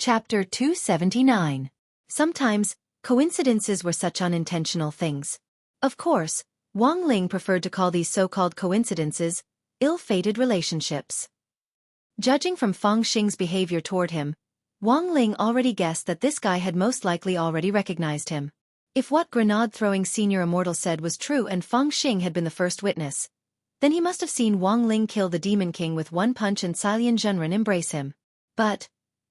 Chapter 279. Sometimes, coincidences were such unintentional things. Of course, Wang Ling preferred to call these so-called coincidences ill-fated relationships. Judging from Feng Xing's behavior toward him, Wang Ling already guessed that this guy had most likely already recognized him. If what grenade-throwing senior immortal said was true and Feng Xing had been the first witness, then he must have seen Wang Ling kill the Demon King with one punch and Xilian Zhenren embrace him. But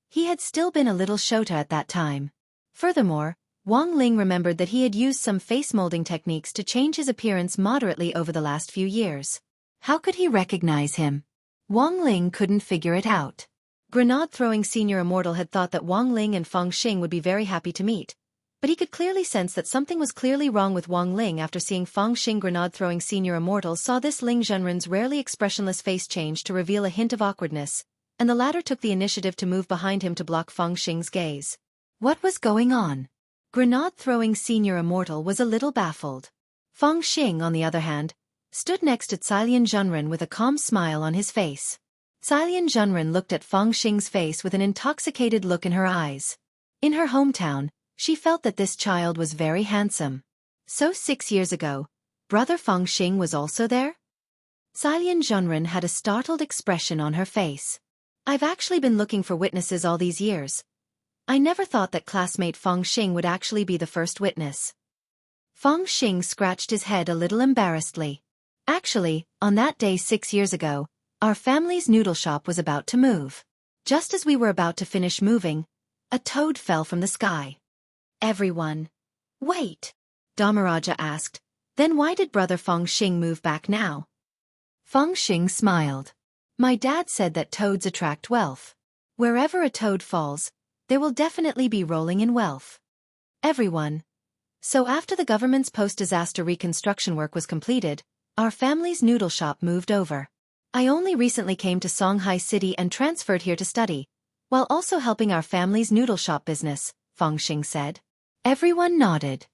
he had still been a little shota at that time. Furthermore, Wang Ling remembered that he had used some face-molding techniques to change his appearance moderately over the last few years. How could he recognize him? Wang Ling couldn't figure it out. Grenade-throwing senior immortal had thought that Wang Ling and Feng Xing would be very happy to meet, but he could clearly sense that something was clearly wrong with Wang Ling after seeing Feng Xing. Grenade-throwing senior immortal saw this Ling Zhenren's rarely expressionless face change to reveal a hint of awkwardness, and the latter took the initiative to move behind him to block Feng Xing's gaze. What was going on? Grenade-throwing senior immortal was a little baffled. Feng Xing, on the other hand, stood next to Xilian Zhenren with a calm smile on his face. Xilian Zhenren looked at Feng Xing's face with an intoxicated look in her eyes. In her hometown, she felt that this child was very handsome. So 6 years ago, brother Feng Xing was also there? Xilian Zhenren had a startled expression on her face. I've actually been looking for witnesses all these years. I never thought that classmate Feng Xing would actually be the first witness. Feng Xing scratched his head a little embarrassedly. Actually, on that day 6 years ago, our family's noodle shop was about to move. Just as we were about to finish moving, a toad fell from the sky. Everyone. Wait, Dharmaraja asked, then why did brother Feng Xing move back now? Feng Xing smiled. My dad said that toads attract wealth. Wherever a toad falls, there will definitely be rolling in wealth. Everyone. So after the government's post-disaster reconstruction work was completed, our family's noodle shop moved over. I only recently came to Songhai City and transferred here to study, while also helping our family's noodle shop business, Feng Xing said. Everyone nodded.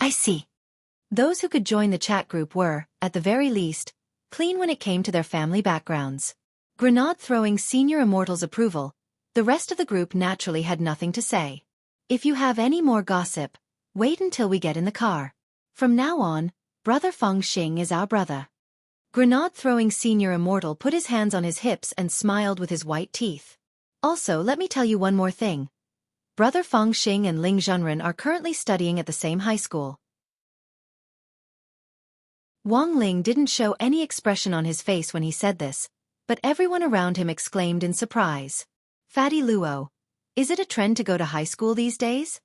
I see. Those who could join the chat group were, at the very least, clean when it came to their family backgrounds. Grenade-throwing senior immortal's approval, the rest of the group naturally had nothing to say. If you have any more gossip, wait until we get in the car. From now on, brother Feng Xing is our brother. Grenade-throwing senior immortal put his hands on his hips and smiled with his white teeth. Also, let me tell you one more thing. Brother Feng Xing and Ling Zhenren are currently studying at the same high school. Wang Ling didn't show any expression on his face when he said this, but everyone around him exclaimed in surprise. Fatty Luo, is it a trend to go to high school these days?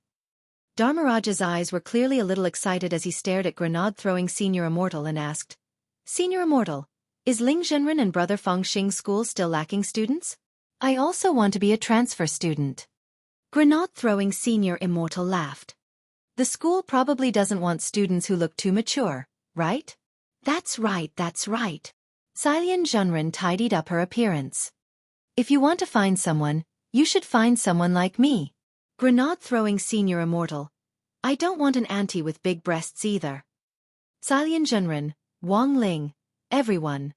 Dharmaraja's eyes were clearly a little excited as he stared at grenade-throwing senior immortal and asked, Senior immortal, is Ling Zhenren and brother Feng Xing's school still lacking students? I also want to be a transfer student. Grenade-throwing senior immortal laughed. The school probably doesn't want students who look too mature, right? That's right, that's right. Xilian Zhenren tidied up her appearance. If you want to find someone, you should find someone like me. Grenade-throwing senior immortal. I don't want an auntie with big breasts either. Xilian Zhenren, Wang Ling, everyone.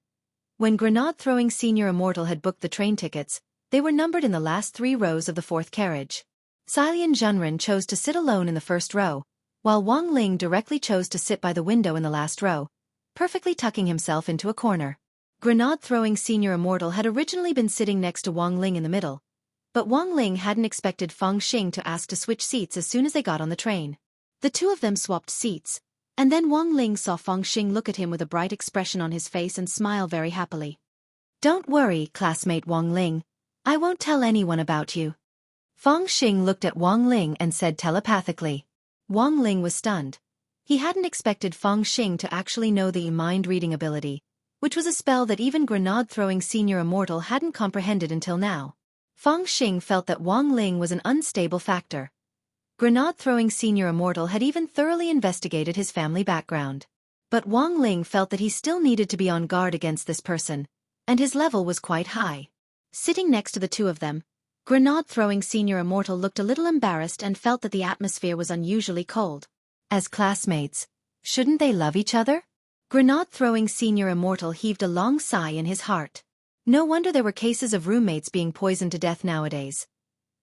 When grenade-throwing senior immortal had booked the train tickets, they were numbered in the last 3 rows of the 4th carriage. Xilian Zhenren chose to sit alone in the first row, while Wang Ling directly chose to sit by the window in the last row, perfectly tucking himself into a corner. Grenade-throwing senior immortal had originally been sitting next to Wang Ling in the middle, but Wang Ling hadn't expected Feng Xing to ask to switch seats as soon as they got on the train. The two of them swapped seats, and then Wang Ling saw Feng Xing look at him with a bright expression on his face and smile very happily. Don't worry, classmate Wang Ling, I won't tell anyone about you. Feng Xing looked at Wang Ling and said telepathically. Wang Ling was stunned. He hadn't expected Feng Xing to actually know the mind-reading ability, which was a spell that even grenade-throwing senior immortal hadn't comprehended until now. Feng Xing felt that Wang Ling was an unstable factor. Grenade-throwing senior immortal had even thoroughly investigated his family background. But Wang Ling felt that he still needed to be on guard against this person, and his level was quite high. Sitting next to the two of them, grenade-throwing senior immortal looked a little embarrassed and felt that the atmosphere was unusually cold. As classmates, shouldn't they love each other? Grenade-throwing senior immortal heaved a long sigh in his heart. No wonder there were cases of roommates being poisoned to death nowadays.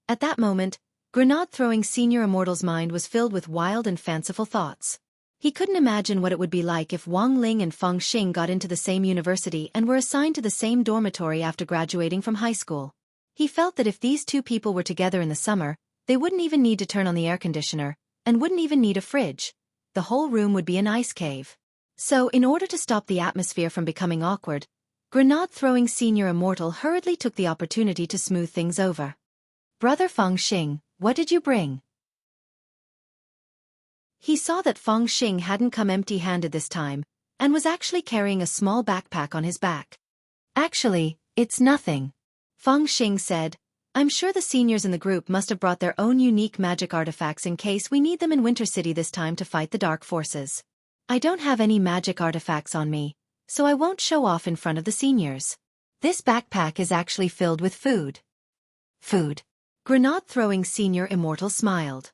At that moment, grenade-throwing senior immortal's mind was filled with wild and fanciful thoughts. He couldn't imagine what it would be like if Wang Ling and Feng Xing got into the same university and were assigned to the same dormitory after graduating from high school. He felt that if these two people were together in the summer, they wouldn't even need to turn on the air conditioner, and wouldn't even need a fridge. The whole room would be an ice cave. So, in order to stop the atmosphere from becoming awkward, grenade-throwing senior immortal hurriedly took the opportunity to smooth things over. "Brother Feng Xing, what did you bring?" He saw that Feng Xing hadn't come empty-handed this time, and was actually carrying a small backpack on his back. "Actually, it's nothing," Feng Xing said. "I'm sure the seniors in the group must have brought their own unique magic artifacts in case we need them in Winter City this time to fight the dark forces. I don't have any magic artifacts on me, so I won't show off in front of the seniors. This backpack is actually filled with food." "Food?" Grenade-throwing senior immortal smiled.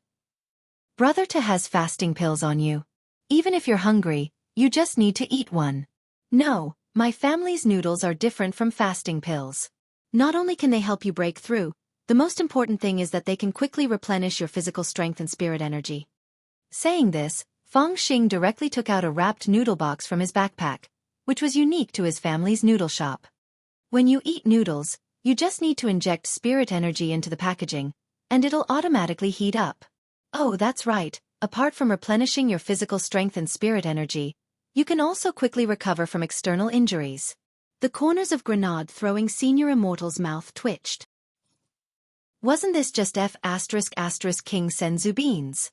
"Brother Ta has fasting pills on you. Even if you're hungry, you just need to eat one." "No, my family's noodles are different from fasting pills. Not only can they help you break through, the most important thing is that they can quickly replenish your physical strength and spirit energy." Saying this, Feng Xing directly took out a wrapped noodle box from his backpack, which was unique to his family's noodle shop. When you eat noodles, you just need to inject spirit energy into the packaging, and it'll automatically heat up. Oh, that's right, apart from replenishing your physical strength and spirit energy, you can also quickly recover from external injuries. The corners of grenade-throwing senior immortal's mouth twitched. Wasn't this just King Senzu beans?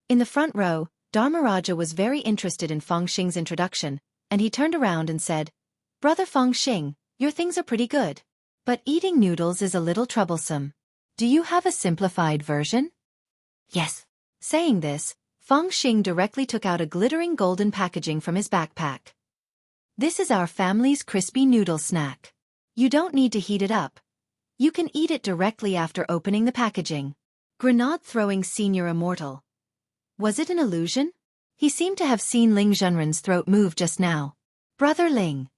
In the front row, Dharmaraja was very interested in Feng Xing's introduction, and he turned around and said, "Brother Feng Xing, your things are pretty good. But eating noodles is a little troublesome. Do you have a simplified version?" "Yes." Saying this, Feng Xing directly took out a glittering golden packaging from his backpack. "This is our family's crispy noodle snack. You don't need to heat it up. You can eat it directly after opening the packaging." Grenade-throwing senior immortal. Was it an illusion? He seemed to have seen Ling Zhenren's throat move just now. "Brother Ling."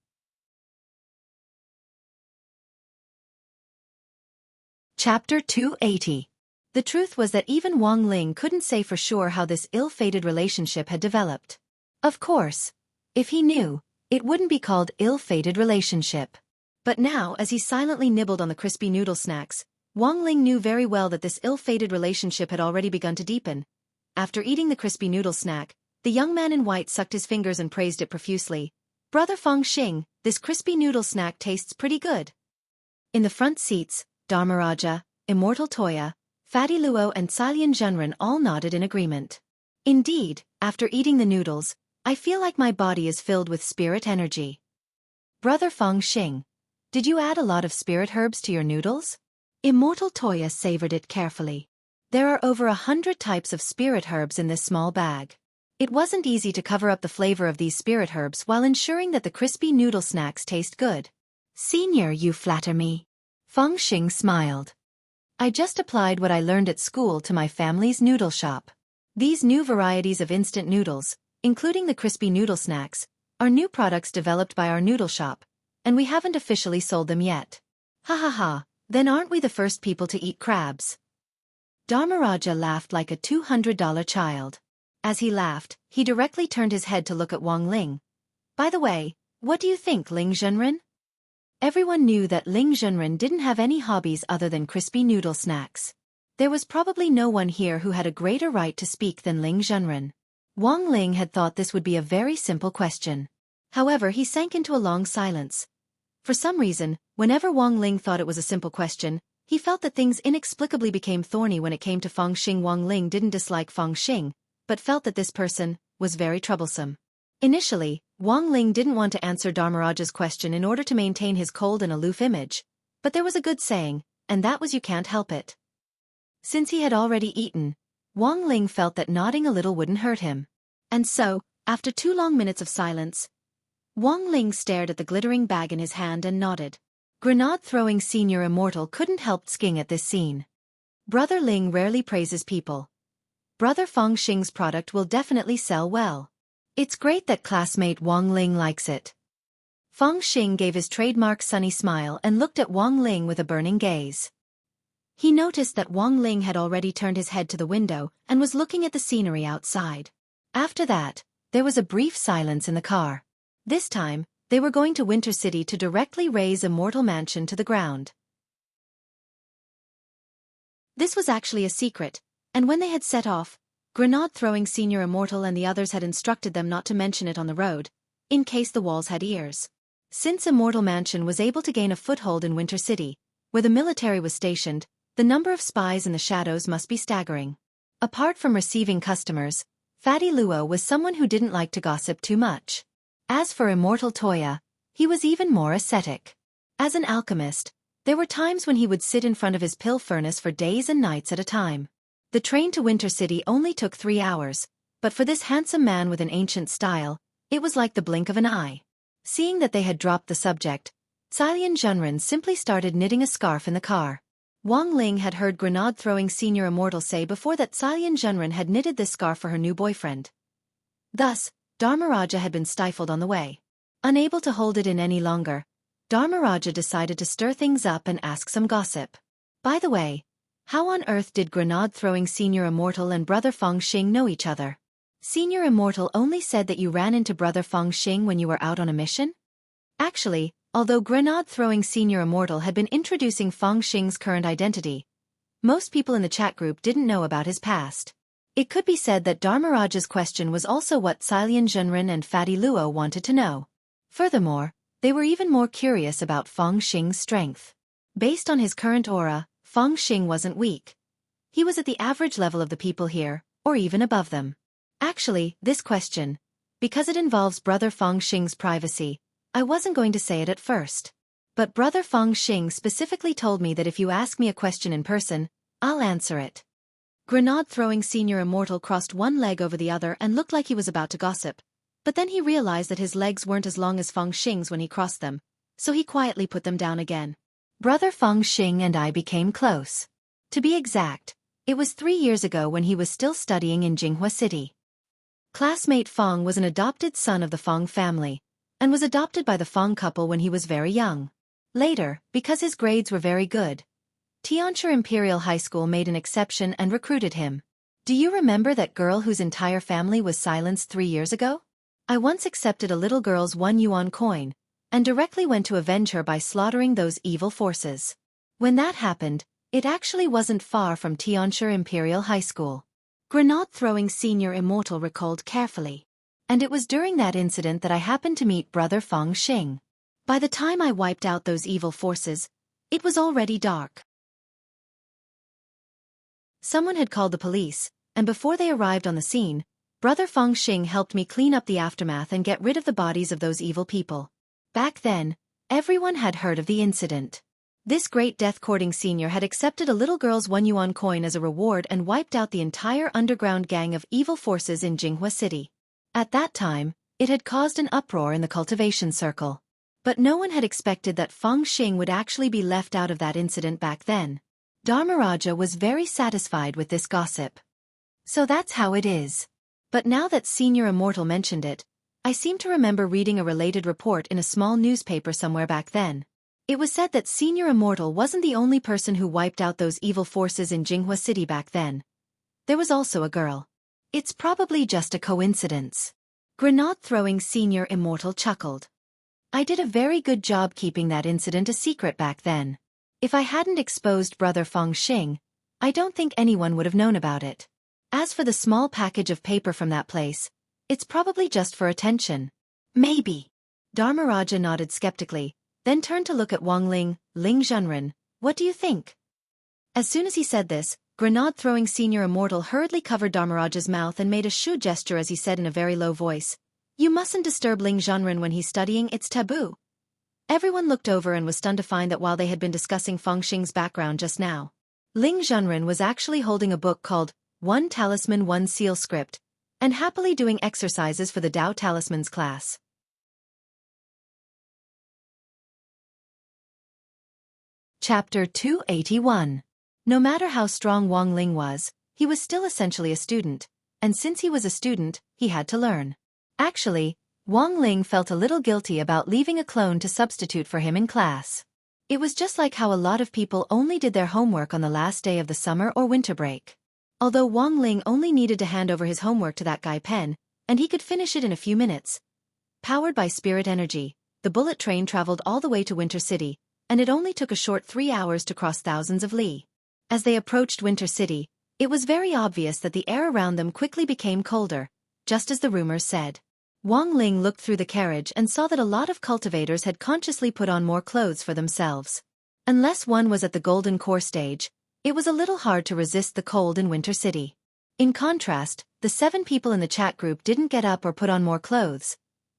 Chapter 280. The truth was that even Wang Ling couldn't say for sure how this ill-fated relationship had developed. Of course, if he knew, it wouldn't be called ill-fated relationship. But now, as he silently nibbled on the crispy noodle snacks, Wang Ling knew very well that this ill-fated relationship had already begun to deepen. After eating the crispy noodle snack, the young man in white sucked his fingers and praised it profusely. "Brother Feng Xing, this crispy noodle snack tastes pretty good." In the front seats, Dharmaraja, Immortal Toya, Fatty Luo and Cylien Zhenren all nodded in agreement. "Indeed, after eating the noodles, I feel like my body is filled with spirit energy." "Brother Feng Xing, did you add a lot of spirit herbs to your noodles?" Immortal Toya savored it carefully. There are over 100 types of spirit herbs in this small bag. It wasn't easy to cover up the flavor of these spirit herbs while ensuring that the crispy noodle snacks taste good. "Senior, you flatter me." Feng Xing smiled. "I just applied what I learned at school to my family's noodle shop. These new varieties of instant noodles, including the crispy noodle snacks, are new products developed by our noodle shop, and we haven't officially sold them yet." "Ha ha ha, then aren't we the first people to eat crabs?" Dharmaraja laughed like a $200 child. As he laughed, he directly turned his head to look at Wang Ling. "By the way, what do you think, Ling Zhenren?" Everyone knew that Ling Zhenren didn't have any hobbies other than crispy noodle snacks. There was probably no one here who had a greater right to speak than Ling Zhenren. Wang Ling had thought this would be a very simple question. However, he sank into a long silence. For some reason, whenever Wang Ling thought it was a simple question, he felt that things inexplicably became thorny when it came to Feng Xing. Wang Ling didn't dislike Feng Xing, but felt that this person was very troublesome. Initially, Wang Ling didn't want to answer Dharmaraja's question in order to maintain his cold and aloof image, but there was a good saying, and that was "you can't help it." Since he had already eaten, Wang Ling felt that nodding a little wouldn't hurt him. And so, after 2 long minutes of silence, Wang Ling stared at the glittering bag in his hand and nodded. Grenade-throwing senior immortal couldn't help sking at this scene. Brother Ling rarely praises people. Brother Feng Xing's product will definitely sell well. It's great that classmate Wang Ling likes it. Feng Xing gave his trademark sunny smile and looked at Wang Ling with a burning gaze. He noticed that Wang Ling had already turned his head to the window and was looking at the scenery outside. After that, there was a brief silence in the car. This time, they were going to Winter City to directly raze Immortal Mansion to the ground. This was actually a secret, and when they had set off, Grenade throwing Senior Immortal and the others had instructed them not to mention it on the road, in case the walls had ears. Since Immortal Mansion was able to gain a foothold in Winter City, where the military was stationed, the number of spies in the shadows must be staggering. Apart from receiving customers, Fatty Luo was someone who didn't like to gossip too much. As for Immortal Toya, he was even more ascetic. As an alchemist, there were times when he would sit in front of his pill furnace for days and nights at a time. The train to Winter City only took 3 hours, but for this handsome man with an ancient style, it was like the blink of an eye. Seeing that they had dropped the subject, Cailian Zhenren simply started knitting a scarf in the car. Wang Ling had heard Grenade-throwing Senior Immortal say before that Cailian Zhenren had knitted this scarf for her new boyfriend. Thus, Dharmaraja had been stifled on the way. Unable to hold it in any longer, Dharmaraja decided to stir things up and ask some gossip. By the way, how on earth did Grenade-throwing Senior Immortal and Brother Feng Xing know each other? Senior Immortal only said that you ran into Brother Feng Xing when you were out on a mission? Actually, although Grenade-throwing Senior Immortal had been introducing Feng Xing's current identity, most people in the chat group didn't know about his past. It could be said that Dharmaraja's question was also what Cailian Zhenren and Fatty Luo wanted to know. Furthermore, they were even more curious about Feng Xing's strength. Based on his current aura, Feng Xing wasn't weak. He was at the average level of the people here, or even above them. Actually, this question, because it involves Brother Feng Xing's privacy, I wasn't going to say it at first. But Brother Feng Xing specifically told me that if you ask me a question in person, I'll answer it. Grenade-throwing Senior Immortal crossed one leg over the other and looked like he was about to gossip. But then he realized that his legs weren't as long as Feng Xing's when he crossed them, so he quietly put them down again. Brother Feng Xing and I became close. To be exact, it was 3 years ago when he was still studying in Jinghua City. Classmate Feng was an adopted son of the Feng family, and was adopted by the Feng couple when he was very young. Later, because his grades were very good, Tianchi Imperial High School made an exception and recruited him. Do you remember that girl whose entire family was silenced 3 years ago? I once accepted a little girl's 1 yuan coin, and directly went to avenge her by slaughtering those evil forces. When that happened, it actually wasn't far from Tianchi Imperial High School. Grenade-throwing Senior Immortal recalled carefully. And it was during that incident that I happened to meet Brother Feng Xing. By the time I wiped out those evil forces, it was already dark. Someone had called the police, and before they arrived on the scene, Brother Feng Xing helped me clean up the aftermath and get rid of the bodies of those evil people. Back then, everyone had heard of the incident. This great death-courting senior had accepted a little girl's 1 yuan coin as a reward and wiped out the entire underground gang of evil forces in Jinghua City. At that time, it had caused an uproar in the cultivation circle. But no one had expected that Feng Xing would actually be left out of that incident back then. Dharmaraja was very satisfied with this gossip. So that's how it is. But now that Senior Immortal mentioned it, I seem to remember reading a related report in a small newspaper somewhere back then. It was said that Senior Immortal wasn't the only person who wiped out those evil forces in Jinghua City back then. There was also a girl. It's probably just a coincidence. Grenade-throwing Senior Immortal chuckled. I did a very good job keeping that incident a secret back then. If I hadn't exposed Brother Feng Xing, I don't think anyone would have known about it. As for the small package of paper from that place, it's probably just for attention. Maybe. Dharmaraja nodded skeptically, then turned to look at Wang Ling, Ling Zhenren. What do you think? As soon as he said this, Grenade-throwing Senior Immortal hurriedly covered Dharmaraja's mouth and made a shu gesture as he said in a very low voice, "You mustn't disturb Ling Zhenren when he's studying, it's taboo." Everyone looked over and was stunned to find that while they had been discussing Feng Xing's background just now, Ling Zhenren was actually holding a book called One Talisman One Seal Script, and happily doing exercises for the Tao Talismans class. Chapter 281. No matter how strong Wang Ling was, he was still essentially a student, and since he was a student, he had to learn. Actually, Wang Ling felt a little guilty about leaving a clone to substitute for him in class. It was just like how a lot of people only did their homework on the last day of the summer or winter break. Although Wang Ling only needed to hand over his homework to that guy Pen, and he could finish it in a few minutes. Powered by spirit energy, the bullet train traveled all the way to Winter City, and it only took a short 3 hours to cross thousands of li. As they approached Winter City, it was very obvious that the air around them quickly became colder, just as the rumors said. Wang Ling looked through the carriage and saw that a lot of cultivators had consciously put on more clothes for themselves. Unless one was at the golden core stage, it was a little hard to resist the cold in Winter City. In contrast, the 7 people in the chat group didn't get up or put on more clothes.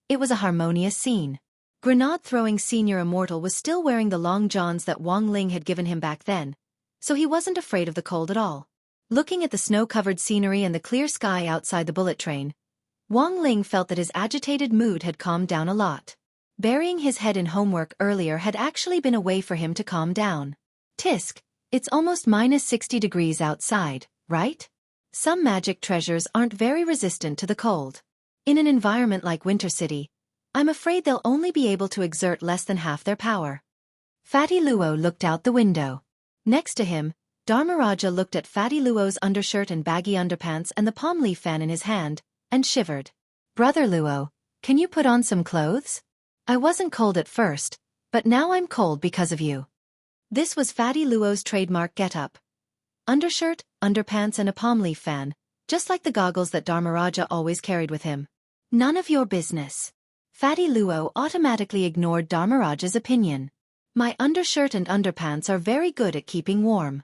It was a harmonious scene. Grenade-throwing Senior Immortal was still wearing the long johns that Wang Ling had given him back then, so he wasn't afraid of the cold at all. Looking at the snow-covered scenery and the clear sky outside the bullet train, Wang Ling felt that his agitated mood had calmed down a lot. Burying his head in homework earlier had actually been a way for him to calm down. Tisk, it's almost -60 degrees outside, right? Some magic treasures aren't very resistant to the cold. In an environment like Winter City, I'm afraid they'll only be able to exert less than half their power. Fatty Luo looked out the window. Next to him, Dharmaraja looked at Fatty Luo's undershirt and baggy underpants and the palm leaf fan in his hand, and shivered. Brother Luo, can you put on some clothes? I wasn't cold at first, but now I'm cold because of you. This was Fatty Luo's trademark getup. Undershirt, underpants and a palm leaf fan, just like the goggles that Dharmaraja always carried with him. None of your business. Fatty Luo automatically ignored Dharmaraja's opinion. My undershirt and underpants are very good at keeping warm.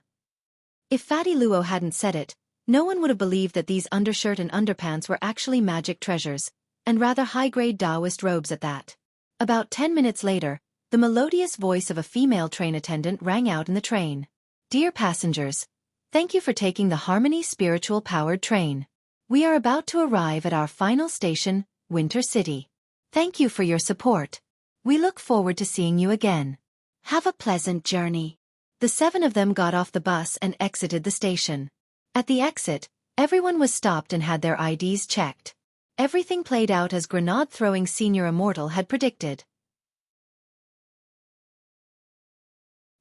If Fatty Luo hadn't said it, no one would have believed that these undershirt and underpants were actually magic treasures, and rather high-grade Taoist robes at that. About 10 minutes later, the melodious voice of a female train attendant rang out in the train. Dear passengers, thank you for taking the Harmony Spiritual-powered train. We are about to arrive at our final station, Winter City. Thank you for your support. We look forward to seeing you again. Have a pleasant journey. The 7 of them got off the bus and exited the station. At the exit, everyone was stopped and had their IDs checked. Everything played out as Grenade-throwing Senior Immortal had predicted.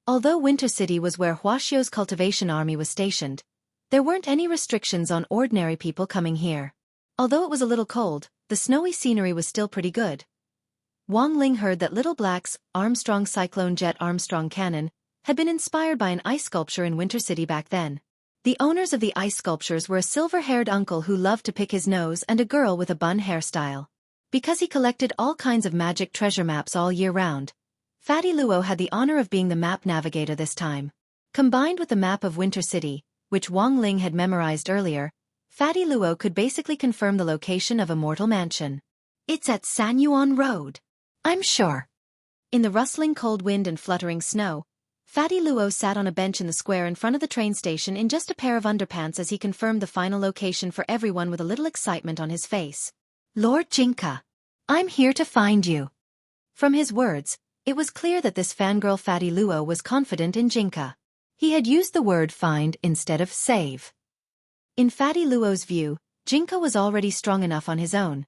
Although Winter City was where Wuxia's cultivation army was stationed, there weren't any restrictions on ordinary people coming here. Although it was a little cold, the snowy scenery was still pretty good. Wang Ling heard that Little Black's Armstrong Cyclone Jet Armstrong Cannon had been inspired by an ice sculpture in Winter City back then. The owners of the ice sculptures were a silver-haired uncle who loved to pick his nose and a girl with a bun hairstyle. Because he collected all kinds of magic treasure maps all year round, Fatty Luo had the honor of being the map navigator this time. Combined with the map of Winter City, which Wang Ling had memorized earlier, Fatty Luo could basically confirm the location of Immortal Mansion. It's at Sanyuan Road. I'm sure. In the rustling cold wind and fluttering snow, Fatty Luo sat on a bench in the square in front of the train station in just a pair of underpants as he confirmed the final location for everyone with a little excitement on his face. Lord Jinka, I'm here to find you. From his words, it was clear that this fangirl Fatty Luo was confident in Jinka. He had used the word find instead of save. In Fatty Luo's view, Jinka was already strong enough on his own.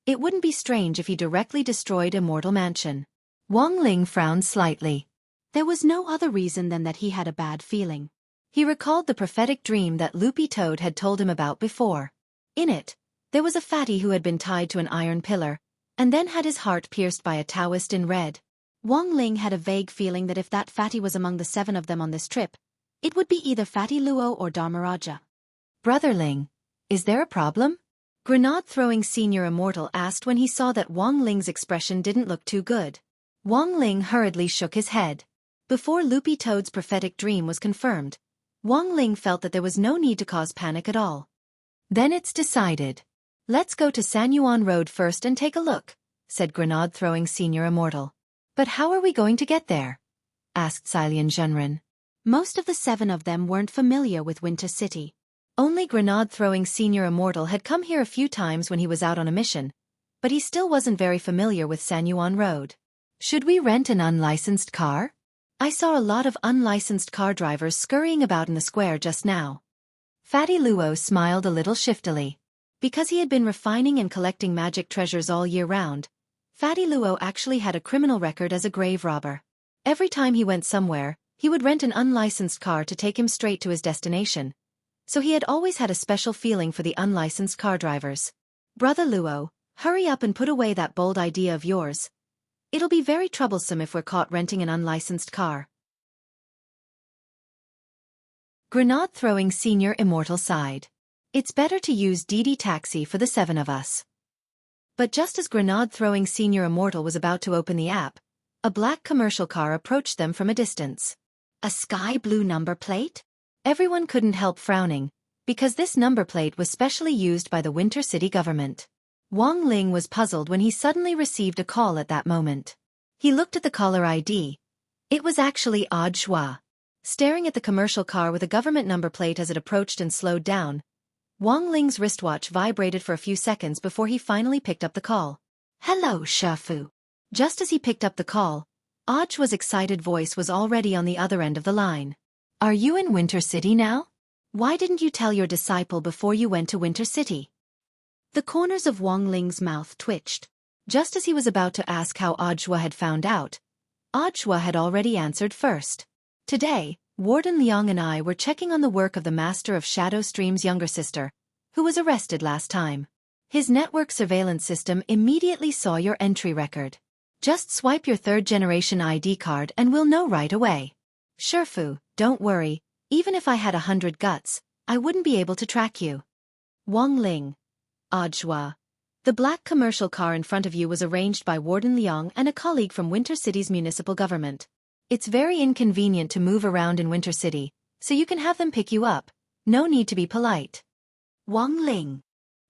It wouldn't be strange if he directly destroyed Immortal Mansion. Wang Ling frowned slightly. There was no other reason than that he had a bad feeling. He recalled the prophetic dream that Loopy Toad had told him about before. In it, there was a fatty who had been tied to an iron pillar, and then had his heart pierced by a Taoist in red. Wang Ling had a vague feeling that if that fatty was among the 7 of them on this trip, it would be either Fatty Luo or Dharmaraja. Brother Ling, is there a problem? Grenade-throwing Senior Immortal asked when he saw that Wang Ling's expression didn't look too good. Wang Ling hurriedly shook his head. Before Loopy Toad's prophetic dream was confirmed, Wang Ling felt that there was no need to cause panic at all. Then it's decided. Let's go to Sanyuan Road first and take a look, said Grenade-throwing Senior Immortal. But how are we going to get there? Asked Xilian Zhenren. Most of the 7 of them weren't familiar with Winter City. Only Grenade-throwing Senior Immortal had come here a few times when he was out on a mission, but he still wasn't very familiar with Sanyuan Road. Should we rent an unlicensed car? I saw a lot of unlicensed car drivers scurrying about in the square just now. Fatty Luo smiled a little shiftily. Because he had been refining and collecting magic treasures all year round, Fatty Luo actually had a criminal record as a grave robber. Every time he went somewhere, he would rent an unlicensed car to take him straight to his destination. So he had always had a special feeling for the unlicensed car drivers. Brother Luo, hurry up and put away that bold idea of yours. It'll be very troublesome if we're caught renting an unlicensed car. Grenade throwing senior immortal sighed. It's better to use DD Taxi for the 7 of us. But just as Grenade throwing senior immortal was about to open the app, a black commercial car approached them from a distance. A sky blue number plate? Everyone couldn't help frowning, because this number plate was specially used by the Winter City government. Wang Ling was puzzled when he suddenly received a call at that moment. He looked at the caller ID. It was actually Audiobook. Staring at the commercial car with a government number plate as it approached and slowed down, Wang Ling's wristwatch vibrated for a few seconds before he finally picked up the call. Hello, Xiaofan. Just as he picked up the call, Audiobook's excited voice was already on the other end of the line. Are you in Winter City now? Why didn't you tell your disciple before you went to Winter City? The corners of Wang Ling's mouth twitched. Just as he was about to ask how Audiobook had found out, Audiobook had already answered first. Today, Warden Liang and I were checking on the work of the Master of Shadow Stream's younger sister, who was arrested last time. His network surveillance system immediately saw your entry record. Just swipe your 3rd-generation ID card and we'll know right away. Shifu, don't worry, even if I had 100 guts, I wouldn't be able to track you. Wang Ling. Audiobook. The black commercial car in front of you was arranged by Warden Liang and a colleague from Winter City's municipal government. It's very inconvenient to move around in Winter City, so you can have them pick you up. No need to be polite. Wang Ling.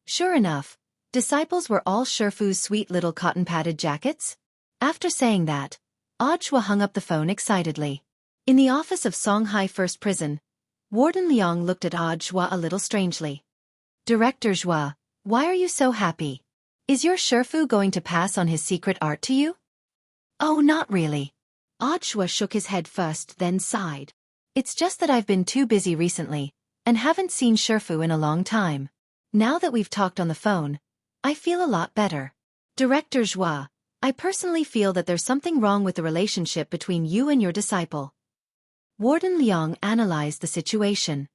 Sure enough, disciples were all Shifu's sweet little cotton-padded jackets. After saying that, Audiobook hung up the phone excitedly. In the office of Songhai First Prison, Warden Liang looked at Audiobook a little strangely. Director Zhua, why are you so happy? Is your Shifu going to pass on his secret art to you? Oh, not really. Audiobook shook his head first, then sighed. It's just that I've been too busy recently, and haven't seen Shifu in a long time. Now that we've talked on the phone, I feel a lot better. Director Zhua, I personally feel that there's something wrong with the relationship between you and your disciple. Warden Liang analyzed the situation.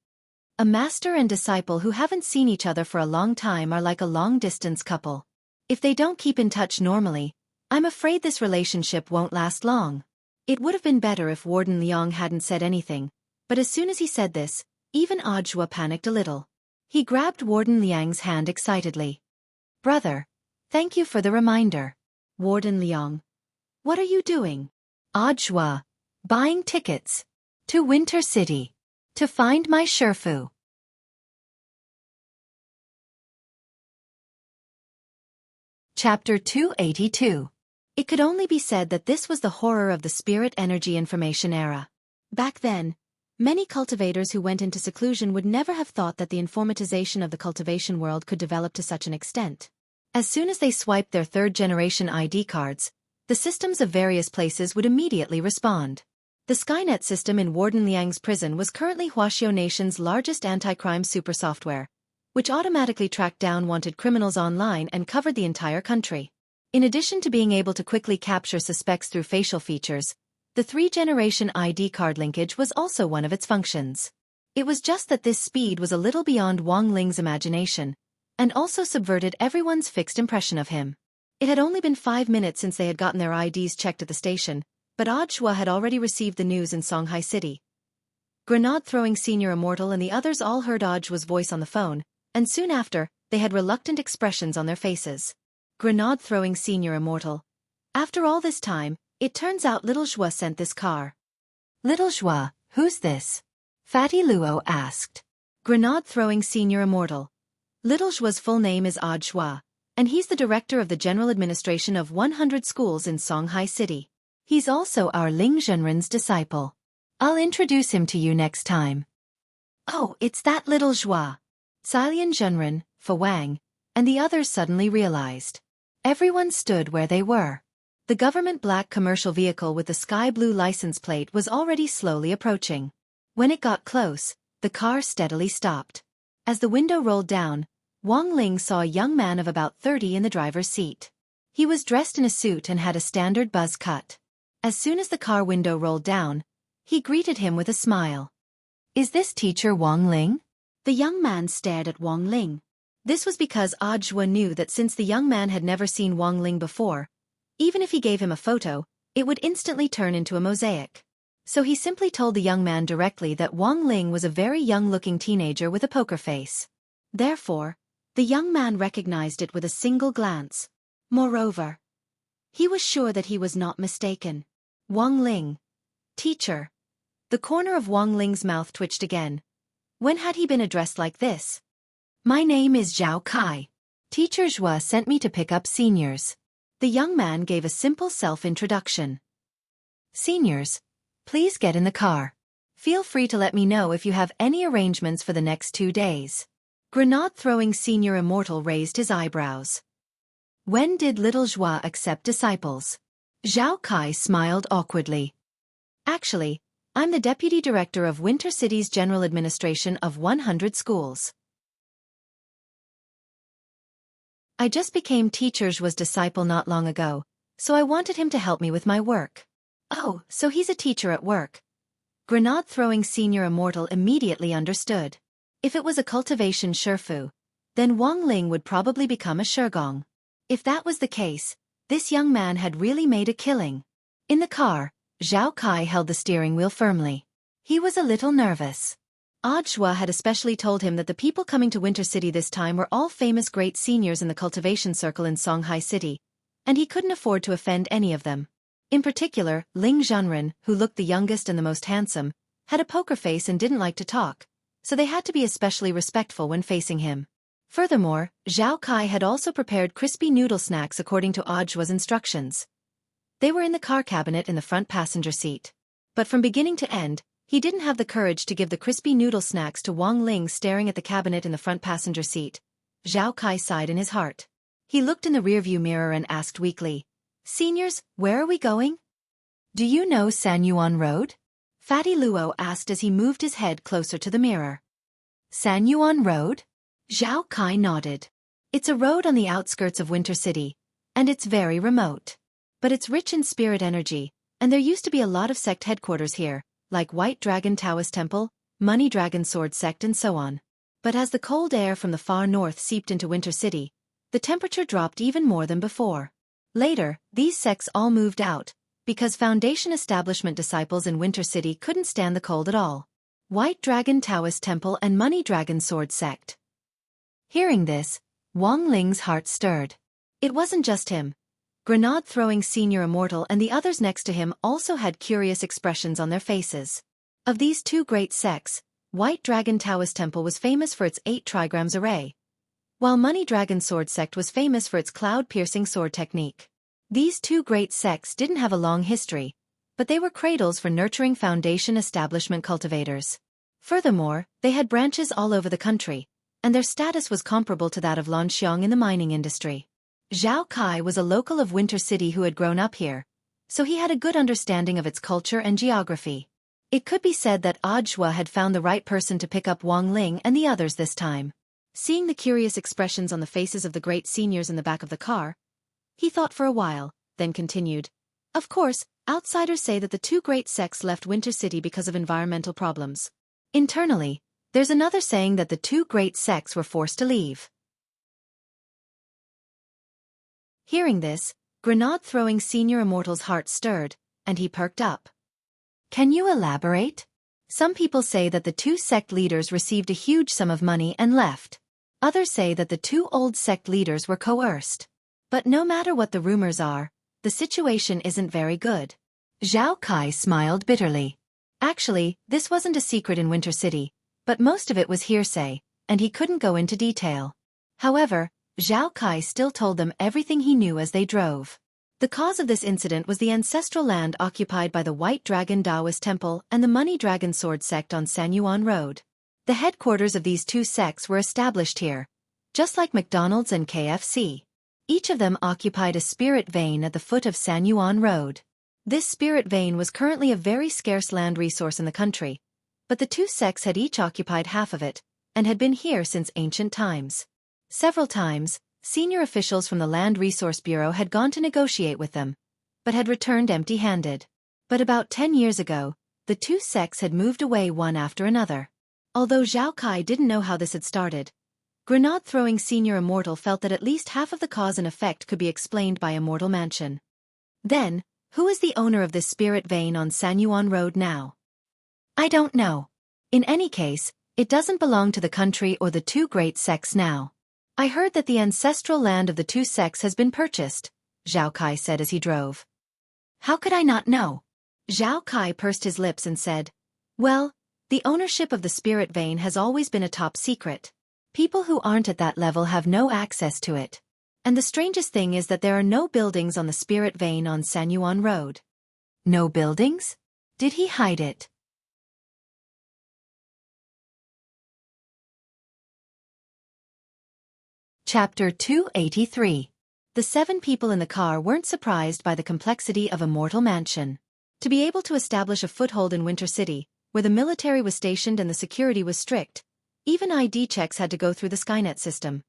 A master and disciple who haven't seen each other for a long time are like a long-distance couple. If they don't keep in touch normally, I'm afraid this relationship won't last long. It would have been better if Warden Liang hadn't said anything, but as soon as he said this, even Audiobook panicked a little. He grabbed Warden Liang's hand excitedly. Brother, thank you for the reminder. Warden Liang. What are you doing? Audiobook. Buying tickets. To Winter City. To find my Shifu. Chapter 282. It could only be said that this was the horror of the spirit energy information era. Back then, many cultivators who went into seclusion would never have thought that the informatization of the cultivation world could develop to such an extent. As soon as they swiped their 3rd-generation ID cards, the systems of various places would immediately respond. The Skynet system in Warden Liang's prison was currently Wuxia Nation's largest anti-crime super software, which automatically tracked down wanted criminals online and covered the entire country. In addition to being able to quickly capture suspects through facial features, the 3rd-generation ID card linkage was also one of its functions. It was just that this speed was a little beyond Wang Ling's imagination, and also subverted everyone's fixed impression of him. It had only been 5 minutes since they had gotten their IDs checked at the station, but Audiobook had already received the news in Songhai City. Grenade throwing Senior Immortal and the others all heard Audiobook's voice on the phone, and soon after, they had reluctant expressions on their faces. Grenade throwing Senior Immortal. After all this time, it turns out Little Zhua sent this car. Little Zhua, who's this? Fatty Luo asked. Grenade throwing Senior Immortal. Little Zhua's full name is Audiobook, and he's the director of the general administration of 100 schools in Songhai City. He's also our Ling Zhenren's disciple. I'll introduce him to you next time. Oh, it's that Little Zhua. Xilian Zhenren, Fa Wang, and the others suddenly realized. Everyone stood where they were. The government black commercial vehicle with the sky blue license plate was already slowly approaching. When it got close, the car steadily stopped. As the window rolled down, Wang Ling saw a young man of about 30 in the driver's seat. He was dressed in a suit and had a standard buzz cut. As soon as the car window rolled down, he greeted him with a smile. "Is this teacher Wang Ling?" The young man stared at Wang Ling. This was because Audiobook knew that since the young man had never seen Wang Ling before, even if he gave him a photo, it would instantly turn into a mosaic. So he simply told the young man directly that Wang Ling was a very young-looking teenager with a poker face. Therefore, the young man recognized it with a single glance. Moreover, he was sure that he was not mistaken. Wang Ling. Teacher. The corner of Wang Ling's mouth twitched again. When had he been addressed like this? "My name is Zhao Kai. Teacher Zhua sent me to pick up seniors." The young man gave a simple self-introduction. "Seniors, please get in the car. Feel free to let me know if you have any arrangements for the next 2 days. Grenade-throwing senior immortal raised his eyebrows. When did little Zhua accept disciples? Zhao Kai smiled awkwardly. Actually, I'm the deputy director of Winter City's general administration of 100 schools. I just became teacher Zhua's disciple not long ago, so I wanted him to help me with my work. Oh, so he's a teacher at work. Grenade-throwing senior immortal immediately understood. If it was a cultivation Shifu, then Wang Ling would probably become a Shigong. If that was the case, this young man had really made a killing. In the car, Zhao Kai held the steering wheel firmly. He was a little nervous. Audiobook had especially told him that the people coming to Winter City this time were all famous great seniors in the cultivation circle in Songhai City, and he couldn't afford to offend any of them. In particular, Ling Zhenren, who looked the youngest and the most handsome, had a poker face and didn't like to talk, so they had to be especially respectful when facing him. Furthermore, Zhao Kai had also prepared crispy noodle snacks according to Audiobook's instructions. They were in the car cabinet in the front passenger seat. But from beginning to end, he didn't have the courage to give the crispy noodle snacks to Wang Ling staring at the cabinet in the front passenger seat. Zhao Kai sighed in his heart. He looked in the rearview mirror and asked weakly, "Seniors, where are we going?" "Do you know Sanyuan Road?" Fatty Luo asked as he moved his head closer to the mirror. "Sanyuan Road?" Zhao Kai nodded. "It's a road on the outskirts of Winter City, and it's very remote. But it's rich in spirit energy, and there used to be a lot of sect headquarters here, like White Dragon Taoist Temple, Money Dragon Sword Sect and so on. But as the cold air from the far north seeped into Winter City, the temperature dropped even more than before. Later, these sects all moved out, because Foundation establishment disciples in Winter City couldn't stand the cold at all. White Dragon Taoist Temple and Money Dragon Sword Sect." Hearing this, Wang Ling's heart stirred. It wasn't just him. Grenade-throwing senior immortal and the others next to him also had curious expressions on their faces. Of these two great sects, White Dragon Taoist Temple was famous for its 8 trigrams array, while Money Dragon Sword Sect was famous for its cloud-piercing sword technique. These two great sects didn't have a long history, but they were cradles for nurturing Foundation establishment cultivators. Furthermore, they had branches all over the country, and their status was comparable to that of Lanxiang in the mining industry. Zhao Kai was a local of Winter City who had grown up here, so he had a good understanding of its culture and geography. It could be said that Audiobook had found the right person to pick up Wang Ling and the others this time. Seeing the curious expressions on the faces of the great seniors in the back of the car, he thought for a while, then continued. Of course, outsiders say that the two great sects left Winter City because of environmental problems. Internally, there's another saying that the two great sects were forced to leave. Hearing this, Grenade-throwing senior immortal's heart stirred, and he perked up. "Can you elaborate?" Some people say that the two sect leaders received a huge sum of money and left. Others say that the two old sect leaders were coerced. But no matter what the rumors are, the situation isn't very good. Zhao Kai smiled bitterly. Actually, this wasn't a secret in Winter City, but most of it was hearsay, and he couldn't go into detail. However, Zhao Kai still told them everything he knew as they drove. The cause of this incident was the ancestral land occupied by the White Dragon Taoist Temple and the Money Dragon Sword Sect on Sanyuan Road. The headquarters of these two sects were established here, just like McDonald's and KFC. Each of them occupied a spirit vein at the foot of Sanyuan Road. This spirit vein was currently a very scarce land resource in the country, but the two sects had each occupied half of it, and had been here since ancient times. Several times, senior officials from the Land Resource Bureau had gone to negotiate with them, but had returned empty-handed. But about 10 years ago, the two sects had moved away one after another. Although Zhao Kai didn't know how this had started, grenade-throwing Senior Immortal felt that at least half of the cause and effect could be explained by Immortal Mansion. Then, who is the owner of this spirit vein on Sanyuan Road now? I don't know. In any case, it doesn't belong to the country or the two great sects now. I heard that the ancestral land of the two sects has been purchased, Zhao Kai said as he drove. How could I not know? Zhao Kai pursed his lips and said, well, the ownership of the spirit vein has always been a top secret. People who aren't at that level have no access to it. And the strangest thing is that there are no buildings on the spirit vein on Sanyuan Road. No buildings? Did he hide it? Chapter 283. The 7 people in the car weren't surprised by the complexity of Immortal Mansion. To be able to establish a foothold in Winter City, where the military was stationed and the security was strict, even ID checks had to go through the Skynet system.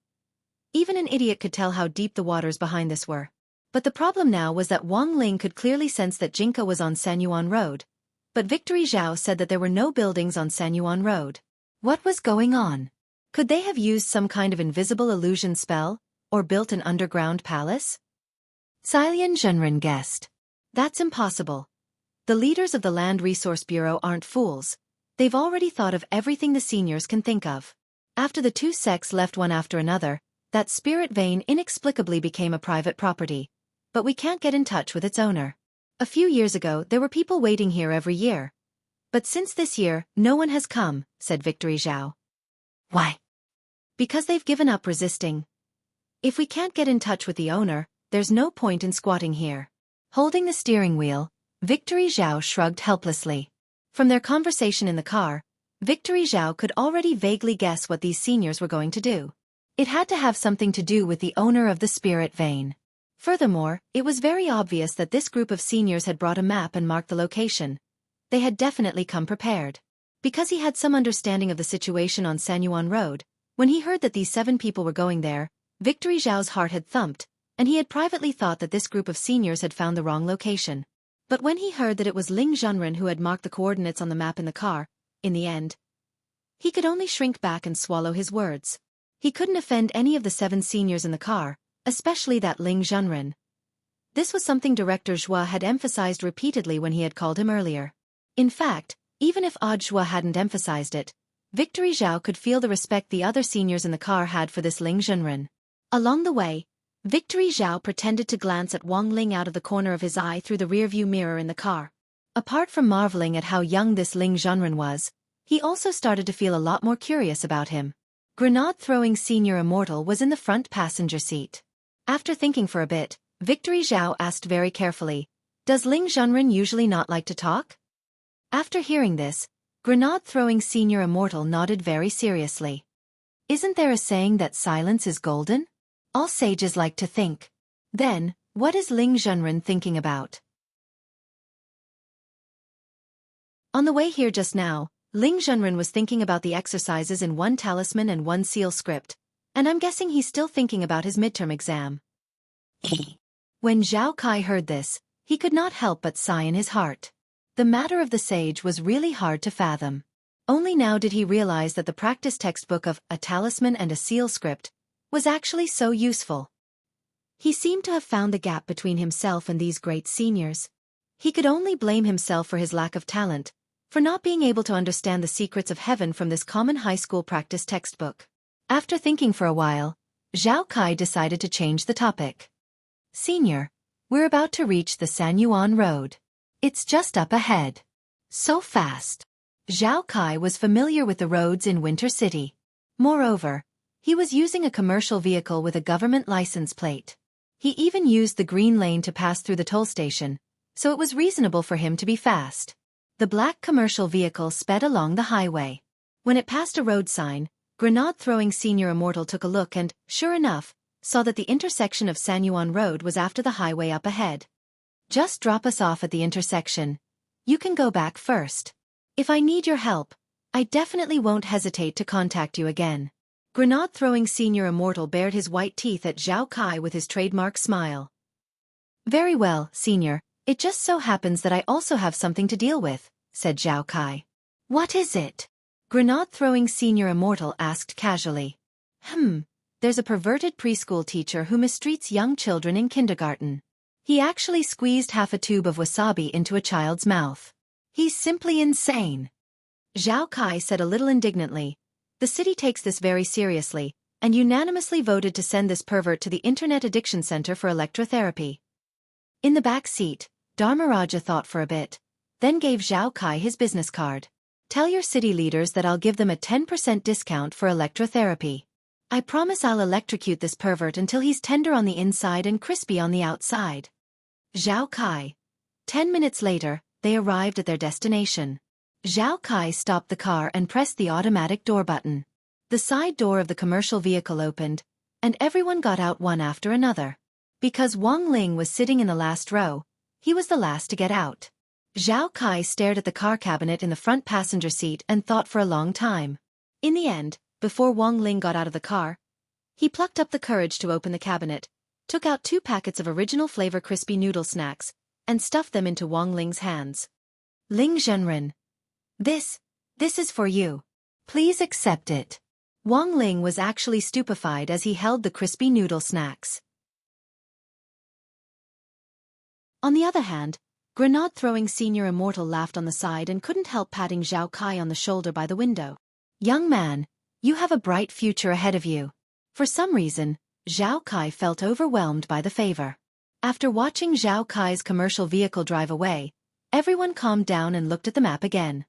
Even an idiot could tell how deep the waters behind this were. But the problem now was that Wang Ling could clearly sense that Jinka was on Sanyuan Road. But Victory Zhao said that there were no buildings on Sanyuan Road. What was going on? Could they have used some kind of invisible illusion spell, or built an underground palace? Xilian Zhenren guessed. That's impossible. The leaders of the Land Resource Bureau aren't fools. They've already thought of everything the seniors can think of. After the two sects left one after another, that spirit vein inexplicably became a private property. But we can't get in touch with its owner. A few years ago there were people waiting here every year. But since this year, no one has come, said Victory Zhao. Why? Because they've given up resisting. If we can't get in touch with the owner, there's no point in squatting here. Holding the steering wheel, Victory Zhao shrugged helplessly. From their conversation in the car, Victory Zhao could already vaguely guess what these seniors were going to do. It had to have something to do with the owner of the spirit vein. Furthermore, it was very obvious that this group of seniors had brought a map and marked the location. They had definitely come prepared. Because he had some understanding of the situation on Sanyuan Road, when he heard that these 7 people were going there, Victory Zhao's heart had thumped, and he had privately thought that this group of seniors had found the wrong location. But when he heard that it was Ling Zhenren who had marked the coordinates on the map in the car, in the end, he could only shrink back and swallow his words. He couldn't offend any of the 7 seniors in the car, especially that Ling Zhenren. This was something Director Zhua had emphasized repeatedly when he had called him earlier. In fact, even if Zhua hadn't emphasized it, Victory Zhao could feel the respect the other seniors in the car had for this Ling Zhenren. Along the way, Victory Zhao pretended to glance at Wang Ling out of the corner of his eye through the rearview mirror in the car. Apart from marveling at how young this Ling Zhenren was, he also started to feel a lot more curious about him. Grenade-throwing Senior Immortal was in the front passenger seat. After thinking for a bit, Victory Zhao asked very carefully, "Does Ling Zhenren usually not like to talk?" After hearing this, Grenade-throwing Senior Immortal nodded very seriously. Isn't there a saying that silence is golden? All sages like to think. Then, what is Ling Zhenren thinking about? On the way here just now, Ling Zhenren was thinking about the exercises in 1 talisman and 1 seal script, and I'm guessing he's still thinking about his midterm exam. When Zhao Kai heard this, he could not help but sigh in his heart. The matter of the sage was really hard to fathom. Only now did he realize that the practice textbook of A Talisman and a Seal Script was actually so useful. He seemed to have found the gap between himself and these great seniors. He could only blame himself for his lack of talent, for not being able to understand the secrets of heaven from this common high school practice textbook. After thinking for a while, Zhao Kai decided to change the topic. Senior, we're about to reach the Sanyuan Road. It's just up ahead. So fast. Zhao Kai was familiar with the roads in Winter City. Moreover, he was using a commercial vehicle with a government license plate. He even used the green lane to pass through the toll station, so it was reasonable for him to be fast. The black commercial vehicle sped along the highway. When it passed a road sign, Grenade-throwing Senior Immortal took a look and, sure enough, saw that the intersection of Sanyuan Road was after the highway up ahead. Just drop us off at the intersection. You can go back first. If I need your help, I definitely won't hesitate to contact you again. Grenade-throwing Senior Immortal bared his white teeth at Zhao Kai with his trademark smile. Very well, Senior, It just so happens that I also have something to deal with, said Zhao Kai. What is it? Grenade-throwing senior immortal asked casually. There's a perverted preschool teacher who mistreats young children in kindergarten. He actually squeezed half a tube of wasabi into a child's mouth. He's simply insane. Zhao Kai said a little indignantly. The city takes this very seriously, and unanimously voted to send this pervert to the Internet Addiction Center for electrotherapy. In the back seat, Dharmaraja thought for a bit, then gave Zhao Kai his business card. Tell your city leaders that I'll give them a 10% discount for electrotherapy. I promise I'll electrocute this pervert until he's tender on the inside and crispy on the outside. Zhao Kai. 10 minutes later, they arrived at their destination. Zhao Kai stopped the car and pressed the automatic door button. The side door of the commercial vehicle opened, and everyone got out one after another. Because Wang Ling was sitting in the last row, he was the last to get out. Zhao Kai stared at the car cabinet in the front passenger seat and thought for a long time. In the end, before Wang Ling got out of the car, he plucked up the courage to open the cabinet, took out 2 packets of original flavor crispy noodle snacks, and stuffed them into Wang Ling's hands. Ling Zhenren. This is for you. Please accept it. Wang Ling was actually stupefied as he held the crispy noodle snacks. On the other hand, Grenade-throwing senior immortal laughed on the side and couldn't help patting Zhao Kai on the shoulder by the window. Young man, you have a bright future ahead of you. For some reason, Zhao Kai felt overwhelmed by the favor. After watching Zhao Kai's commercial vehicle drive away, everyone calmed down and looked at the map again.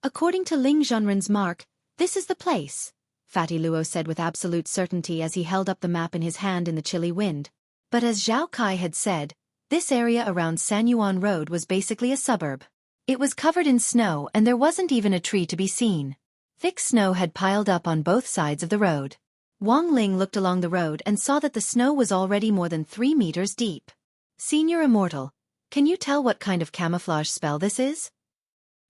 According to Ling Zhenren's mark, this is the place, Fatty Luo said with absolute certainty as he held up the map in his hand in the chilly wind. But as Zhao Kai had said, this area around Sanyuan Road was basically a suburb. It was covered in snow and there wasn't even a tree to be seen. Thick snow had piled up on both sides of the road. Wang Ling looked along the road and saw that the snow was already more than 3 meters deep. Senior Immortal, can you tell what kind of camouflage spell this is?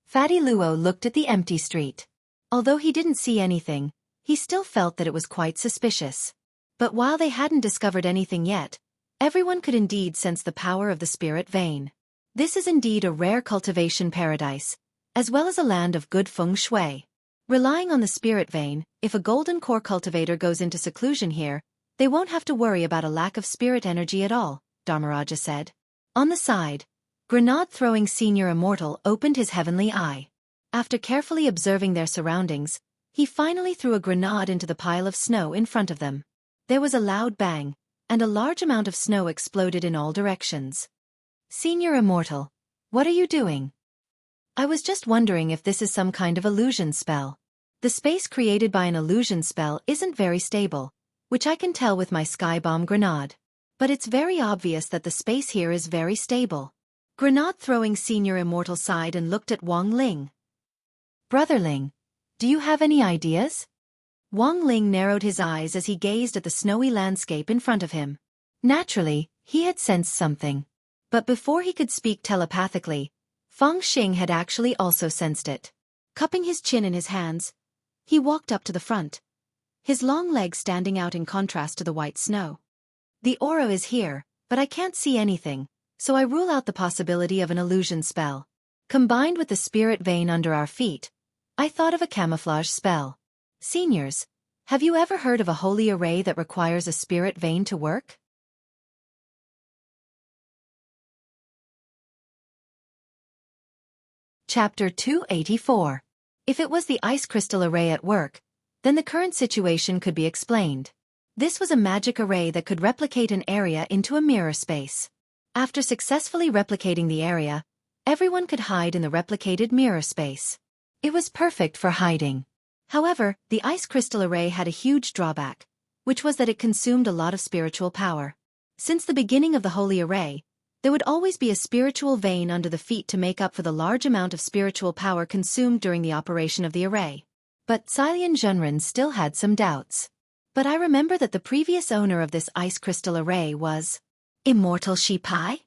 Fatty Luo looked at the empty street. Although he didn't see anything, he still felt that it was quite suspicious. But while they hadn't discovered anything yet, everyone could indeed sense the power of the spirit vein. This is indeed a rare cultivation paradise, as well as a land of good feng shui. Relying on the spirit vein, if a golden core cultivator goes into seclusion here, they won't have to worry about a lack of spirit energy at all, Dharmaraja said. On the side, Grenade-throwing senior immortal opened his heavenly eye. After carefully observing their surroundings, he finally threw a grenade into the pile of snow in front of them. There was a loud bang, and a large amount of snow exploded in all directions. Senior Immortal, what are you doing? I was just wondering if this is some kind of illusion spell. The space created by an illusion spell isn't very stable, which I can tell with my sky bomb grenade. But it's very obvious that the space here is very stable. Grenade-throwing senior immortal sighed and looked at Wang Ling. Brother Ling, do you have any ideas? Wang Ling narrowed his eyes as he gazed at the snowy landscape in front of him. Naturally, he had sensed something. But before he could speak telepathically, Feng Xing had actually also sensed it. Cupping his chin in his hands, he walked up to the front, his long legs standing out in contrast to the white snow. The aura is here, but I can't see anything, so I rule out the possibility of an illusion spell. Combined with the spirit vein under our feet, I thought of a camouflage spell. Seniors, have you ever heard of a holy array that requires a spirit vein to work? Chapter 284. If it was the ice crystal array at work, then the current situation could be explained. This was a magic array that could replicate an area into a mirror space. After successfully replicating the area, everyone could hide in the replicated mirror space. It was perfect for hiding. However, the ice crystal array had a huge drawback, which was that it consumed a lot of spiritual power. Since the beginning of the holy array, there would always be a spiritual vein under the feet to make up for the large amount of spiritual power consumed during the operation of the array. But Xiaofan Zhenren still had some doubts. But I remember that the previous owner of this ice crystal array was Immortal Shipai?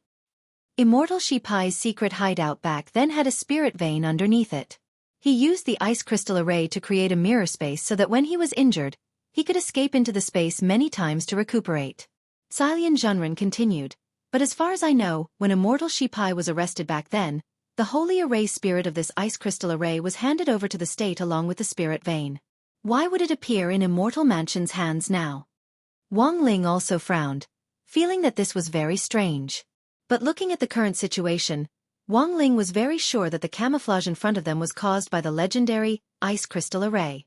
Immortal Shipai's secret hideout back then had a spirit vein underneath it. He used the ice crystal array to create a mirror space so that when he was injured, he could escape into the space many times to recuperate. Xiaofan Zhenren continued, But as far as I know, when Immortal Shipai was arrested back then, the holy array spirit of this ice crystal array was handed over to the state along with the spirit vein. Why would it appear in Immortal Mansion's hands now? Wang Ling also frowned, feeling that this was very strange. But looking at the current situation, Wang Ling was very sure that the camouflage in front of them was caused by the legendary ice crystal array.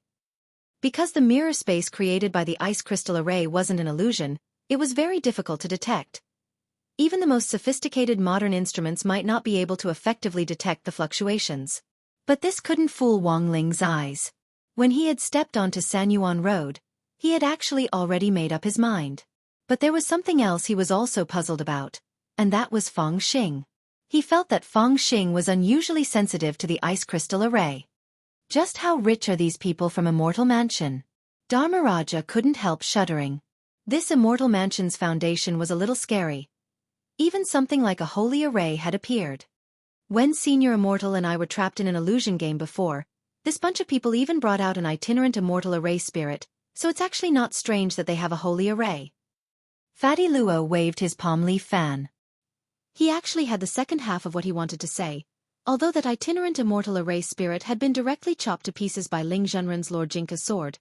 Because the mirror space created by the ice crystal array wasn't an illusion, it was very difficult to detect. Even the most sophisticated modern instruments might not be able to effectively detect the fluctuations. But this couldn't fool Wang Ling's eyes. When he had stepped onto Sanyuan Road, he had actually already made up his mind. But there was something else he was also puzzled about, and that was Feng Xing. He felt that Feng Xing was unusually sensitive to the ice crystal array. Just how rich are these people from Immortal Mansion? Dharmaraja couldn't help shuddering. This Immortal Mansion's foundation was a little scary. Even something like a holy array had appeared. When Senior Immortal and I were trapped in an illusion game before, this bunch of people even brought out an itinerant immortal array spirit, so it's actually not strange that they have a holy array. Fatty Luo waved his palm leaf fan. He actually had the second half of what he wanted to say, although that itinerant immortal array spirit had been directly chopped to pieces by Ling Zhenren's Lord Jinka's sword.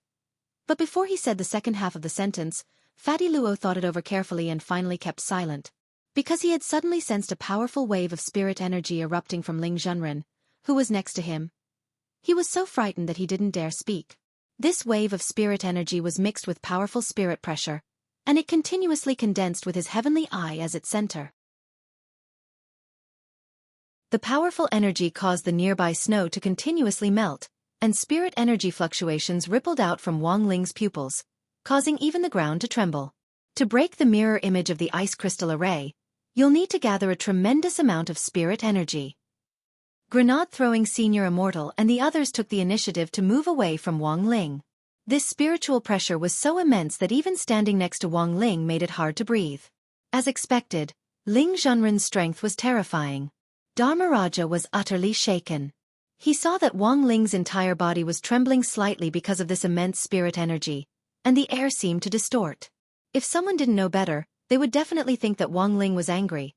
But before he said the second half of the sentence, Fatty Luo thought it over carefully and finally kept silent. Because he had suddenly sensed a powerful wave of spirit energy erupting from Ling Zhenren, who was next to him. He was so frightened that he didn't dare speak. This wave of spirit energy was mixed with powerful spirit pressure, and it continuously condensed with his heavenly eye as its center. The powerful energy caused the nearby snow to continuously melt, and spirit energy fluctuations rippled out from Wang Ling's pupils, causing even the ground to tremble. To break the mirror image of the ice crystal array, you'll need to gather a tremendous amount of spirit energy. Grenade-throwing Senior Immortal and the others took the initiative to move away from Wang Ling. This spiritual pressure was so immense that even standing next to Wang Ling made it hard to breathe. As expected, Ling Zhenren's strength was terrifying. Dharmaraja was utterly shaken. He saw that Wang Ling's entire body was trembling slightly because of this immense spirit energy, and the air seemed to distort. If someone didn't know better, they would definitely think that Wang Ling was angry.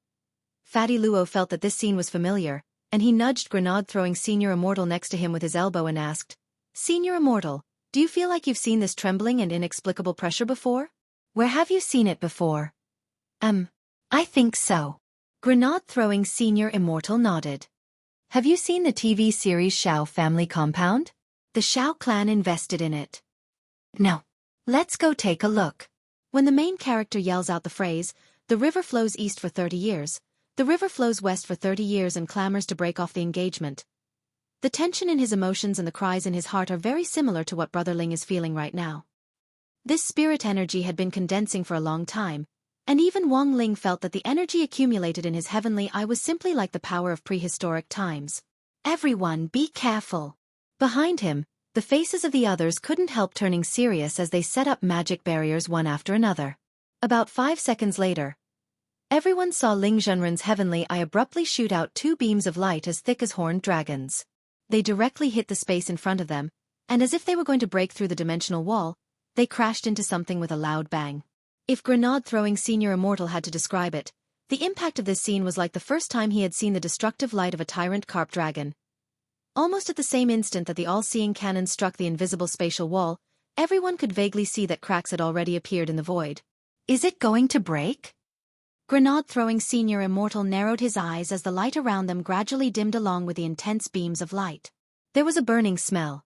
Fatty Luo felt that this scene was familiar, and he nudged grenade-throwing Senior Immortal next to him with his elbow and asked, "Senior Immortal, do you feel like you've seen this trembling and inexplicable pressure before? Where have you seen it before?" I think so." Grenade-throwing Senior Immortal nodded. "Have you seen the TV series Xiao Family Compound? The Xiao clan invested in it." "No." "Let's go take a look." When the main character yells out the phrase, "The river flows east for 30 years, the river flows west for 30 years," and clamors to break off the engagement, the tension in his emotions and the cries in his heart are very similar to what Brother Ling is feeling right now. This spirit energy had been condensing for a long time, and even Wang Ling felt that the energy accumulated in his heavenly eye was simply like the power of prehistoric times. "Everyone be careful." Behind him, the faces of the others couldn't help turning serious as they set up magic barriers one after another. About 5 seconds later, everyone saw Ling Zhenren's heavenly eye abruptly shoot out 2 beams of light as thick as horned dragons. They directly hit the space in front of them, and as if they were going to break through the dimensional wall, they crashed into something with a loud bang. If grenade-throwing Senior Immortal had to describe it, the impact of this scene was like the first time he had seen the destructive light of a tyrant carp dragon. Almost at the same instant that the all-seeing cannon struck the invisible spatial wall, everyone could vaguely see that cracks had already appeared in the void. "Is it going to break?" Grenade-throwing Senior Immortal narrowed his eyes as the light around them gradually dimmed along with the intense beams of light. There was a burning smell.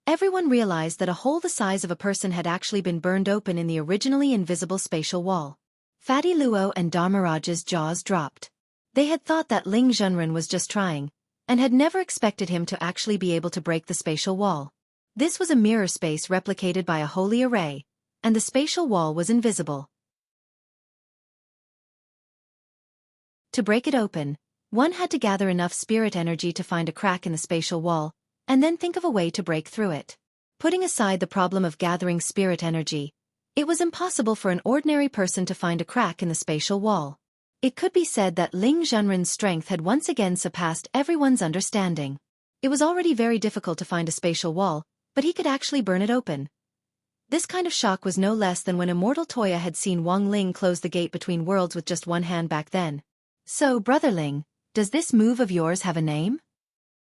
Everyone realized that a hole the size of a person had actually been burned open in the originally invisible spatial wall. Fatty Luo and Dharmaraja's jaws dropped. They had thought that Ling Zhenren was just trying, and had never expected him to actually be able to break the spatial wall. This was a mirror space replicated by a holy array, and the spatial wall was invisible. To break it open, one had to gather enough spirit energy to find a crack in the spatial wall, and then think of a way to break through it. Putting aside the problem of gathering spirit energy, it was impossible for an ordinary person to find a crack in the spatial wall. It could be said that Ling Zhenren's strength had once again surpassed everyone's understanding. It was already very difficult to find a spatial wall, but he could actually burn it open. This kind of shock was no less than when Immortal Toya had seen Wang Ling close the gate between worlds with just one hand back then. So, Brother Ling, does this move of yours have a name?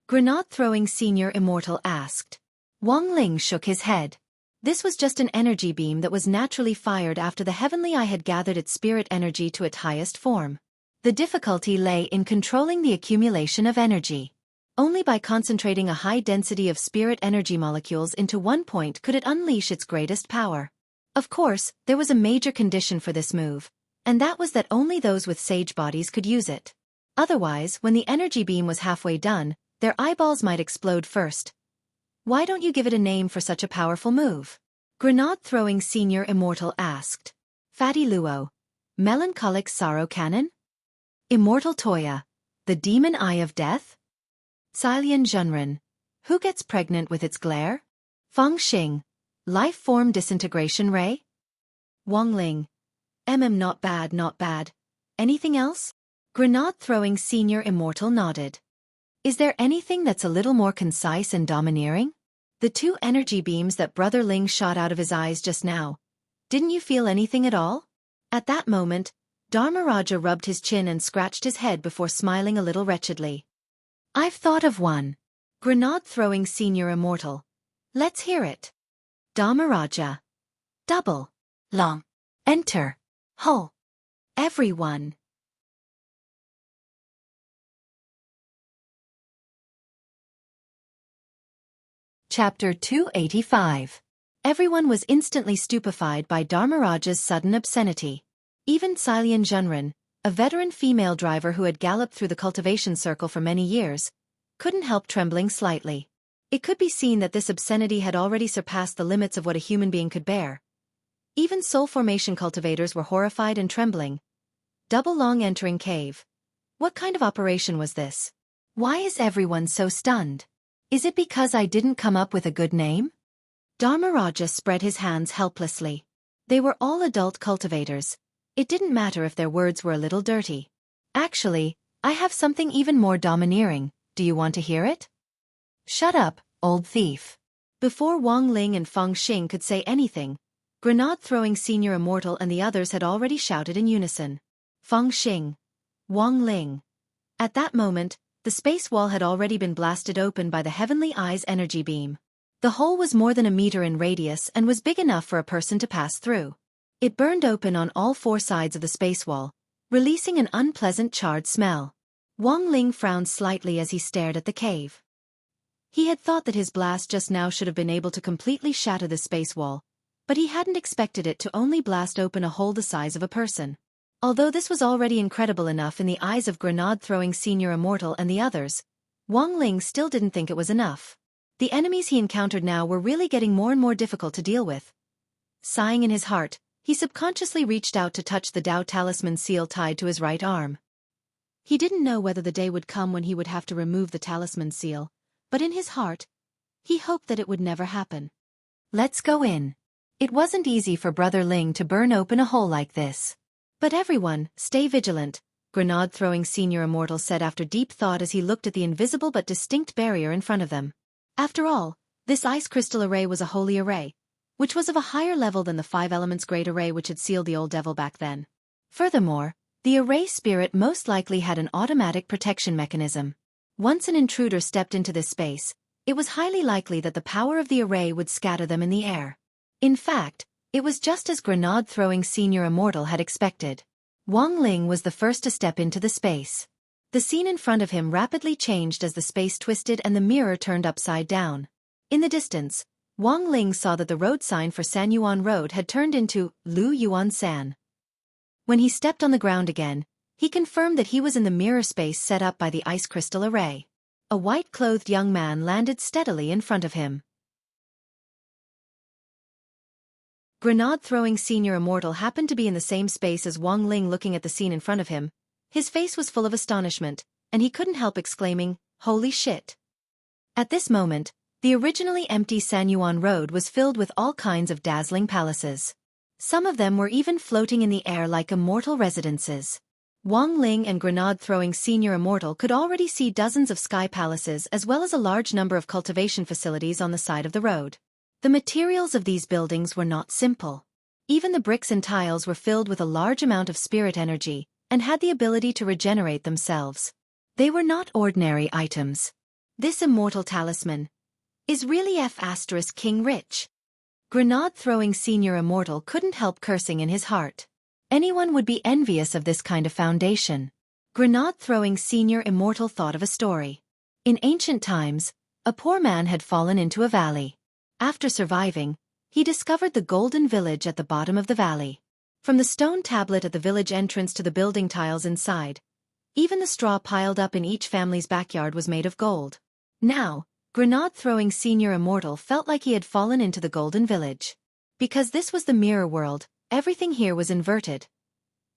Grenade-throwing Senior Immortal asked. Wang Ling shook his head. This was just an energy beam that was naturally fired after the Heavenly Eye had gathered its spirit energy to its highest form. The difficulty lay in controlling the accumulation of energy. Only by concentrating a high density of spirit energy molecules into one point could it unleash its greatest power. Of course, there was a major condition for this move, and that was that only those with sage bodies could use it. Otherwise, when the energy beam was halfway done, their eyeballs might explode first. Why don't you give it a name for such a powerful move? Grenade-throwing Senior Immortal asked. Fatty Luo. Melancholic Sorrow Cannon? Immortal Toya. The Demon Eye of Death? Xilian Zhenren. Who gets pregnant with its glare? Feng Xing. Life Form Disintegration Ray? Wang Ling. Not bad, not bad. Anything else? Grenade-throwing Senior Immortal nodded. Is there anything that's a little more concise and domineering? The two energy beams that Brother Ling shot out of his eyes just now. Didn't you feel anything at all? At that moment, Dharmaraja rubbed his chin and scratched his head before smiling a little wretchedly. I've thought of one. Grenade-throwing Senior Immortal. Let's hear it. Dharmaraja. Double. Long. Enter. Hull. Everyone. Chapter 285. Everyone was instantly stupefied by Dharmaraja's sudden obscenity. Even Xilian Zhenren, a veteran female driver who had galloped through the cultivation circle for many years, couldn't help trembling slightly. It could be seen that this obscenity had already surpassed the limits of what a human being could bear. Even soul formation cultivators were horrified and trembling. Double long entering cave. What kind of operation was this? Why is everyone so stunned? Is it because I didn't come up with a good name? Dharmaraja spread his hands helplessly. They were all adult cultivators. It didn't matter if their words were a little dirty. Actually, I have something even more domineering. Do you want to hear it? Shut up, old thief. Before Wang Ling and Feng Xing could say anything, Grenade-throwing Senior Immortal and the others had already shouted in unison. Feng Xing. Wang Ling. At that moment, the space wall had already been blasted open by the Heavenly Eye's energy beam. The hole was more than a meter in radius and was big enough for a person to pass through. It burned open on all four sides of the space wall, releasing an unpleasant charred smell. Wang Ling frowned slightly as he stared at the cave. He had thought that his blast just now should have been able to completely shatter the space wall, but he hadn't expected it to only blast open a hole the size of a person. Although this was already incredible enough in the eyes of Grenade-throwing Senior Immortal and the others, Wang Ling still didn't think it was enough. The enemies he encountered now were really getting more and more difficult to deal with. Sighing in his heart, he subconsciously reached out to touch the Dao talisman seal tied to his right arm. He didn't know whether the day would come when he would have to remove the talisman seal, but in his heart, he hoped that it would never happen. Let's go in. It wasn't easy for Brother Ling to burn open a hole like this. But everyone, stay vigilant, Grenade-throwing Senior Immortal said after deep thought as he looked at the invisible but distinct barrier in front of them. After all, this ice crystal array was a holy array, which was of a higher level than the 5 elements great array which had sealed the old devil back then. Furthermore, the array spirit most likely had an automatic protection mechanism. Once an intruder stepped into this space, it was highly likely that the power of the array would scatter them in the air. In fact, it was just as Grenade-throwing Senior Immortal had expected. Wang Ling was the first to step into the space. The scene in front of him rapidly changed as the space twisted and the mirror turned upside down. In the distance, Wang Ling saw that the road sign for San Yuan Road had turned into Lu Yuan San. When he stepped on the ground again, he confirmed that he was in the mirror space set up by the ice crystal array. A white-clothed young man landed steadily in front of him. Grenade-throwing Senior Immortal happened to be in the same space as Wang Ling looking at the scene in front of him. His face was full of astonishment, and he couldn't help exclaiming, "Holy shit!" At this moment, the originally empty San Yuan Road was filled with all kinds of dazzling palaces. Some of them were even floating in the air like immortal residences. Wang Ling and Grenade-throwing Senior Immortal could already see dozens of sky palaces as well as a large number of cultivation facilities on the side of the road. The materials of these buildings were not simple. Even the bricks and tiles were filled with a large amount of spirit energy and had the ability to regenerate themselves. They were not ordinary items. This immortal talisman is really King rich. Grenade-throwing senior immortal couldn't help cursing in his heart. Anyone would be envious of this kind of foundation. Grenade-throwing senior immortal thought of a story. In ancient times, a poor man had fallen into a valley. After surviving, he discovered the golden village at the bottom of the valley. From the stone tablet at the village entrance to the building tiles inside, even the straw piled up in each family's backyard was made of gold. Now, Grenade-throwing senior immortal felt like he had fallen into the golden village. Because this was the mirror world, everything here was inverted.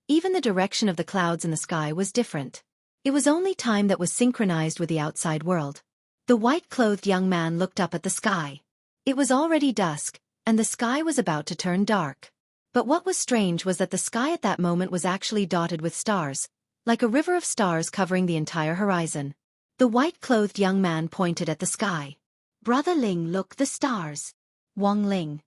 Even the direction of the clouds in the sky was different. It was only time that was synchronized with the outside world. The white-clothed young man looked up at the sky. It was already dusk, and the sky was about to turn dark. But what was strange was that the sky at that moment was actually dotted with stars, like a river of stars covering the entire horizon. The white-clothed young man pointed at the sky. "Brother Ling, look, the stars." Wang Ling.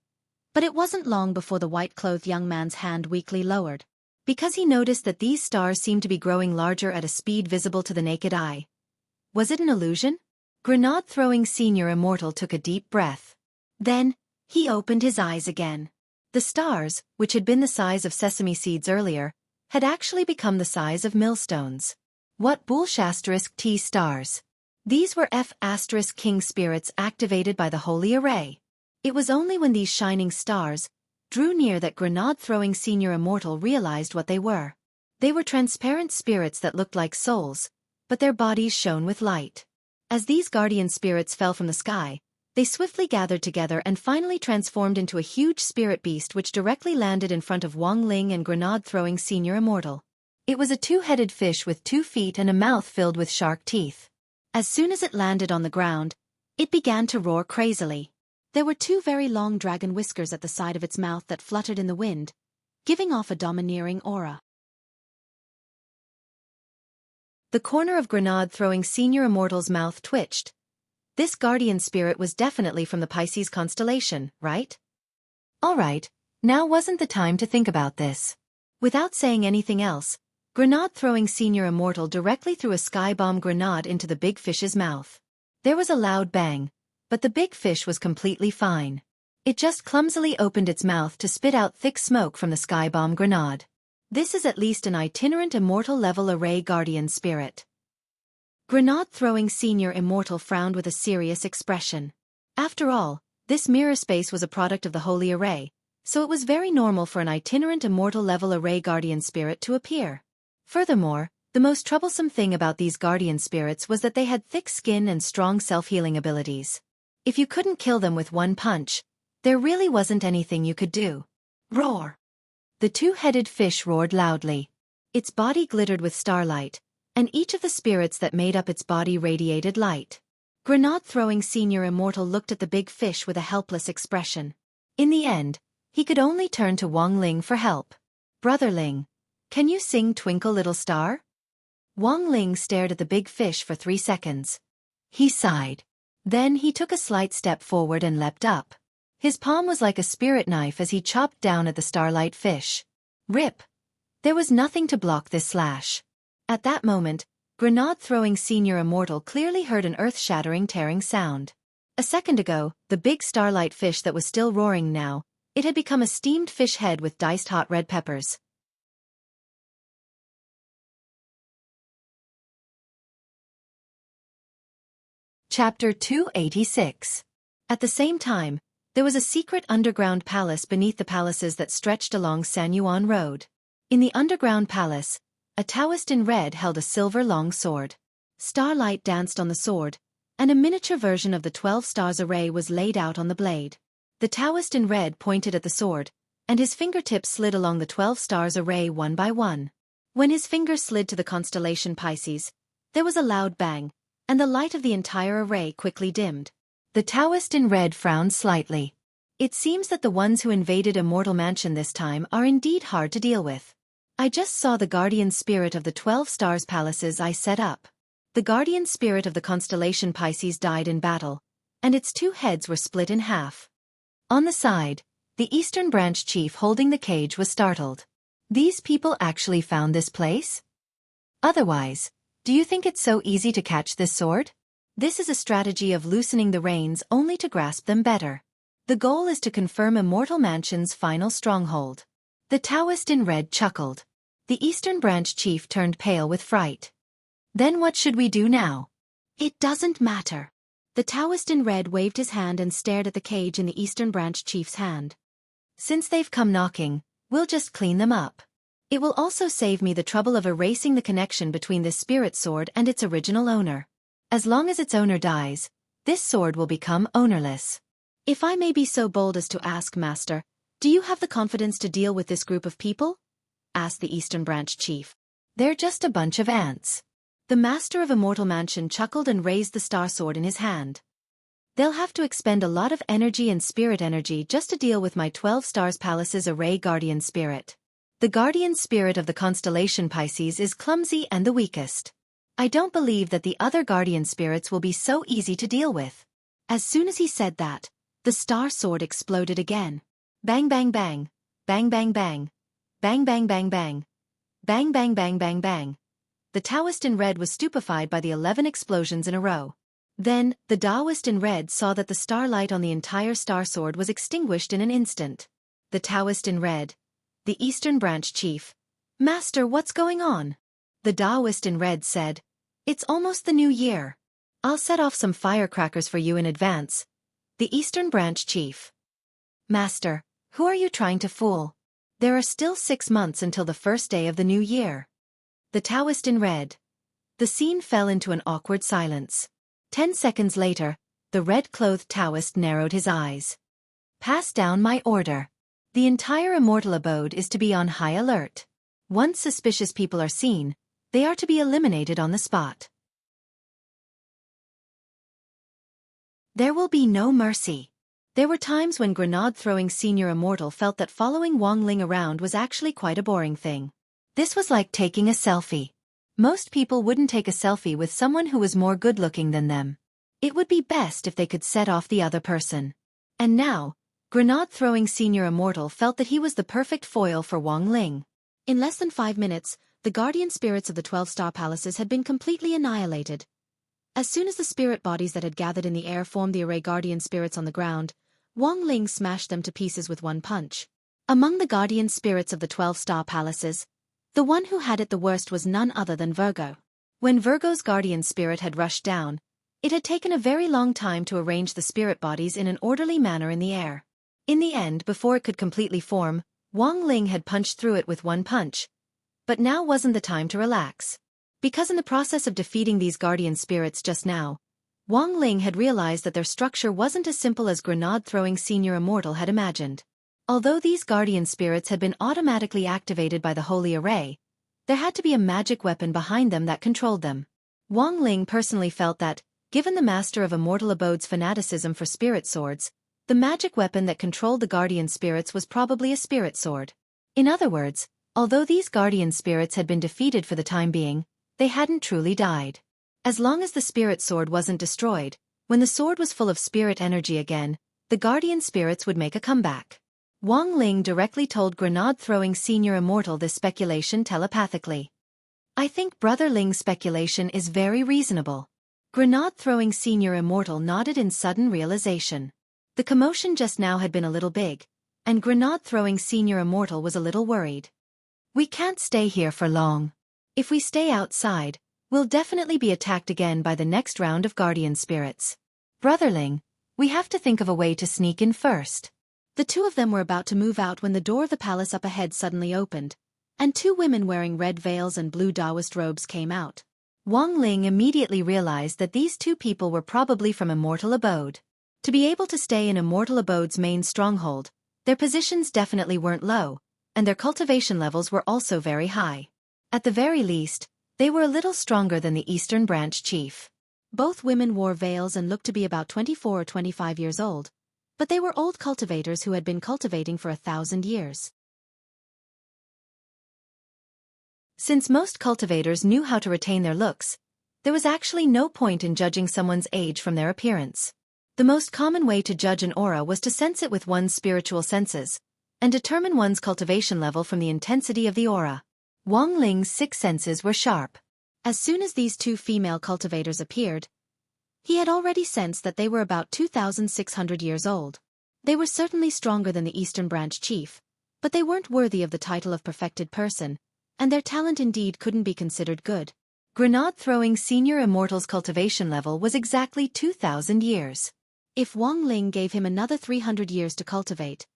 But it wasn't long before the white-clothed young man's hand weakly lowered, because he noticed that these stars seemed to be growing larger at a speed visible to the naked eye. Was it an illusion? Grenade-throwing senior immortal took a deep breath. Then, he opened his eyes again. The stars, which had been the size of sesame seeds earlier, had actually become the size of millstones. What T stars? These were King spirits activated by the holy array. It was only when these shining stars drew near that Grenade-throwing senior immortal realized what they were. They were transparent spirits that looked like souls, but their bodies shone with light. As these guardian spirits fell from the sky, they swiftly gathered together and finally transformed into a huge spirit beast which directly landed in front of Wang Ling and Grenade-throwing senior immortal. It was a two-headed fish with 2 feet and a mouth filled with shark teeth. As soon as it landed on the ground, it began to roar crazily. There were 2 very long dragon whiskers at the side of its mouth that fluttered in the wind, giving off a domineering aura. The corner of Grenade-throwing senior immortal's mouth twitched. This guardian spirit was definitely from the Pisces constellation, right? Alright, now wasn't the time to think about this. Without saying anything else, Grenade-throwing senior immortal directly threw a sky bomb grenade into the big fish's mouth. There was a loud bang, but the big fish was completely fine. It just clumsily opened its mouth to spit out thick smoke from the sky bomb grenade. This is at least an itinerant immortal level array guardian spirit. Grenade-throwing senior immortal frowned with a serious expression. After all, this mirror space was a product of the holy array, so it was very normal for an itinerant immortal level array guardian spirit to appear. Furthermore, the most troublesome thing about these guardian spirits was that they had thick skin and strong self-healing abilities. If you couldn't kill them with one punch, there really wasn't anything you could do. Roar! The 2-headed fish roared loudly. Its body glittered with starlight, and each of the spirits that made up its body radiated light. Grenade-throwing senior immortal looked at the big fish with a helpless expression. In the end, he could only turn to Wang Ling for help. "Brother Ling, can you sing Twinkle Little Star?" Wang Ling stared at the big fish for 3 seconds. He sighed. Then he took a slight step forward and leapt up. His palm was like a spirit knife as he chopped down at the starlight fish. Rip! There was nothing to block this slash. At that moment, Grenade-throwing senior immortal clearly heard an earth-shattering tearing sound. A second ago, the big starlight fish that was still roaring now, it had become a steamed fish head with diced hot red peppers. Chapter 286. At the same time, there was a secret underground palace beneath the palaces that stretched along San Yuan Road. In the underground palace, a Taoist in red held a silver long sword. Starlight danced on the sword, and a miniature version of the 12 stars array was laid out on the blade. The Taoist in red pointed at the sword, and his fingertips slid along the 12 stars array one by one. When his fingers slid to the constellation Pisces, there was a loud bang, and the light of the entire array quickly dimmed. The Taoist in red frowned slightly. It seems that the ones who invaded Immortal Mansion this time are indeed hard to deal with. I just saw the guardian spirit of the 12 stars palaces I set up. The guardian spirit of the constellation Pisces died in battle, and its 2 heads were split in half. On the side, the Eastern Branch chief holding the cage was startled. These people actually found this place? Otherwise, do you think it's so easy to catch this sword? This is a strategy of loosening the reins only to grasp them better. The goal is to confirm Immortal Mansion's final stronghold. The Taoist in red chuckled. The Eastern Branch chief turned pale with fright. Then what should we do now? It doesn't matter. The Taoist in red waved his hand and stared at the cage in the Eastern Branch chief's hand. Since they've come knocking, we'll just clean them up. It will also save me the trouble of erasing the connection between this spirit sword and its original owner. As long as its owner dies, this sword will become ownerless. If I may be so bold as to ask, Master, do you have the confidence to deal with this group of people? Asked the Eastern Branch chief. They're just a bunch of ants. The Master of Immortal Mansion chuckled and raised the star sword in his hand. They'll have to expend a lot of energy and spirit energy just to deal with my 12 Stars Palace's array guardian spirit. The guardian spirit of the constellation Pisces is clumsy and the weakest. I don't believe that the other guardian spirits will be so easy to deal with. As soon as he said that, the star sword exploded again. Bang bang bang, bang bang bang, bang bang bang bang, bang bang bang bang bang. The Taoist in red was stupefied by the 11 explosions in a row. Then, the Taoist in red saw that the starlight on the entire star sword was extinguished in an instant. The Taoist in red, the Eastern Branch chief. Master, what's going on? The Taoist in red said, It's almost the new year. I'll set off some firecrackers for you in advance. The Eastern Branch chief. Master, who are you trying to fool? There are still 6 months until the first day of the new year. The Taoist in red. The scene fell into an awkward silence. 10 seconds later, the red-clothed Taoist narrowed his eyes. Pass down my order. The entire immortal abode is to be on high alert. Once suspicious people are seen, they are to be eliminated on the spot. There will be no mercy. There were times when grenade-throwing senior immortal felt that following Wang Ling around was actually quite a boring thing. This was like taking a selfie. Most people wouldn't take a selfie with someone who was more good-looking than them. It would be best if they could set off the other person. And now, grenade-throwing senior immortal felt that he was the perfect foil for Wang Ling. In less than 5 minutes, the guardian spirits of the 12-star palaces had been completely annihilated. As soon as the spirit bodies that had gathered in the air formed the array guardian spirits on the ground, Wang Ling smashed them to pieces with one punch. Among the guardian spirits of the 12-star palaces, the one who had it the worst was none other than Virgo. When Virgo's guardian spirit had rushed down, it had taken a very long time to arrange the spirit bodies in an orderly manner in the air. In the end, before it could completely form, Wang Ling had punched through it with one punch. But now wasn't the time to relax. Because in the process of defeating these guardian spirits just now, Wang Ling had realized that their structure wasn't as simple as grenade-throwing senior immortal had imagined. Although these guardian spirits had been automatically activated by the Holy Array, there had to be a magic weapon behind them that controlled them. Wang Ling personally felt that, given the Master of Immortal Abode's fanaticism for spirit swords, the magic weapon that controlled the guardian spirits was probably a spirit sword. In other words, although these guardian spirits had been defeated for the time being, they hadn't truly died. As long as the spirit sword wasn't destroyed, when the sword was full of spirit energy again, the guardian spirits would make a comeback. Wang Ling directly told grenade-throwing senior immortal this speculation telepathically. I think Brother Ling's speculation is very reasonable. Grenade-throwing senior immortal nodded in sudden realization. The commotion just now had been a little big, and grenade-throwing senior immortal was a little worried. We can't stay here for long. If we stay outside, we'll definitely be attacked again by the next round of guardian spirits. Brother Ling, we have to think of a way to sneak in first. The two of them were about to move out when the door of the palace up ahead suddenly opened, and 2 women wearing red veils and blue Taoist robes came out. Wang Ling immediately realized that these 2 people were probably from Immortal Abode. To be able to stay in Immortal Abode's main stronghold, their positions definitely weren't low, and their cultivation levels were also very high. At the very least, they were a little stronger than the Eastern Branch chief. Both women wore veils and looked to be about 24 or 25 years old, but they were old cultivators who had been cultivating for 1,000 years. Since most cultivators knew how to retain their looks, there was actually no point in judging someone's age from their appearance. The most common way to judge an aura was to sense it with one's spiritual senses, and determine one's cultivation level from the intensity of the aura. Wang Ling's 6 senses were sharp. As soon as these 2 female cultivators appeared, he had already sensed that they were about 2,600 years old. They were certainly stronger than the Eastern Branch chief, but they weren't worthy of the title of perfected person, and their talent indeed couldn't be considered good. Grenade-throwing senior immortal's cultivation level was exactly 2,000 years. If Wang Ling gave him another 300 years to cultivate,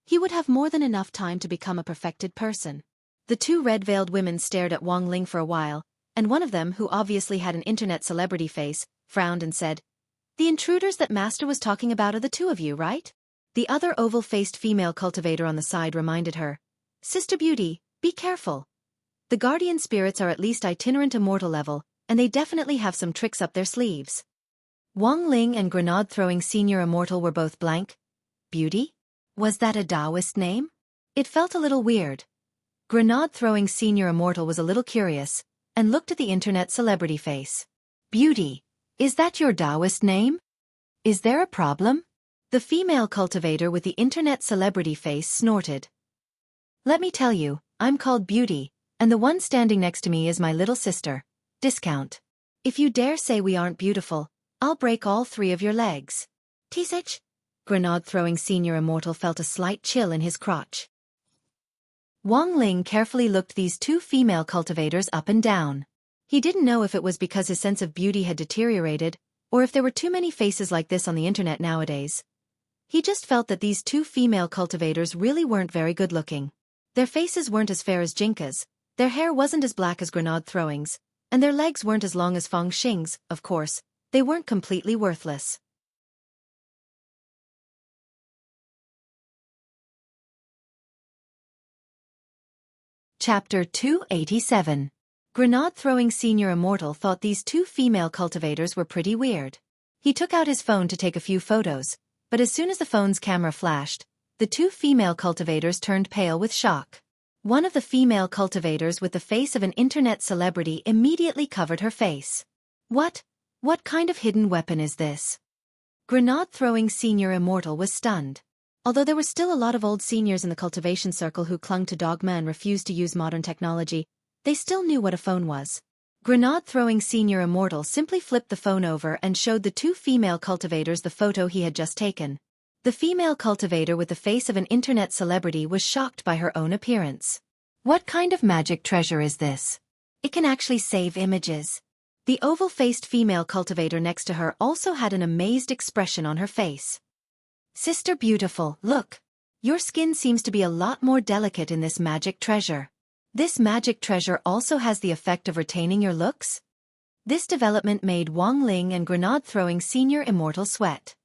he would have more than enough time to become a perfected person. The 2 red-veiled women stared at Wang Ling for a while, and one of them, who obviously had an internet celebrity face, frowned and said, "The intruders that Master was talking about are the 2 of you, right?" The other oval-faced female cultivator on the side reminded her, "Sister Beauty, be careful. The guardian spirits are at least itinerant immortal level, and they definitely have some tricks up their sleeves." Wang Ling and grenade-throwing senior immortal were both blank. Beauty? Was that a Taoist name? It felt a little weird. Grenade-throwing senior immortal was a little curious, and looked at the internet celebrity face. "Beauty, is that your Taoist name? Is there a problem?" The female cultivator with the internet celebrity face snorted. "Let me tell you, I'm called Beauty, and the one standing next to me is my little sister. Discount. If you dare say we aren't beautiful, I'll break all 3 of your legs." Tisich? Grenade-throwing senior immortal felt a slight chill in his crotch. Wang Ling carefully looked these 2 female cultivators up and down. He didn't know if it was because his sense of beauty had deteriorated, or if there were too many faces like this on the internet nowadays. He just felt that these 2 female cultivators really weren't very good-looking. Their faces weren't as fair as Jinka's, their hair wasn't as black as Grenade-throwing's, and their legs weren't as long as Feng Xing's. Of course, they weren't completely worthless. Chapter 287. Grenade-throwing senior immortal thought these 2 female cultivators were pretty weird. He took out his phone to take a few photos, but as soon as the phone's camera flashed, the 2 female cultivators turned pale with shock. One of the female cultivators with the face of an internet celebrity immediately covered her face. What kind of hidden weapon is this?" Grenade-throwing senior immortal was stunned. Although there were still a lot of old seniors in the cultivation circle who clung to dogma and refused to use modern technology, they still knew what a phone was. Grenade-throwing senior immortal simply flipped the phone over and showed the 2 female cultivators the photo he had just taken. The female cultivator with the face of an internet celebrity was shocked by her own appearance. "What kind of magic treasure is this? It can actually save images." The oval-faced female cultivator next to her also had an amazed expression on her face. "Sister Beautiful, look. Your skin seems to be a lot more delicate in this magic treasure. This magic treasure also has the effect of retaining your looks?" This development made Wang Ling and grenade-throwing senior immortal sweat.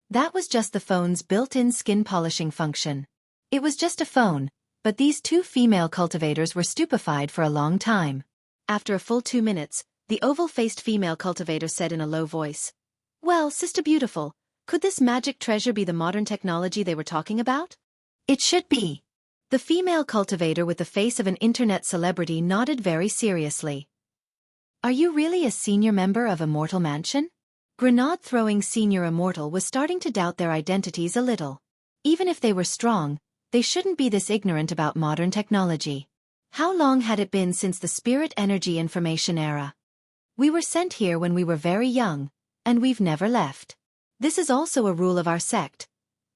That was just the phone's built-in skin polishing function. It was just a phone, but these 2 female cultivators were stupefied for a long time. After a full 2 minutes, the oval-faced female cultivator said in a low voice, "Well, Sister Beautiful, could this magic treasure be the modern technology they were talking about?" "It should be." The female cultivator with the face of an internet celebrity nodded very seriously. "Are you really a senior member of Immortal Mansion?" Grenade-throwing senior immortal was starting to doubt their identities a little. Even if they were strong, they shouldn't be this ignorant about modern technology. How long had it been since the spirit energy information era? "We were sent here when we were very young, and we've never left. This is also a rule of our sect.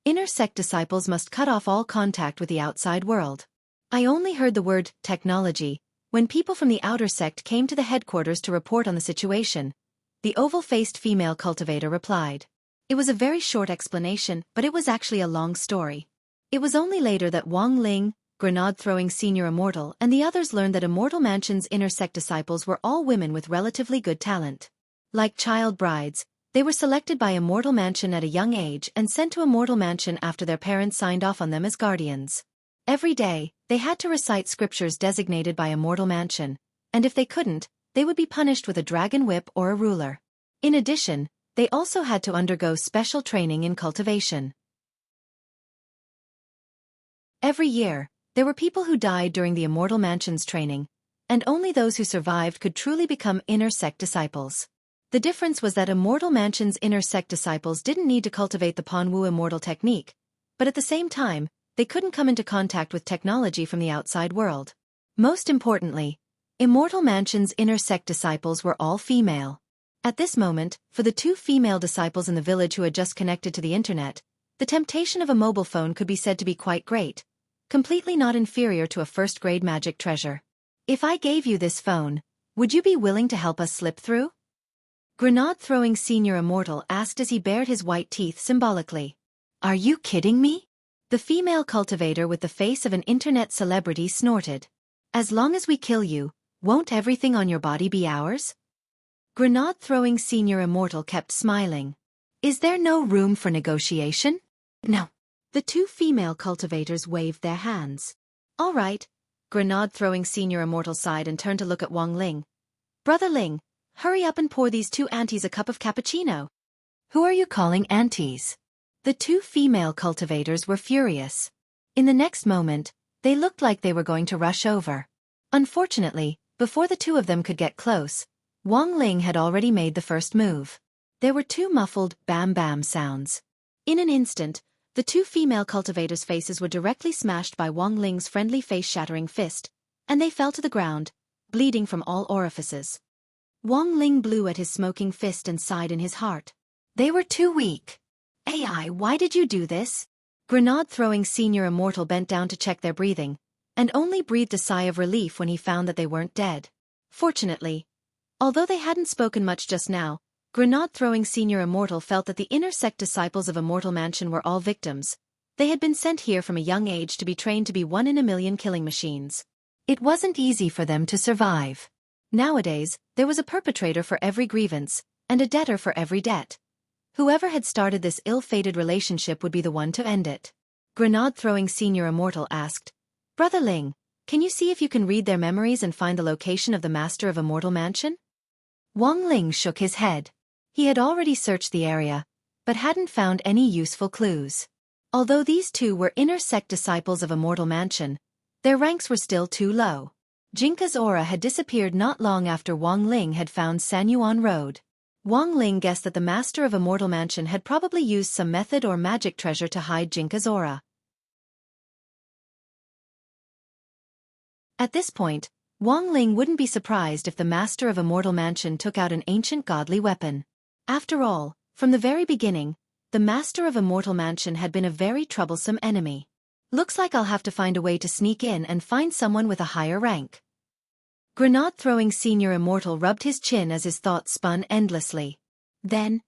Inner sect disciples must cut off all contact with the outside world. I only heard the word technology when people from the outer sect came to the headquarters to report on the situation," the oval-faced female cultivator replied. It was a very short explanation, but it was actually a long story. It was only later that Wang Ling, grenade-throwing senior immortal, and the others learned that Immortal Mansion's inner sect disciples were all women with relatively good talent. Like child brides, they were selected by Immortal Mansion at a young age and sent to Immortal Mansion after their parents signed off on them as guardians. Every day, they had to recite scriptures designated by Immortal Mansion, and if they couldn't, they would be punished with a dragon whip or a ruler. In addition, they also had to undergo special training in cultivation. Every year, there were people who died during the Immortal Mansion's training, and only those who survived could truly become inner sect disciples. The difference was that Immortal Mansion's inner sect disciples didn't need to cultivate the Panwu immortal technique, but at the same time, they couldn't come into contact with technology from the outside world. Most importantly, Immortal Mansion's inner sect disciples were all female. At this moment, for the 2 female disciples in the village who had just connected to the internet, the temptation of a mobile phone could be said to be quite great, completely not inferior to a first-grade magic treasure. If I gave you this phone, would you be willing to help us slip through? Grenade-throwing Senior Immortal asked as he bared his white teeth symbolically. Are you kidding me? The female cultivator with the face of an internet celebrity snorted. As long as we kill you, won't everything on your body be ours? Grenade-throwing Senior Immortal kept smiling. Is there no room for negotiation? No. The 2 female cultivators waved their hands. All right. Grenade-throwing Senior Immortal sighed and turned to look at Wang Ling. Brother Ling, hurry up and pour these 2 aunties a cup of cappuccino. Who are you calling aunties? The 2 female cultivators were furious. In the next moment, they looked like they were going to rush over. Unfortunately, before the 2 of them could get close, Wang Ling had already made the first move. There were 2 muffled bam-bam sounds. In an instant, the 2 female cultivators' faces were directly smashed by Wang Ling's friendly face-shattering fist, and they fell to the ground, bleeding from all orifices. Wang Ling blew at his smoking fist and sighed in his heart. They were too weak. AI, why did you do this? Grenade-throwing Senior Immortal bent down to check their breathing, and only breathed a sigh of relief when he found that they weren't dead. Fortunately, although they hadn't spoken much just now, Grenade-throwing Senior Immortal felt that the inner sect disciples of Immortal Mansion were all victims. They had been sent here from a young age to be trained to be 1 in a million killing machines. It wasn't easy for them to survive. Nowadays, there was a perpetrator for every grievance, and a debtor for every debt. Whoever had started this ill-fated relationship would be the one to end it. Grenade-throwing Senior Immortal asked, Brother Ling, can you see if you can read their memories and find the location of the master of Immortal Mansion? Wang Ling shook his head. He had already searched the area, but hadn't found any useful clues. Although these 2 were inner sect disciples of Immortal Mansion, their ranks were still too low. Jinka's aura had disappeared not long after Wang Ling had found Sanyuan Road. Wang Ling guessed that the master of Immortal Mansion had probably used some method or magic treasure to hide Jinka's aura. At this point, Wang Ling wouldn't be surprised if the master of Immortal Mansion took out an ancient godly weapon. After all, from the very beginning, the master of Immortal Mansion had been a very troublesome enemy. Looks like I'll have to find a way to sneak in and find someone with a higher rank. Grenade-throwing Senior Immortal rubbed his chin as his thoughts spun endlessly. Then,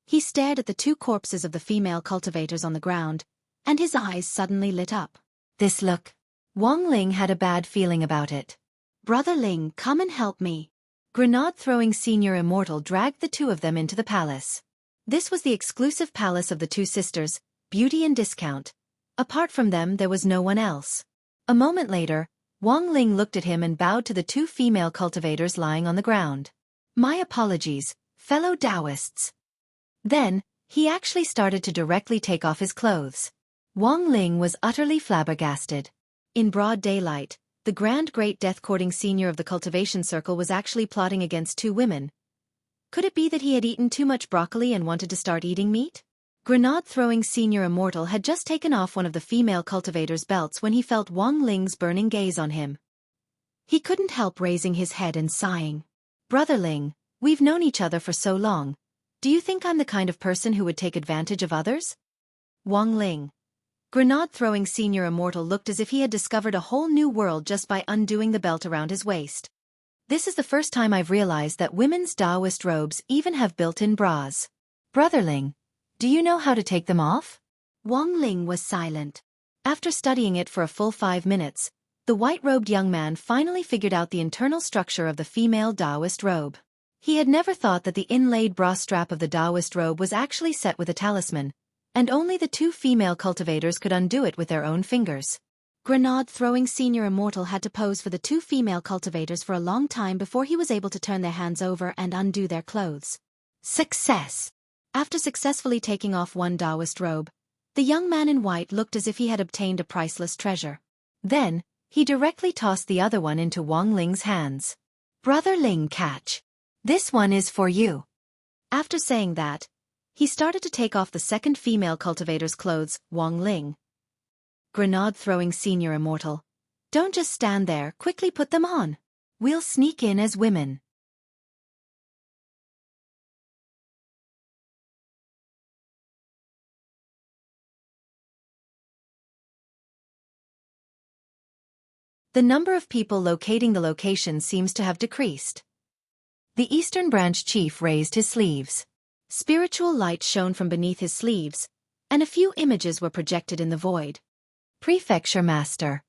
he stared at the 2 corpses of the female cultivators on the ground, and his eyes suddenly lit up. This look. Wang Ling had a bad feeling about it. Brother Ling, come and help me. Grenade-throwing Senior Immortal dragged the 2 of them into the palace. This was the exclusive palace of the 2 sisters, Beauty and Discount. Apart from them there was no one else. A moment later, Wang Ling looked at him and bowed to the 2 female cultivators lying on the ground. My apologies, fellow Taoists. Then, he actually started to directly take off his clothes. Wang Ling was utterly flabbergasted. In broad daylight, the Grand Great Death-courting senior of the cultivation circle was actually plotting against 2 women. Could it be that he had eaten too much broccoli and wanted to start eating meat? Grenade-throwing Senior Immortal had just taken off one of the female cultivator's belts when he felt Wang Ling's burning gaze on him. He couldn't help raising his head and sighing. Brother Ling, we've known each other for so long. Do you think I'm the kind of person who would take advantage of others? Wang Ling. Grenade-throwing Senior Immortal looked as if he had discovered a whole new world just by undoing the belt around his waist. This is the first time I've realized that women's Taoist robes even have built-in bras. Brother Ling, do you know how to take them off? Wang Ling was silent. After studying it for a full 5 minutes, the white-robed young man finally figured out the internal structure of the female Taoist robe. He had never thought that the inlaid bra strap of the Taoist robe was actually set with a talisman, and only the 2 female cultivators could undo it with their own fingers. Grenade-throwing Senior Immortal had to pose for the 2 female cultivators for a long time before he was able to turn their hands over and undo their clothes. Success! After successfully taking off one Taoist robe, the young man in white looked as if he had obtained a priceless treasure. Then, he directly tossed the other one into Wang Ling's hands. Brother Ling, catch. This one is for you. After saying that, he started to take off the second female cultivator's clothes, Wang Ling. Grenade-throwing senior immortal. Don't just stand there, quickly put them on. We'll sneak in as women. The number of people locating the location seems to have decreased. The Eastern Branch chief raised his sleeves. Spiritual light shone from beneath his sleeves, and a few images were projected in the void. Prefecture Master.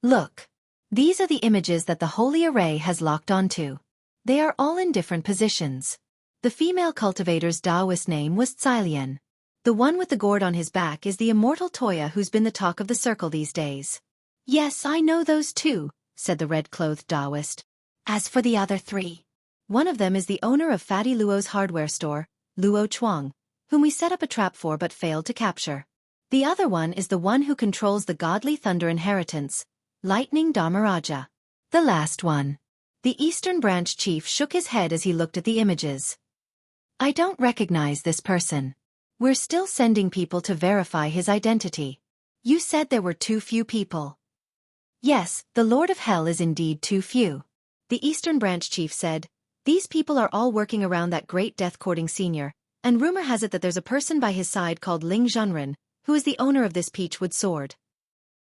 Look. These are the images that the Holy Array has locked onto. They are all in different positions. The female cultivator's Taoist name was Cailian. The one with the gourd on his back is the immortal Toya who's been the talk of the circle these days. Yes, I know those too, said the red-clothed Taoist. As for the other three, one of them is the owner of Fatty Luo's hardware store, Luo Chuang, whom we set up a trap for but failed to capture. The other one is the one who controls the godly thunder inheritance, Lightning Dharmaraja. The last one. The Eastern Branch chief shook his head as he looked at the images. I don't recognize this person. We're still sending people to verify his identity. You said there were too few people. Yes, the Lord of Hell is indeed too few. The Eastern Branch chief said, these people are all working around that great death-courting senior, and rumor has it that there's a person by his side called Ling Zhenren, who is the owner of this peachwood sword.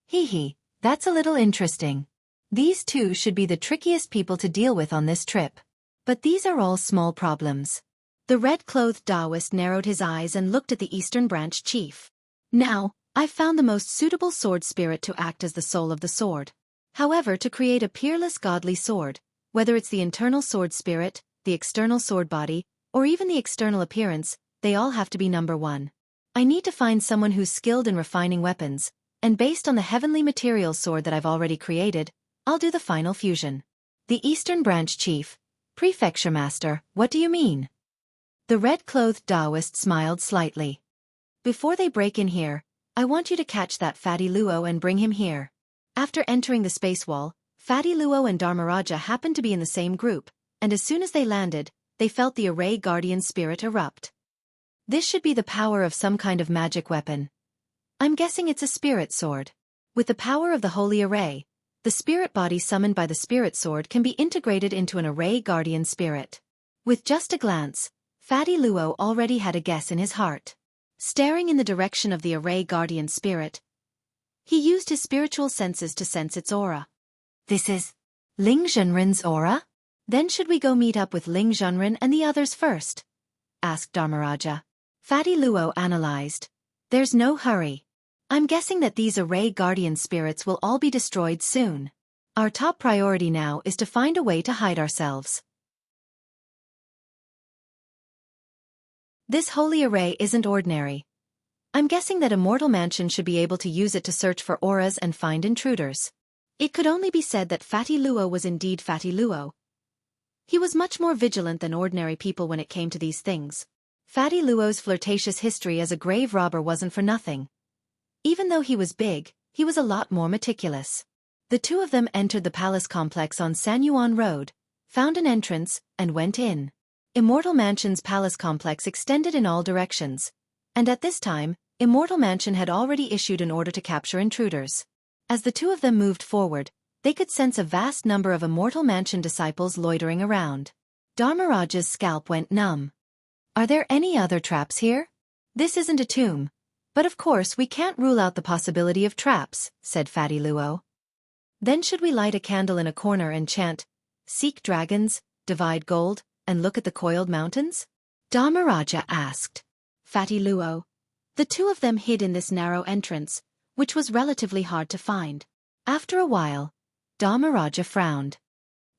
Hee, that's a little interesting. These two should be the trickiest people to deal with on this trip. But these are all small problems. The red-clothed Taoist narrowed his eyes and looked at the Eastern Branch chief. Now, I've found the most suitable sword spirit to act as the soul of the sword. However, to create a peerless godly sword, whether it's the internal sword spirit, the external sword body, or even the external appearance, they all have to be number one. I need to find someone who's skilled in refining weapons, and based on the heavenly material sword that I've already created, I'll do the final fusion. The Eastern Branch chief, Prefecture Master, what do you mean? The red-clothed Taoist smiled slightly. Before they break in here, I want you to catch that Fatty Luo and bring him here. After entering the space wall, Fatty Luo and Dharmaraja happened to be in the same group, and as soon as they landed, they felt the Array Guardian spirit erupt. This should be the power of some kind of magic weapon. I'm guessing it's a spirit sword. With the power of the Holy Array, the spirit body summoned by the spirit sword can be integrated into an Array Guardian spirit. With just a glance, Fatty Luo already had a guess in his heart. Staring in the direction of the Array Guardian spirit, he used his spiritual senses to sense its aura. This is Ling Zhenren's aura? Then should we go meet up with Ling Zhenren and the others first? Asked Dharmaraja. Fatty Luo analyzed. There's no hurry. I'm guessing that these Array Guardian spirits will all be destroyed soon. Our top priority now is to find a way to hide ourselves. This holy array isn't ordinary. I'm guessing that Immortal Mansion should be able to use it to search for auras and find intruders. It could only be said that Fatty Luo was indeed Fatty Luo. He was much more vigilant than ordinary people when it came to these things. Fatty Luo's flirtatious history as a grave robber wasn't for nothing. Even though he was big, he was a lot more meticulous. The two of them entered the palace complex on Sanyuan Road, found an entrance, and went in. Immortal Mansion's palace complex extended in all directions, and at this time, Immortal Mansion had already issued an order to capture intruders. As the two of them moved forward, they could sense a vast number of Immortal Mansion disciples loitering around. Dharmaraja's scalp went numb. Are there any other traps here? This isn't a tomb, but of course we can't rule out the possibility of traps, said Fatty Luo. Then should we light a candle in a corner and chant, "Seek dragons, divide gold, and look at the coiled mountains?" Dharmaraja asked. Fatty Luo. The two of them hid in this narrow entrance, which was relatively hard to find. After a while, Dharmaraja frowned.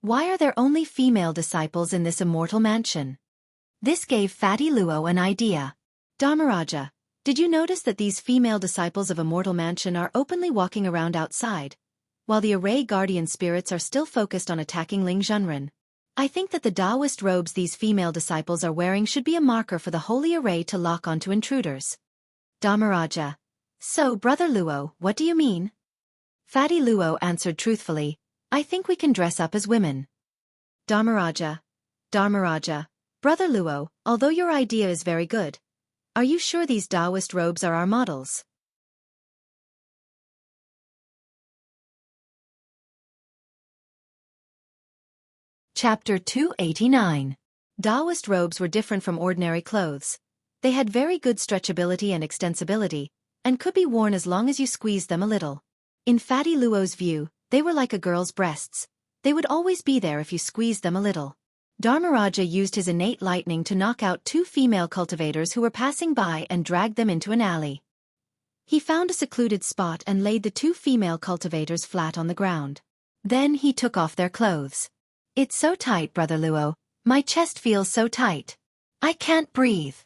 Why are there only female disciples in this Immortal Mansion? This gave Fatty Luo an idea. Dharmaraja, did you notice that these female disciples of Immortal Mansion are openly walking around outside, while the Array Guardian spirits are still focused on attacking Ling Zhenren? I think that the Taoist robes these female disciples are wearing should be a marker for the Holy Array to lock onto intruders. Dharmaraja. So, Brother Luo, what do you mean? Fatty Luo answered truthfully, I think we can dress up as women. Dharmaraja. Brother Luo, although your idea is very good, are you sure these Taoist robes are our models? Chapter 289. Taoist robes were different from ordinary clothes. They had very good stretchability and extensibility, and could be worn as long as you squeezed them a little. In Fatty Luo's view, they were like a girl's breasts. They would always be there if you squeezed them a little. Dharmaraja used his innate lightning to knock out two female cultivators who were passing by and dragged them into an alley. He found a secluded spot and laid the two female cultivators flat on the ground. Then he took off their clothes. It's so tight, Brother Luo. My chest feels so tight. I can't breathe.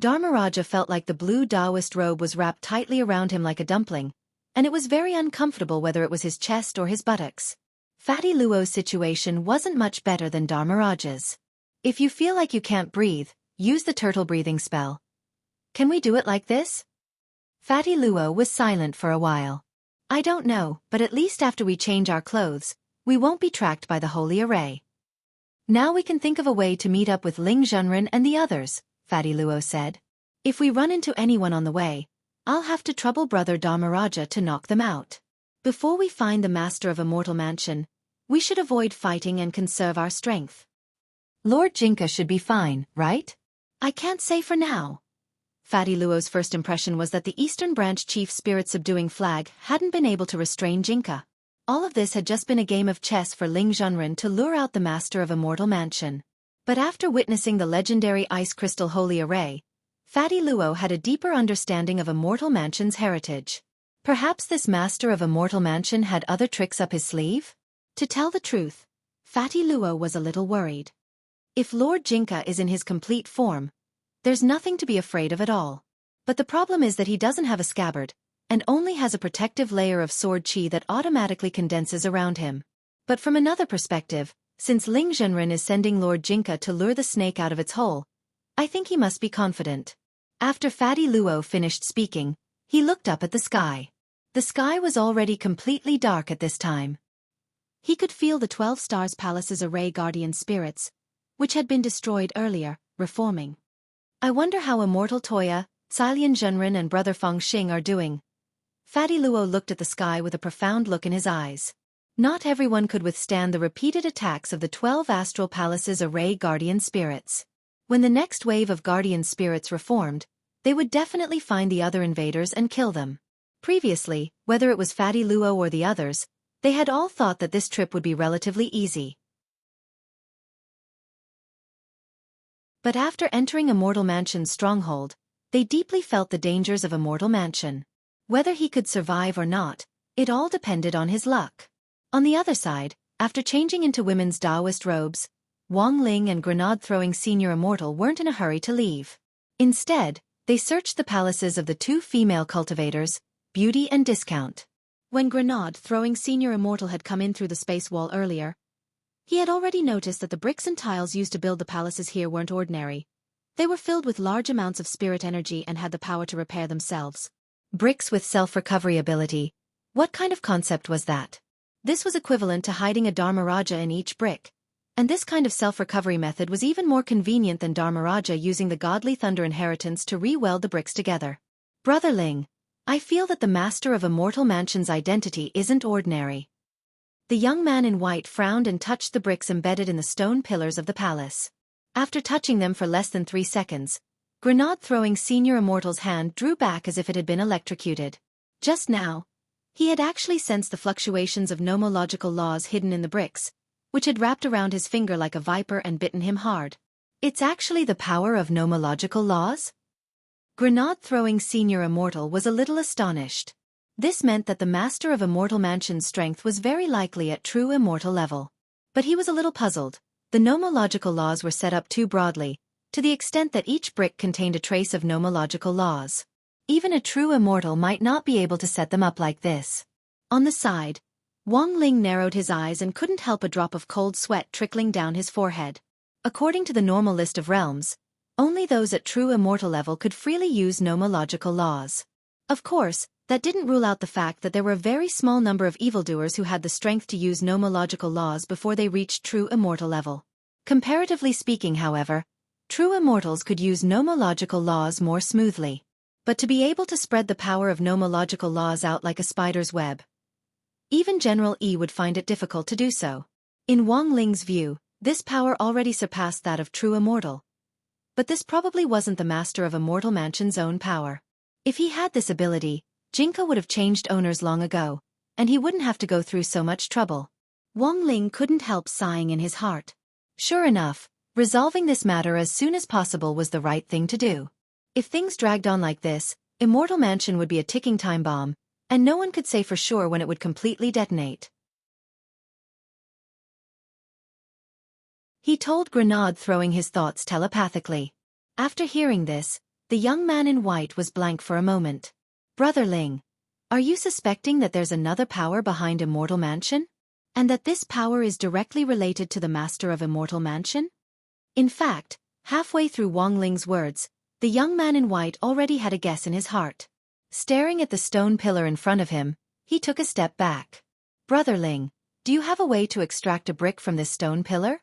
Dharmaraja felt like the blue Taoist robe was wrapped tightly around him like a dumpling, and it was very uncomfortable whether it was his chest or his buttocks. Fatty Luo's situation wasn't much better than Dharmaraja's. If you feel like you can't breathe, use the turtle breathing spell. Can we do it like this? Fatty Luo was silent for a while. I don't know, but at least after we change our clothes, we won't be tracked by the holy array. Now we can think of a way to meet up with Ling Zhenren and the others, Fatty Luo said. If we run into anyone on the way, I'll have to trouble Brother Dharmaraja to knock them out. Before we find the master of Immortal Mansion, we should avoid fighting and conserve our strength. Lord Jinka should be fine, right? I can't say for now. Fatty Luo's first impression was that the Eastern Branch Chief Spirit Subduing Flag hadn't been able to restrain Jinka. All of this had just been a game of chess for Ling Zhenren to lure out the master of Immortal Mansion. But after witnessing the legendary Ice Crystal Holy Array, Fatty Luo had a deeper understanding of Immortal Mansion's heritage. Perhaps this master of Immortal Mansion had other tricks up his sleeve? To tell the truth, Fatty Luo was a little worried. If Lord Jinka is in his complete form, there's nothing to be afraid of at all. But the problem is that he doesn't have a scabbard, and only has a protective layer of sword chi that automatically condenses around him. But from another perspective, since Ling Zhenren is sending Lord Jinka to lure the snake out of its hole, I think he must be confident. After Fatty Luo finished speaking, he looked up at the sky. The sky was already completely dark at this time. He could feel the 12 Stars Palace's array guardian spirits, which had been destroyed earlier, reforming. I wonder how Immortal Toya, Cilian Zhenren and Brother Feng Xing are doing. Fatty Luo looked at the sky with a profound look in his eyes. Not everyone could withstand the repeated attacks of the 12 Astral Palace's array guardian spirits. When the next wave of guardian spirits reformed, they would definitely find the other invaders and kill them. Previously, whether it was Fatty Luo or the others, they had all thought that this trip would be relatively easy. But after entering Immortal Mansion's stronghold, they deeply felt the dangers of Immortal Mansion. Whether he could survive or not, it all depended on his luck. On the other side, after changing into women's Taoist robes, Wang Ling and grenade-throwing Senior Immortal weren't in a hurry to leave. Instead, they searched the palaces of the two female cultivators, Beauty and Discount. When grenade-throwing Senior Immortal had come in through the space wall earlier, he had already noticed that the bricks and tiles used to build the palaces here weren't ordinary. They were filled with large amounts of spirit energy and had the power to repair themselves. Bricks with self-recovery ability. What kind of concept was that? This was equivalent to hiding a Dharmaraja in each brick. And this kind of self-recovery method was even more convenient than Dharmaraja using the godly thunder inheritance to re-weld the bricks together. Brother Ling, I feel that the master of Immortal Mansion's identity isn't ordinary. The young man in white frowned and touched the bricks embedded in the stone pillars of the palace. After touching them for less than 3 seconds, grenade-throwing Senior Immortal's hand drew back as if it had been electrocuted. Just now, he had actually sensed the fluctuations of nomological laws hidden in the bricks, which had wrapped around his finger like a viper and bitten him hard. It's actually the power of nomological laws? Grenade-throwing Senior Immortal was a little astonished. This meant that the master of Immortal Mansion's strength was very likely at true immortal level. But he was a little puzzled. The nomological laws were set up too broadly, to the extent that each brick contained a trace of nomological laws. Even a true immortal might not be able to set them up like this. On the side, Wang Ling narrowed his eyes and couldn't help a drop of cold sweat trickling down his forehead. According to the normal list of realms, only those at true immortal level could freely use nomological laws. Of course, that didn't rule out the fact that there were a very small number of evildoers who had the strength to use nomological laws before they reached true immortal level. Comparatively speaking, however, True immortals could use nomological laws more smoothly. But to be able to spread the power of nomological laws out like a spider's web, even General Yi would find it difficult to do so. In Wang Ling's view, this power already surpassed that of true immortal. But this probably wasn't the master of Immortal Mansion's own power. If he had this ability, Jinko would have changed owners long ago, and he wouldn't have to go through so much trouble. Wang Ling couldn't help sighing in his heart. Sure enough, resolving this matter as soon as possible was the right thing to do. If things dragged on like this, Immortal Mansion would be a ticking time bomb, and no one could say for sure when it would completely detonate. He told Grenade, throwing his thoughts telepathically. After hearing this, the young man in white was blank for a moment. Brother Ling, are you suspecting that there's another power behind Immortal Mansion? And that this power is directly related to the master of Immortal Mansion? In fact, halfway through Wang Ling's words, the young man in white already had a guess in his heart. Staring at the stone pillar in front of him, he took a step back. Brother Ling, do you have a way to extract a brick from this stone pillar?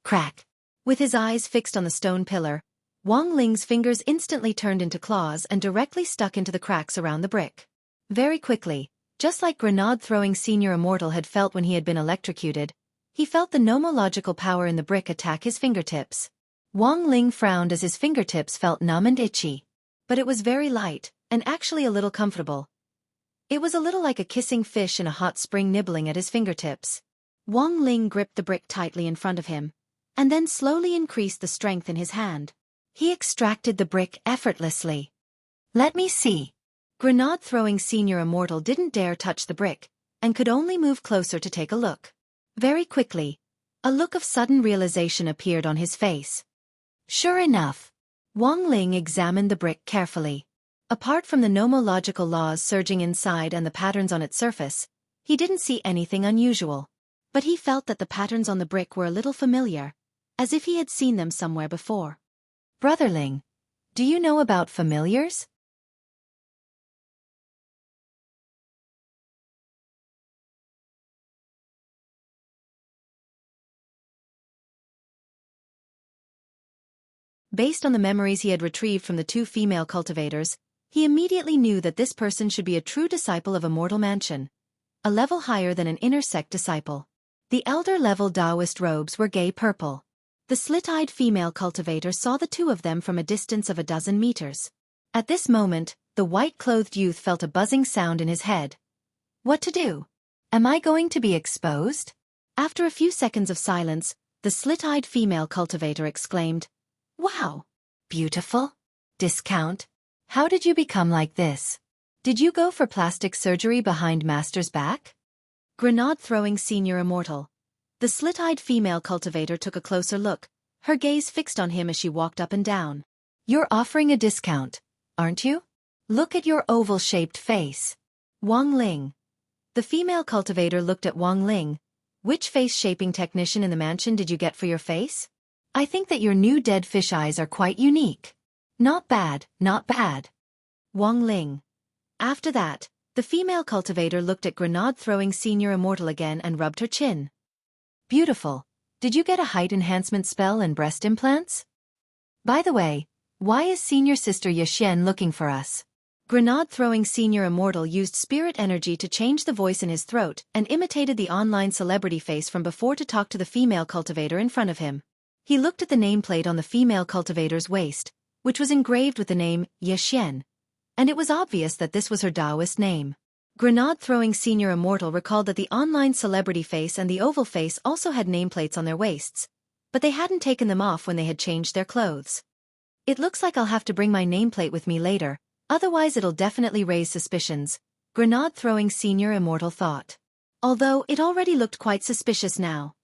Crack. With his eyes fixed on the stone pillar, Wang Ling's fingers instantly turned into claws and directly stuck into the cracks around the brick. Very quickly, just like Grenade throwing Senior Immortal had felt when he had been electrocuted, he felt the nomological power in the brick attack his fingertips. Wang Ling frowned as his fingertips felt numb and itchy. But it was very light, and actually a little comfortable. It was a little like a kissing fish in a hot spring nibbling at his fingertips. Wang Ling gripped the brick tightly in front of him, and then slowly increased the strength in his hand. He extracted the brick effortlessly. Let me see. Grenade throwing Senior Immortal didn't dare touch the brick, and could only move closer to take a look. Very quickly, a look of sudden realization appeared on his face. Sure enough, Wang Ling examined the brick carefully. Apart from the nomological laws surging inside and the patterns on its surface, he didn't see anything unusual. But he felt that the patterns on the brick were a little familiar, as if he had seen them somewhere before. Brother Ling, do you know about familiars? Based on the memories he had retrieved from the two female cultivators, he immediately knew that this person should be a true disciple of Immortal Mansion, a level higher than an inner sect disciple. The elder-level Taoist robes were gay purple. The slit-eyed female cultivator saw the two of them from a distance of 12 meters. At this moment, the white-clothed youth felt a buzzing sound in his head. What to do? Am I going to be exposed? After a few seconds of silence, the slit-eyed female cultivator exclaimed, Wow! Beautiful! Discount! How did you become like this? Did you go for plastic surgery behind Master's back? Grenade throwing Senior Immortal. The slit-eyed female cultivator took a closer look, her gaze fixed on him as she walked up and down. You're offering a discount, aren't you? Look at your oval-shaped face. Wang Ling. The female cultivator looked at Wang Ling. Which face-shaping technician in the mansion did you get for your face? I think that your new dead fish eyes are quite unique. Not bad, not bad. Wang Ling. After that, the female cultivator looked at Grenade throwing Senior Immortal again and rubbed her chin. Beautiful. Did you get a height enhancement spell and breast implants? By the way, why is Senior Sister Yaxian looking for us? Grenade throwing Senior Immortal used spirit energy to change the voice in his throat and imitated the online celebrity face from before to talk to the female cultivator in front of him. He looked at the nameplate on the female cultivator's waist, which was engraved with the name Yaxian, and it was obvious that this was her Taoist name. Grenade throwing Senior Immortal recalled that the online celebrity face and the oval face also had nameplates on their waists, but they hadn't taken them off when they had changed their clothes. It looks like I'll have to bring my nameplate with me later, otherwise it'll definitely raise suspicions, Grenade throwing Senior Immortal thought. Although it already looked quite suspicious now.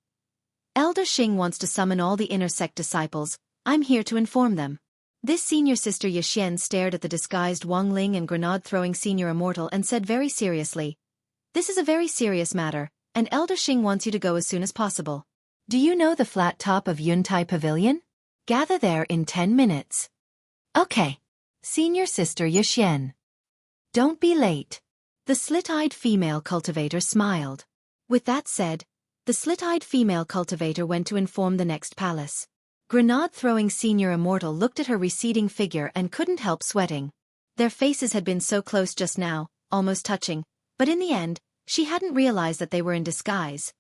Elder Xing wants to summon all the inner sect disciples. I'm here to inform them. This Senior Sister Yaxian stared at the disguised Wang Ling and Grenade throwing Senior Immortal and said very seriously, This is a very serious matter, and Elder Xing wants you to go as soon as possible. Do you know the flat top of Yuntai Pavilion? Gather there in 10 minutes. Okay. Senior Sister Yaxian. Don't be late. The slit-eyed female cultivator smiled. With that said, the slit-eyed female cultivator went to inform the next palace. Grenade-throwing senior immortal looked at her receding figure and couldn't help sweating. Their faces had been so close just now, almost touching, but in the end, she hadn't realized that they were in disguise.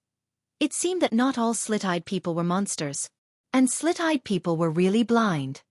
It seemed that not all slit-eyed people were monsters. And slit-eyed people were really blind.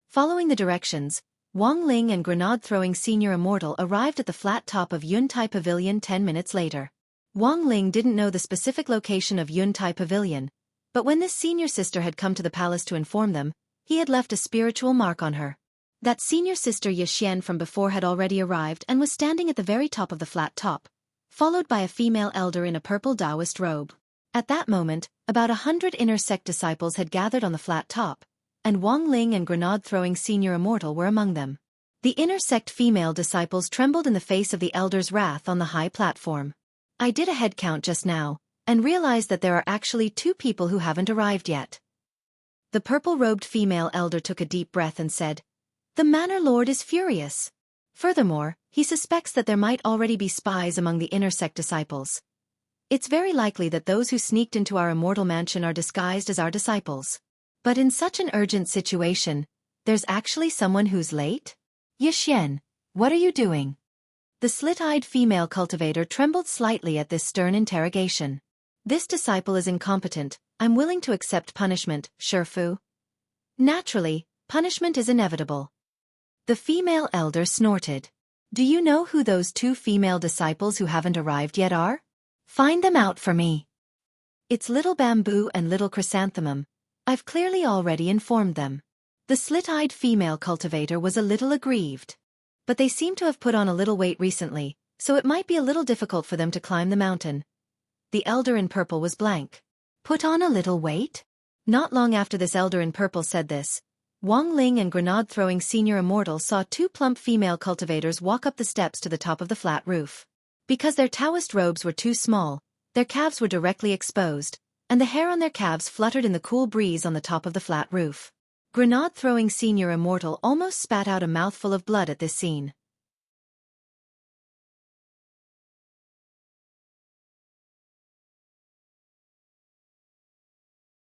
Following the directions, Wang Ling and Grenade-throwing senior immortal arrived at the flat top of Yuntai Pavilion 10 minutes later. Wang Ling didn't know the specific location of Yuntai Pavilion, but when this senior sister had come to the palace to inform them, he had left a spiritual mark on her. That senior sister Xiaofan from before had already arrived and was standing at the very top of the flat top, followed by a female elder in a purple Taoist robe. At that moment, about 100 inner sect disciples had gathered on the flat top, and Wang Ling and Grenade-throwing senior immortal were among them. The inner sect female disciples trembled in the face of the elder's wrath on the high platform. I did a head count just now, and realized that there are actually 2 people who haven't arrived yet. The purple-robed female elder took a deep breath and said, "The Manor Lord is furious. Furthermore, he suspects that there might already be spies among the inner sect disciples. It's very likely that those who sneaked into our immortal mansion are disguised as our disciples. But in such an urgent situation, there's actually someone who's late? Yixian, what are you doing?" The slit-eyed female cultivator trembled slightly at this stern interrogation. "This disciple is incompetent. I'm willing to accept punishment, Shifu." "Naturally, punishment is inevitable." The female elder snorted. "Do you know who those 2 female disciples who haven't arrived yet are? Find them out for me." "It's Little Bamboo and Little Chrysanthemum. I've clearly already informed them." The slit-eyed female cultivator was a little aggrieved. But they seem to have put on a little weight recently, so it might be a little difficult for them to climb the mountain. The elder in purple was blank. Put on a little weight? Not long after this elder in purple said this, Wang Ling and Grenade-throwing senior immortal saw 2 plump female cultivators walk up the steps to the top of the flat roof. Because their Taoist robes were too small, their calves were directly exposed, and the hair on their calves fluttered in the cool breeze on the top of the flat roof. Grenade-throwing senior immortal almost spat out a mouthful of blood at this scene.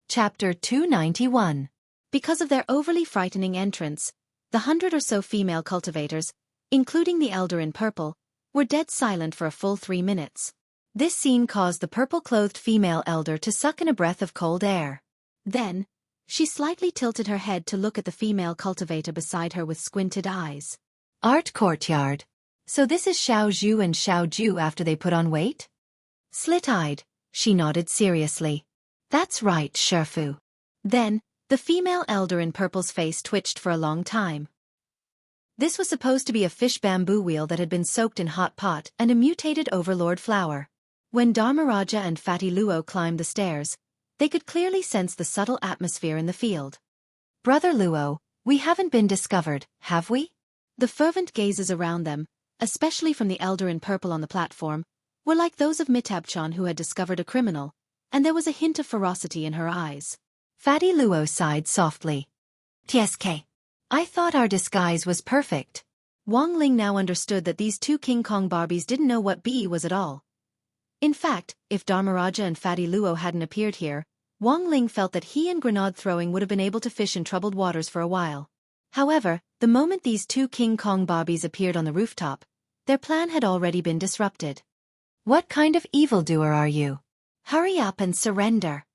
Chapter 291. Because of their overly frightening entrance, the 100 or so female cultivators, including the elder in purple, were dead silent for a full 3 minutes. This scene caused the purple-clothed female elder to suck in a breath of cold air. Then, she slightly tilted her head to look at the female cultivator beside her with squinted eyes. "Art courtyard. So this is Xiao Zhu and Xiao Ju after they put on weight?" Slit-eyed, she nodded seriously. "That's right, Shifu." Then, the female elder in purple's face twitched for a long time. This was supposed to be a fish bamboo wheel that had been soaked in hot pot and a mutated overlord flower. When Dharmaraja and Fatty Luo climbed the stairs, they could clearly sense the subtle atmosphere in the field. "Brother Luo, we haven't been discovered, have we?" The fervent gazes around them, especially from the elder in purple on the platform, were like those of Mitabchan who had discovered a criminal, and there was a hint of ferocity in her eyes. Fatty Luo sighed softly. "TSK. I thought our disguise was perfect." Wang Ling now understood that these 2 King Kong Barbies didn't know what BE was at all. In fact, if Dharmaraja and Fatty Luo hadn't appeared here, Wang Ling felt that he and Grenade-throwing would have been able to fish in troubled waters for a while. However, the moment these 2 King Kong Barbies appeared on the rooftop, their plan had already been disrupted. "What kind of evildoer are you? Hurry up and surrender."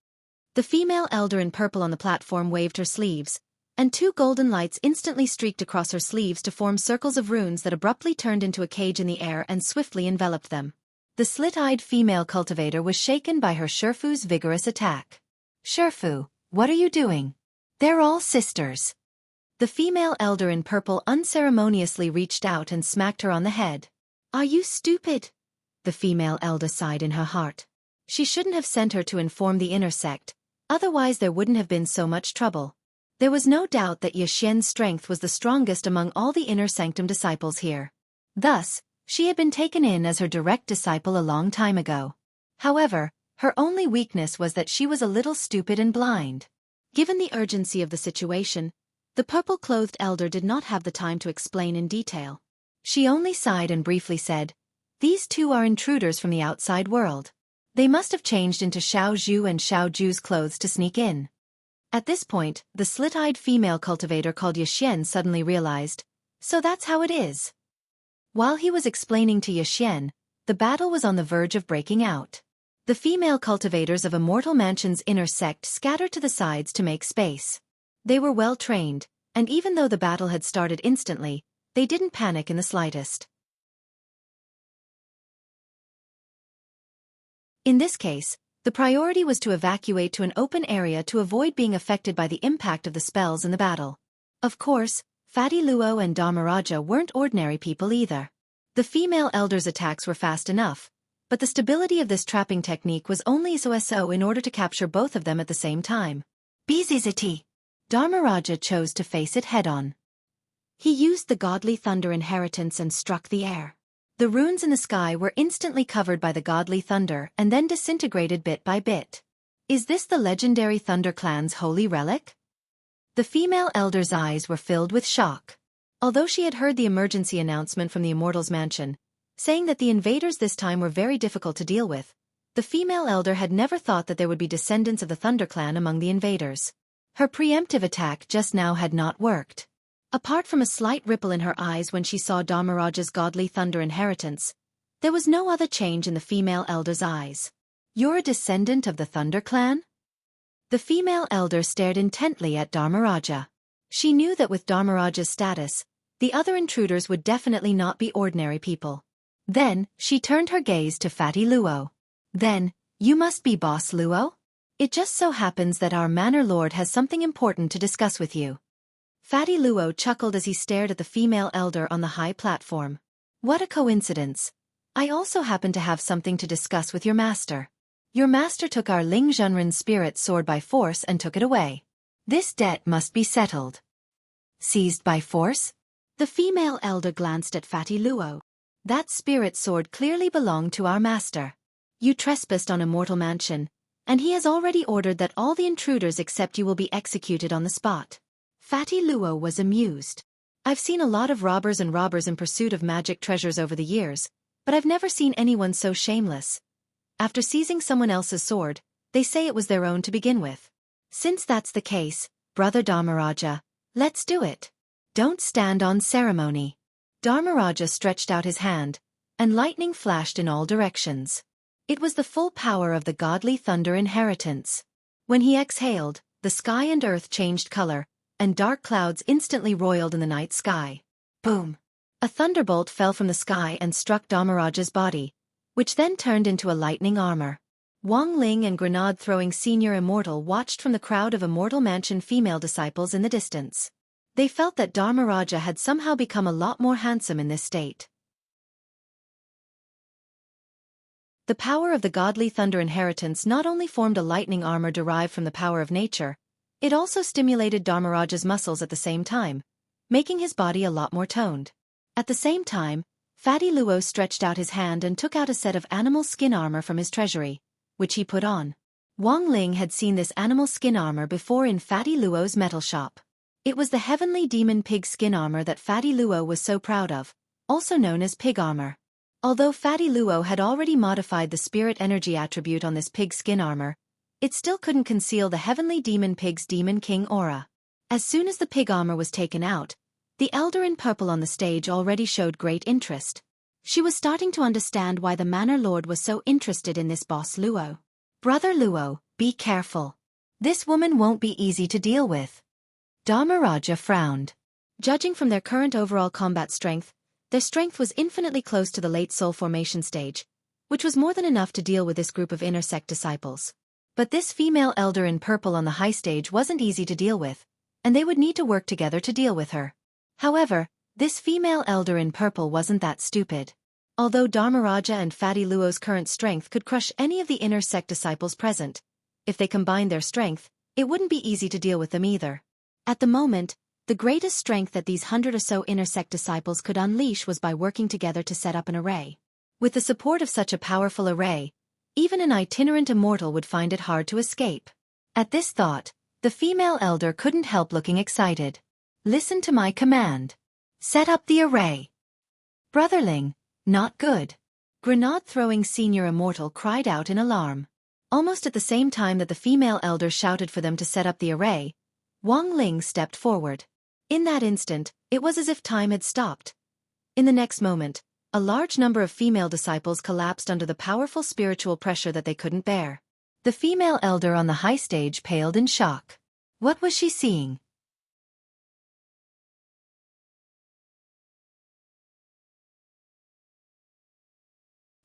The female elder in purple on the platform waved her sleeves, and 2 golden lights instantly streaked across her sleeves to form circles of runes that abruptly turned into a cage in the air and swiftly enveloped them. The slit-eyed female cultivator was shaken by her Shifu's vigorous attack. "Shifu, what are you doing? They're all sisters." The female elder in purple unceremoniously reached out and smacked her on the head. "Are you stupid?" The female elder sighed in her heart. She shouldn't have sent her to inform the inner sect, otherwise there wouldn't have been so much trouble. There was no doubt that Yixian's strength was the strongest among all the inner sanctum disciples here. Thus, she had been taken in as her direct disciple a long time ago. However, her only weakness was that she was a little stupid and blind. Given the urgency of the situation, the purple-clothed elder did not have the time to explain in detail. She only sighed and briefly said, "These 2 are intruders from the outside world. They must have changed into Xiao Zhu and Xiao Zhu's clothes to sneak in. At this point, the slit-eyed female cultivator called Yixian suddenly realized, so that's how it is. While he was explaining to Yixian, the battle was on the verge of breaking out. The female cultivators of Immortal Mansion's inner sect scattered to the sides to make space. They were well trained, and even though the battle had started instantly, they didn't panic in the slightest. In this case, the priority was to evacuate to an open area to avoid being affected by the impact of the spells in the battle. Of course, Fatty Luo and Dharmaraja weren't ordinary people either. The female elder's attacks were fast enough, but the stability of this trapping technique was only so in order to capture both of them at the same time. BZZT. Dharmaraja chose to face it head-on. He used the godly thunder inheritance and struck the air. The runes in the sky were instantly covered by the godly thunder and then disintegrated bit by bit. Is this the legendary Thunder Clan's holy relic? The female elder's eyes were filled with shock. Although she had heard the emergency announcement from the Immortals' Mansion, saying that the invaders this time were very difficult to deal with, the female elder had never thought that there would be descendants of the Thunder Clan among the invaders. Her preemptive attack just now had not worked. Apart from a slight ripple in her eyes when she saw Dharmaraja's godly thunder inheritance, there was no other change in the female elder's eyes. You're a descendant of the Thunder Clan? The female elder stared intently at Dharmaraja. She knew that with Dharmaraja's status, the other intruders would definitely not be ordinary people. Then, she turned her gaze to Fatty Luo. Then, you must be Boss Luo? It just so happens that our Manor Lord has something important to discuss with you. Fatty Luo chuckled as he stared at the female elder on the high platform. What a coincidence. I also happen to have something to discuss with your master. Your master took our Ling Zhenren's spirit sword by force and took it away. This debt must be settled. Seized by force? The female elder glanced at Fatty Luo. That spirit sword clearly belonged to our master. You trespassed on Immortal Mansion, and he has already ordered that all the intruders except you will be executed on the spot. Fatty Luo was amused. I've seen a lot of robbers in pursuit of magic treasures over the years, but I've never seen anyone so shameless. After seizing someone else's sword, they say it was their own to begin with. Since that's the case, Brother Dharmaraja, let's do it. Don't stand on ceremony. Dharmaraja stretched out his hand, and lightning flashed in all directions. It was the full power of the godly thunder inheritance. When he exhaled, the sky and earth changed color, and dark clouds instantly roiled in the night sky. Boom! A thunderbolt fell from the sky and struck Dharmaraja's body, which then turned into a lightning armor. Wang Ling and grenade-throwing senior immortal watched from the crowd of Immortal Mansion female disciples in the distance. They felt that Dharmaraja had somehow become a lot more handsome in this state. The power of the godly thunder inheritance not only formed a lightning armor derived from the power of nature, it also stimulated Dharmaraja's muscles at the same time, making his body a lot more toned. At the same time, Fatty Luo stretched out his hand and took out a set of animal skin armor from his treasury, which he put on. Wang Ling had seen this animal skin armor before in Fatty Luo's metal shop. It was the heavenly demon pig skin armor that Fatty Luo was so proud of, also known as pig armor. Although Fatty Luo had already modified the spirit energy attribute on this pig skin armor, it still couldn't conceal the heavenly demon pig's demon king aura. As soon as the pig armor was taken out, the elder in purple on the stage already showed great interest. She was starting to understand why the Manor Lord was so interested in this boss Luo. Brother Luo, be careful. This woman won't be easy to deal with. Dharmaraja frowned. Judging from their current overall combat strength, their strength was infinitely close to the late soul formation stage, which was more than enough to deal with this group of inner sect disciples. But this female elder in purple on the high stage wasn't easy to deal with, and they would need to work together to deal with her. However, this female elder in purple wasn't that stupid. Although Dharmaraja and Fatty Luo's current strength could crush any of the inner sect disciples present, if they combined their strength, it wouldn't be easy to deal with them either. At the moment, the greatest strength that these 100 or so inner sect disciples could unleash was by working together to set up an array. With the support of such a powerful array, even an itinerant immortal would find it hard to escape. At this thought, the female elder couldn't help looking excited. Listen to my command. Set up the array. Brotherling, not good. Grenade-throwing senior immortal cried out in alarm. Almost at the same time that the female elder shouted for them to set up the array, Wang Ling stepped forward. In that instant, it was as if time had stopped. In the next moment, a large number of female disciples collapsed under the powerful spiritual pressure that they couldn't bear. The female elder on the high stage paled in shock. What was she seeing?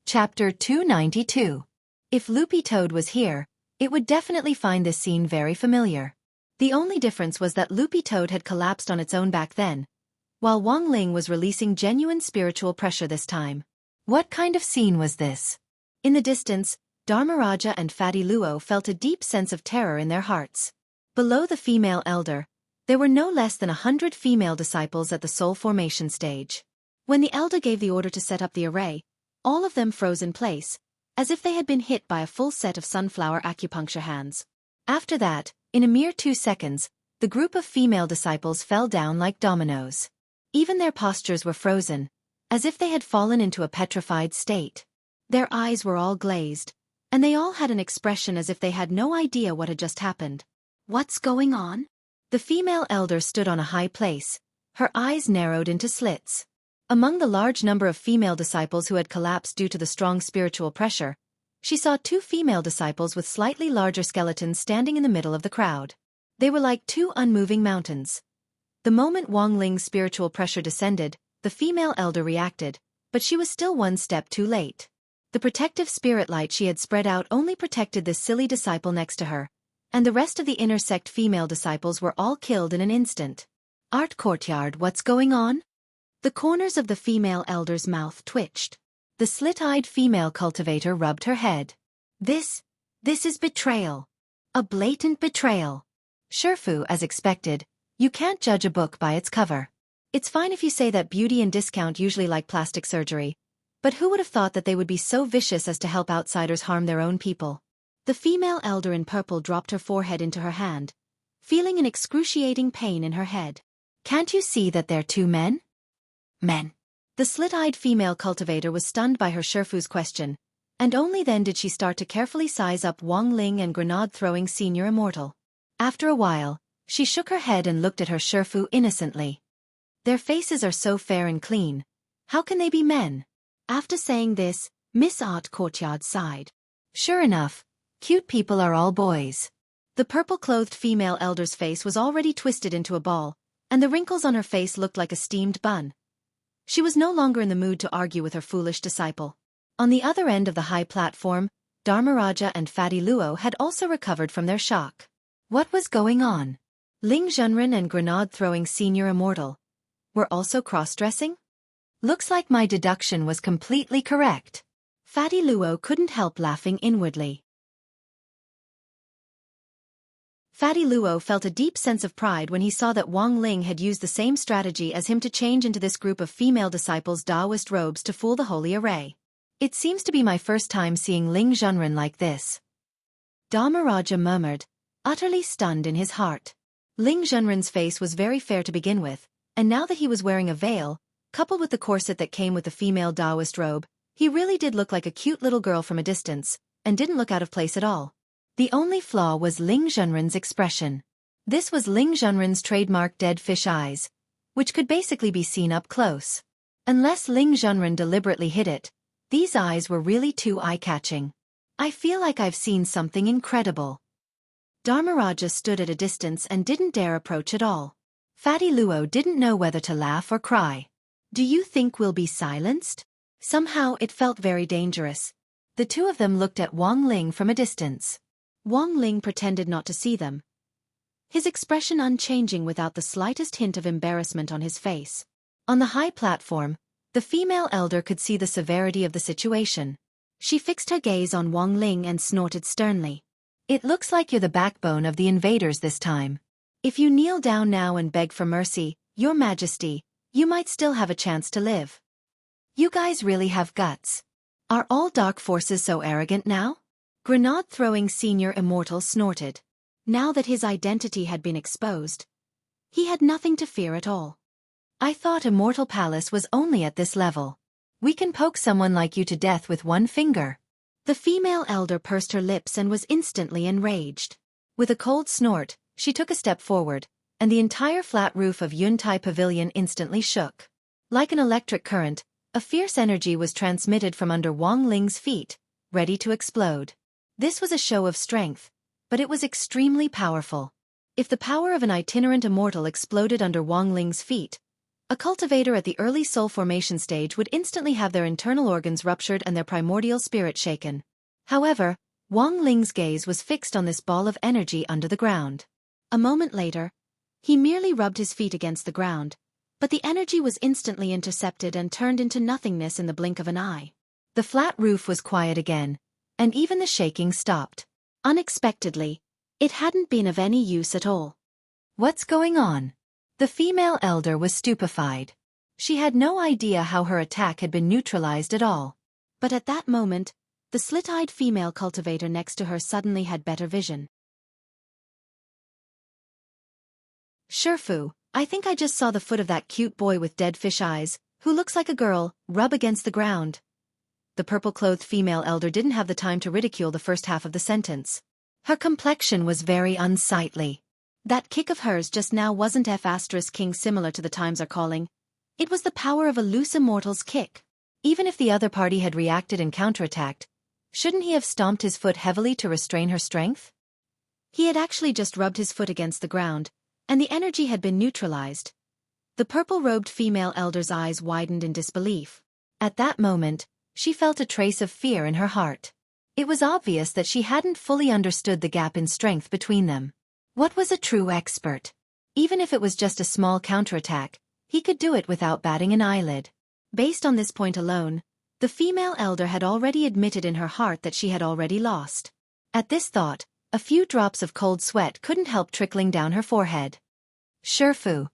Chapter 292. If Loopy Toad was here, it would definitely find this scene very familiar. The only difference was that Loopy Toad had collapsed on its own back then, while Wang Ling was releasing genuine spiritual pressure this time. What kind of scene was this? In the distance, Dharmaraja and Fatty Luo felt a deep sense of terror in their hearts. Below the female elder, there were no less than 100 female disciples at the soul formation stage. When the elder gave the order to set up the array, all of them froze in place, as if they had been hit by a full set of sunflower acupuncture hands. After that, in a mere 2 seconds, the group of female disciples fell down like dominoes. Even their postures were frozen, as if they had fallen into a petrified state. Their eyes were all glazed, and they all had an expression as if they had no idea what had just happened. What's going on? The female elder stood on a high place, her eyes narrowed into slits. Among the large number of female disciples who had collapsed due to the strong spiritual pressure, she saw 2 female disciples with slightly larger skeletons standing in the middle of the crowd. They were like 2 unmoving mountains. The moment Wang Ling's spiritual pressure descended, the female elder reacted, but she was still 1 step too late. The protective spirit light she had spread out only protected this silly disciple next to her, and the rest of the inner sect female disciples were all killed in an instant. Art courtyard, what's going on? The corners of the female elder's mouth twitched. The slit-eyed female cultivator rubbed her head. This is betrayal. A blatant betrayal. Shifu, as expected, you can't judge a book by its cover. It's fine if you say that beauty and discount usually like plastic surgery, but who would have thought that they would be so vicious as to help outsiders harm their own people? The female elder in purple dropped her forehead into her hand, feeling an excruciating pain in her head. Can't you see that they're 2 men? Men. The slit-eyed female cultivator was stunned by her Shifu's question, and only then did she start to carefully size up Wang Ling and grenade-throwing senior immortal. After a while, she shook her head and looked at her Shifu innocently. Their faces are so fair and clean. How can they be men? After saying this, Miss Art Courtyard sighed. Sure enough, cute people are all boys. The purple-clothed female elder's face was already twisted into a ball, and the wrinkles on her face looked like a steamed bun. She was no longer in the mood to argue with her foolish disciple. On the other end of the high platform, Dharmaraja and Fatty Luo had also recovered from their shock. What was going on? Ling Zhenren and grenade-throwing senior immortal were also cross-dressing? Looks like my deduction was completely correct. Fatty Luo couldn't help laughing inwardly. Fatty Luo felt a deep sense of pride when he saw that Wang Ling had used the same strategy as him to change into this group of female disciples' Taoist robes to fool the holy array. It seems to be my first time seeing Ling Zhenren like this. Dharmaraja murmured, utterly stunned in his heart. Ling Zhenren's face was very fair to begin with, and now that he was wearing a veil, coupled with the corset that came with the female Taoist robe, he really did look like a cute little girl from a distance, and didn't look out of place at all. The only flaw was Ling Zhenren's expression. This was Ling Zhenren's trademark dead fish eyes, which could basically be seen up close. Unless Ling Zhenren deliberately hid it, these eyes were really too eye-catching. I feel like I've seen something incredible. Dharmaraja stood at a distance and didn't dare approach at all. Fatty Luo didn't know whether to laugh or cry. Do you think we'll be silenced? Somehow it felt very dangerous. The 2 of them looked at Wang Ling from a distance. Wang Ling pretended not to see them, his expression unchanging without the slightest hint of embarrassment on his face. On the high platform, the female elder could see the severity of the situation. She fixed her gaze on Wang Ling and snorted sternly. It looks like you're the backbone of the invaders this time. If you kneel down now and beg for mercy, Your Majesty, you might still have a chance to live. You guys really have guts. Are all dark forces so arrogant now? Grenade-throwing senior immortal snorted. Now that his identity had been exposed, he had nothing to fear at all. I thought Immortal Palace was only at this level. We can poke someone like you to death with one finger. The female elder pursed her lips and was instantly enraged. With a cold snort, she took a step forward, and the entire flat roof of Yuntai Pavilion instantly shook. Like an electric current, a fierce energy was transmitted from under Wang Ling's feet, ready to explode. This was a show of strength, but it was extremely powerful. If the power of an itinerant immortal exploded under Wang Ling's feet, a cultivator at the early soul formation stage would instantly have their internal organs ruptured and their primordial spirit shaken. However, Wang Ling's gaze was fixed on this ball of energy under the ground. A moment later, he merely rubbed his feet against the ground, but the energy was instantly intercepted and turned into nothingness in the blink of an eye. The flat roof was quiet again, and even the shaking stopped. Unexpectedly, it hadn't been of any use at all. What's going on? The female elder was stupefied. She had no idea how her attack had been neutralized at all. But at that moment, the slit-eyed female cultivator next to her suddenly had better vision. Shifu, I think I just saw the foot of that cute boy with dead fish eyes, who looks like a girl, rub against the ground. The purple-clothed female elder didn't have the time to ridicule the first half of the sentence. Her complexion was very unsightly. That kick of hers just now wasn't F*King similar to the times are calling. It was the power of a loose immortal's kick. Even if the other party had reacted and counterattacked, shouldn't he have stomped his foot heavily to restrain her strength? He had actually just rubbed his foot against the ground, and the energy had been neutralized. The purple-robed female elder's eyes widened in disbelief. At that moment, she felt a trace of fear in her heart. It was obvious that she hadn't fully understood the gap in strength between them. What was a true expert? Even if it was just a small counterattack, he could do it without batting an eyelid. Based on this point alone, the female elder had already admitted in her heart that she had already lost. At this thought, a few drops of cold sweat couldn't help trickling down her forehead. Shifu,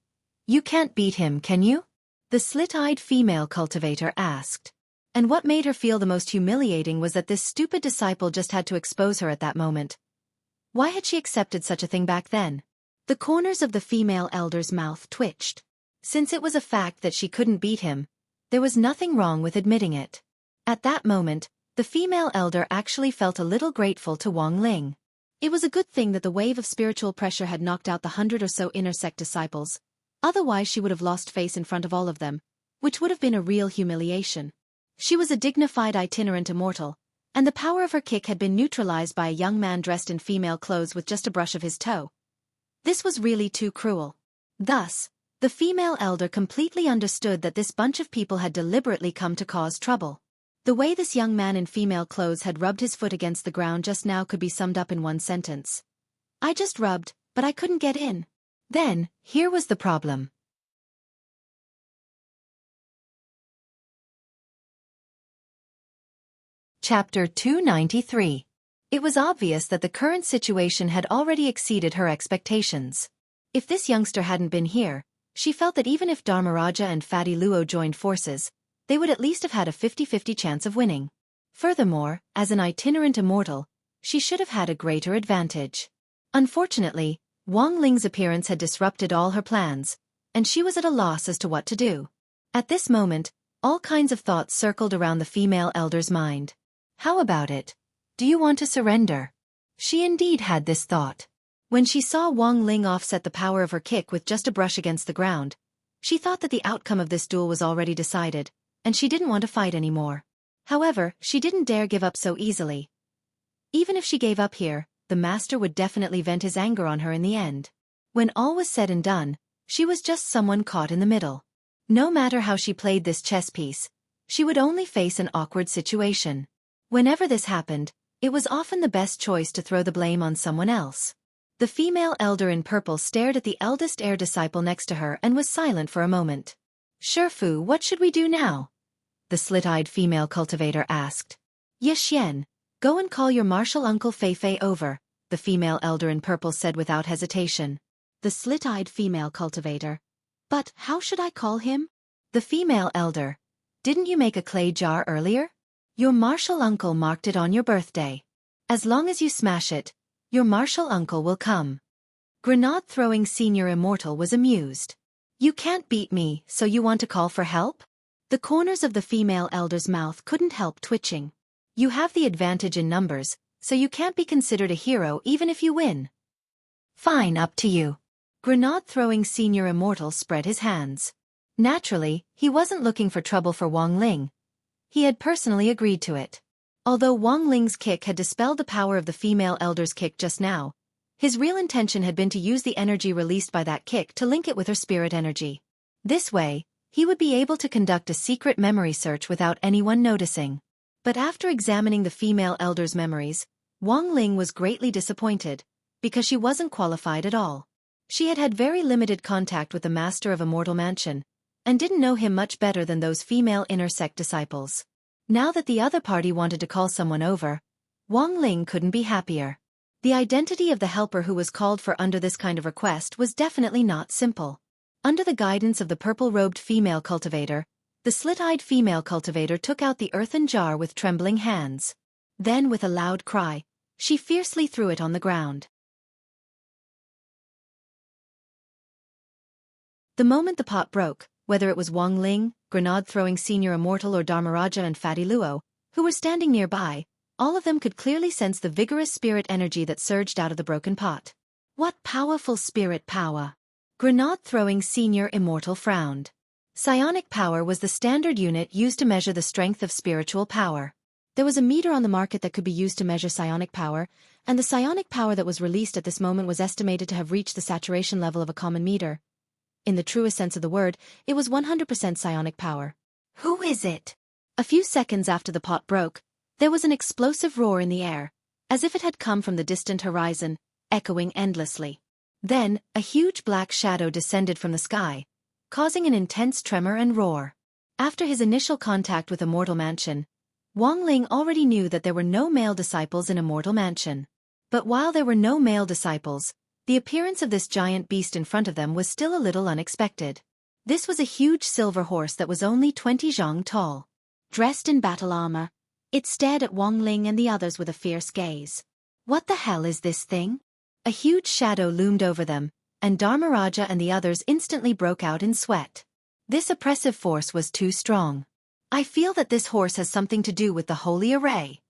you can't beat him, can you? The slit-eyed female cultivator asked. And what made her feel the most humiliating was that this stupid disciple just had to expose her at that moment. Why had she accepted such a thing back then? The corners of the female elder's mouth twitched. Since it was a fact that she couldn't beat him, there was nothing wrong with admitting it. At that moment, the female elder actually felt a little grateful to Wang Ling. It was a good thing that the wave of spiritual pressure had knocked out the 100 or so inner sect disciples. Otherwise she would have lost face in front of all of them, which would have been a real humiliation. She was a dignified itinerant immortal, and the power of her kick had been neutralized by a young man dressed in female clothes with just a brush of his toe. This was really too cruel. Thus, the female elder completely understood that this bunch of people had deliberately come to cause trouble. The way this young man in female clothes had rubbed his foot against the ground just now could be summed up in one sentence. I just rubbed, but I couldn't get in. Then, here was the problem. Chapter 293. It was obvious that the current situation had already exceeded her expectations. If this youngster hadn't been here, she felt that even if Dharmaraja and Fatty Luo joined forces, they would at least have had a 50-50 chance of winning. Furthermore, as an itinerant immortal, she should have had a greater advantage. Unfortunately, Wang Ling's appearance had disrupted all her plans, and she was at a loss as to what to do. At this moment, all kinds of thoughts circled around the female elder's mind. How about it? Do you want to surrender? She indeed had this thought. When she saw Wang Ling offset the power of her kick with just a brush against the ground, she thought that the outcome of this duel was already decided, and she didn't want to fight anymore. However, she didn't dare give up so easily. Even if she gave up here, the master would definitely vent his anger on her in the end. When all was said and done, she was just someone caught in the middle. No matter how she played this chess piece, she would only face an awkward situation. Whenever this happened, it was often the best choice to throw the blame on someone else. The female elder in purple stared at the eldest heir disciple next to her and was silent for a moment. Shifu, what should we do now? The slit-eyed female cultivator asked. Ye Xian, go and call your martial uncle Fei Fei over, the female elder in purple said without hesitation. The slit-eyed female cultivator. But how should I call him? The female elder. Didn't you make a clay jar earlier? Your martial uncle marked it on your birthday. As long as you smash it, your martial uncle will come. Grenade-throwing senior immortal was amused. You can't beat me, so you want to call for help? The corners of the female elder's mouth couldn't help twitching. You have the advantage in numbers, so you can't be considered a hero even if you win. Fine, up to you. Grenade-throwing senior immortal spread his hands. Naturally, he wasn't looking for trouble for Wang Ling. He had personally agreed to it. Although Wang Ling's kick had dispelled the power of the female elder's kick just now, his real intention had been to use the energy released by that kick to link it with her spirit energy. This way, he would be able to conduct a secret memory search without anyone noticing. But after examining the female elder's memories, Wang Ling was greatly disappointed, because she wasn't qualified at all. She had had very limited contact with the master of Immortal Mansion, and didn't know him much better than those female inner sect disciples. Now that the other party wanted to call someone over, Wang Ling couldn't be happier. The identity of the helper who was called for under this kind of request was definitely not simple. Under the guidance of the purple-robed female cultivator, the slit-eyed female cultivator took out the earthen jar with trembling hands. Then, with a loud cry, she fiercely threw it on the ground. The moment the pot broke, whether it was Wang Ling, Grenade-throwing senior immortal or Dharmaraja and Fatty Luo, who were standing nearby, all of them could clearly sense the vigorous spirit energy that surged out of the broken pot. What powerful spirit power! Grenade-throwing senior immortal frowned. Psionic power was the standard unit used to measure the strength of spiritual power. There was a meter on the market that could be used to measure psionic power, and the psionic power that was released at this moment was estimated to have reached the saturation level of a common meter. In the truest sense of the word, it was 100% psionic power. Who is it? A few seconds after the pot broke, there was an explosive roar in the air, as if it had come from the distant horizon, echoing endlessly. Then, a huge black shadow descended from the sky, causing an intense tremor and roar. After his initial contact with Immortal Mansion, Wang Ling already knew that there were no male disciples in Immortal Mansion. But while there were no male disciples, the appearance of this giant beast in front of them was still a little unexpected. This was a huge silver horse that was only 20 zhang tall. Dressed in battle armor, it stared at Wang Ling and the others with a fierce gaze. What the hell is this thing? A huge shadow loomed over them, and Dharmaraja and the others instantly broke out in sweat. This oppressive force was too strong. I feel that this horse has something to do with the Holy Array.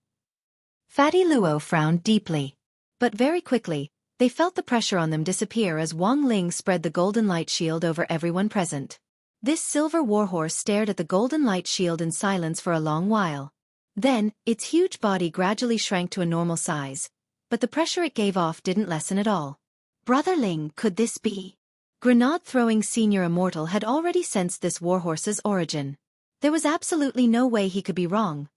Fatty Luo frowned deeply. But very quickly, they felt the pressure on them disappear as Wang Ling spread the golden light shield over everyone present. This silver warhorse stared at the golden light shield in silence for a long while. Then, its huge body gradually shrank to a normal size, but the pressure it gave off didn't lessen at all. Brother Ling, could this be? Grenade-throwing senior immortal had already sensed this warhorse's origin. There was absolutely no way he could be wrong.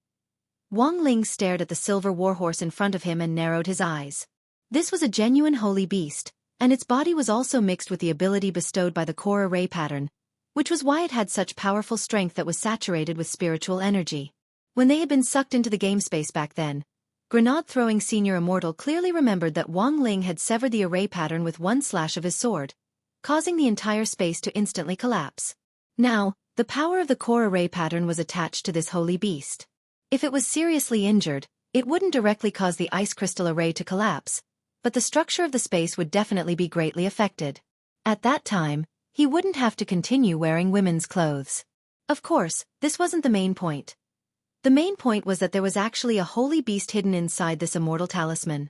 Wang Ling stared at the silver warhorse in front of him and narrowed his eyes. This was a genuine holy beast, and its body was also mixed with the ability bestowed by the core array pattern, which was why it had such powerful strength that was saturated with spiritual energy. When they had been sucked into the game space back then, Grenade-throwing senior immortal clearly remembered that Wang Ling had severed the array pattern with one slash of his sword, causing the entire space to instantly collapse. Now, the power of the core array pattern was attached to this holy beast. If it was seriously injured, it wouldn't directly cause the ice crystal array to collapse, but the structure of the space would definitely be greatly affected. At that time, he wouldn't have to continue wearing women's clothes. Of course, this wasn't the main point. The main point was that there was actually a holy beast hidden inside this immortal talisman.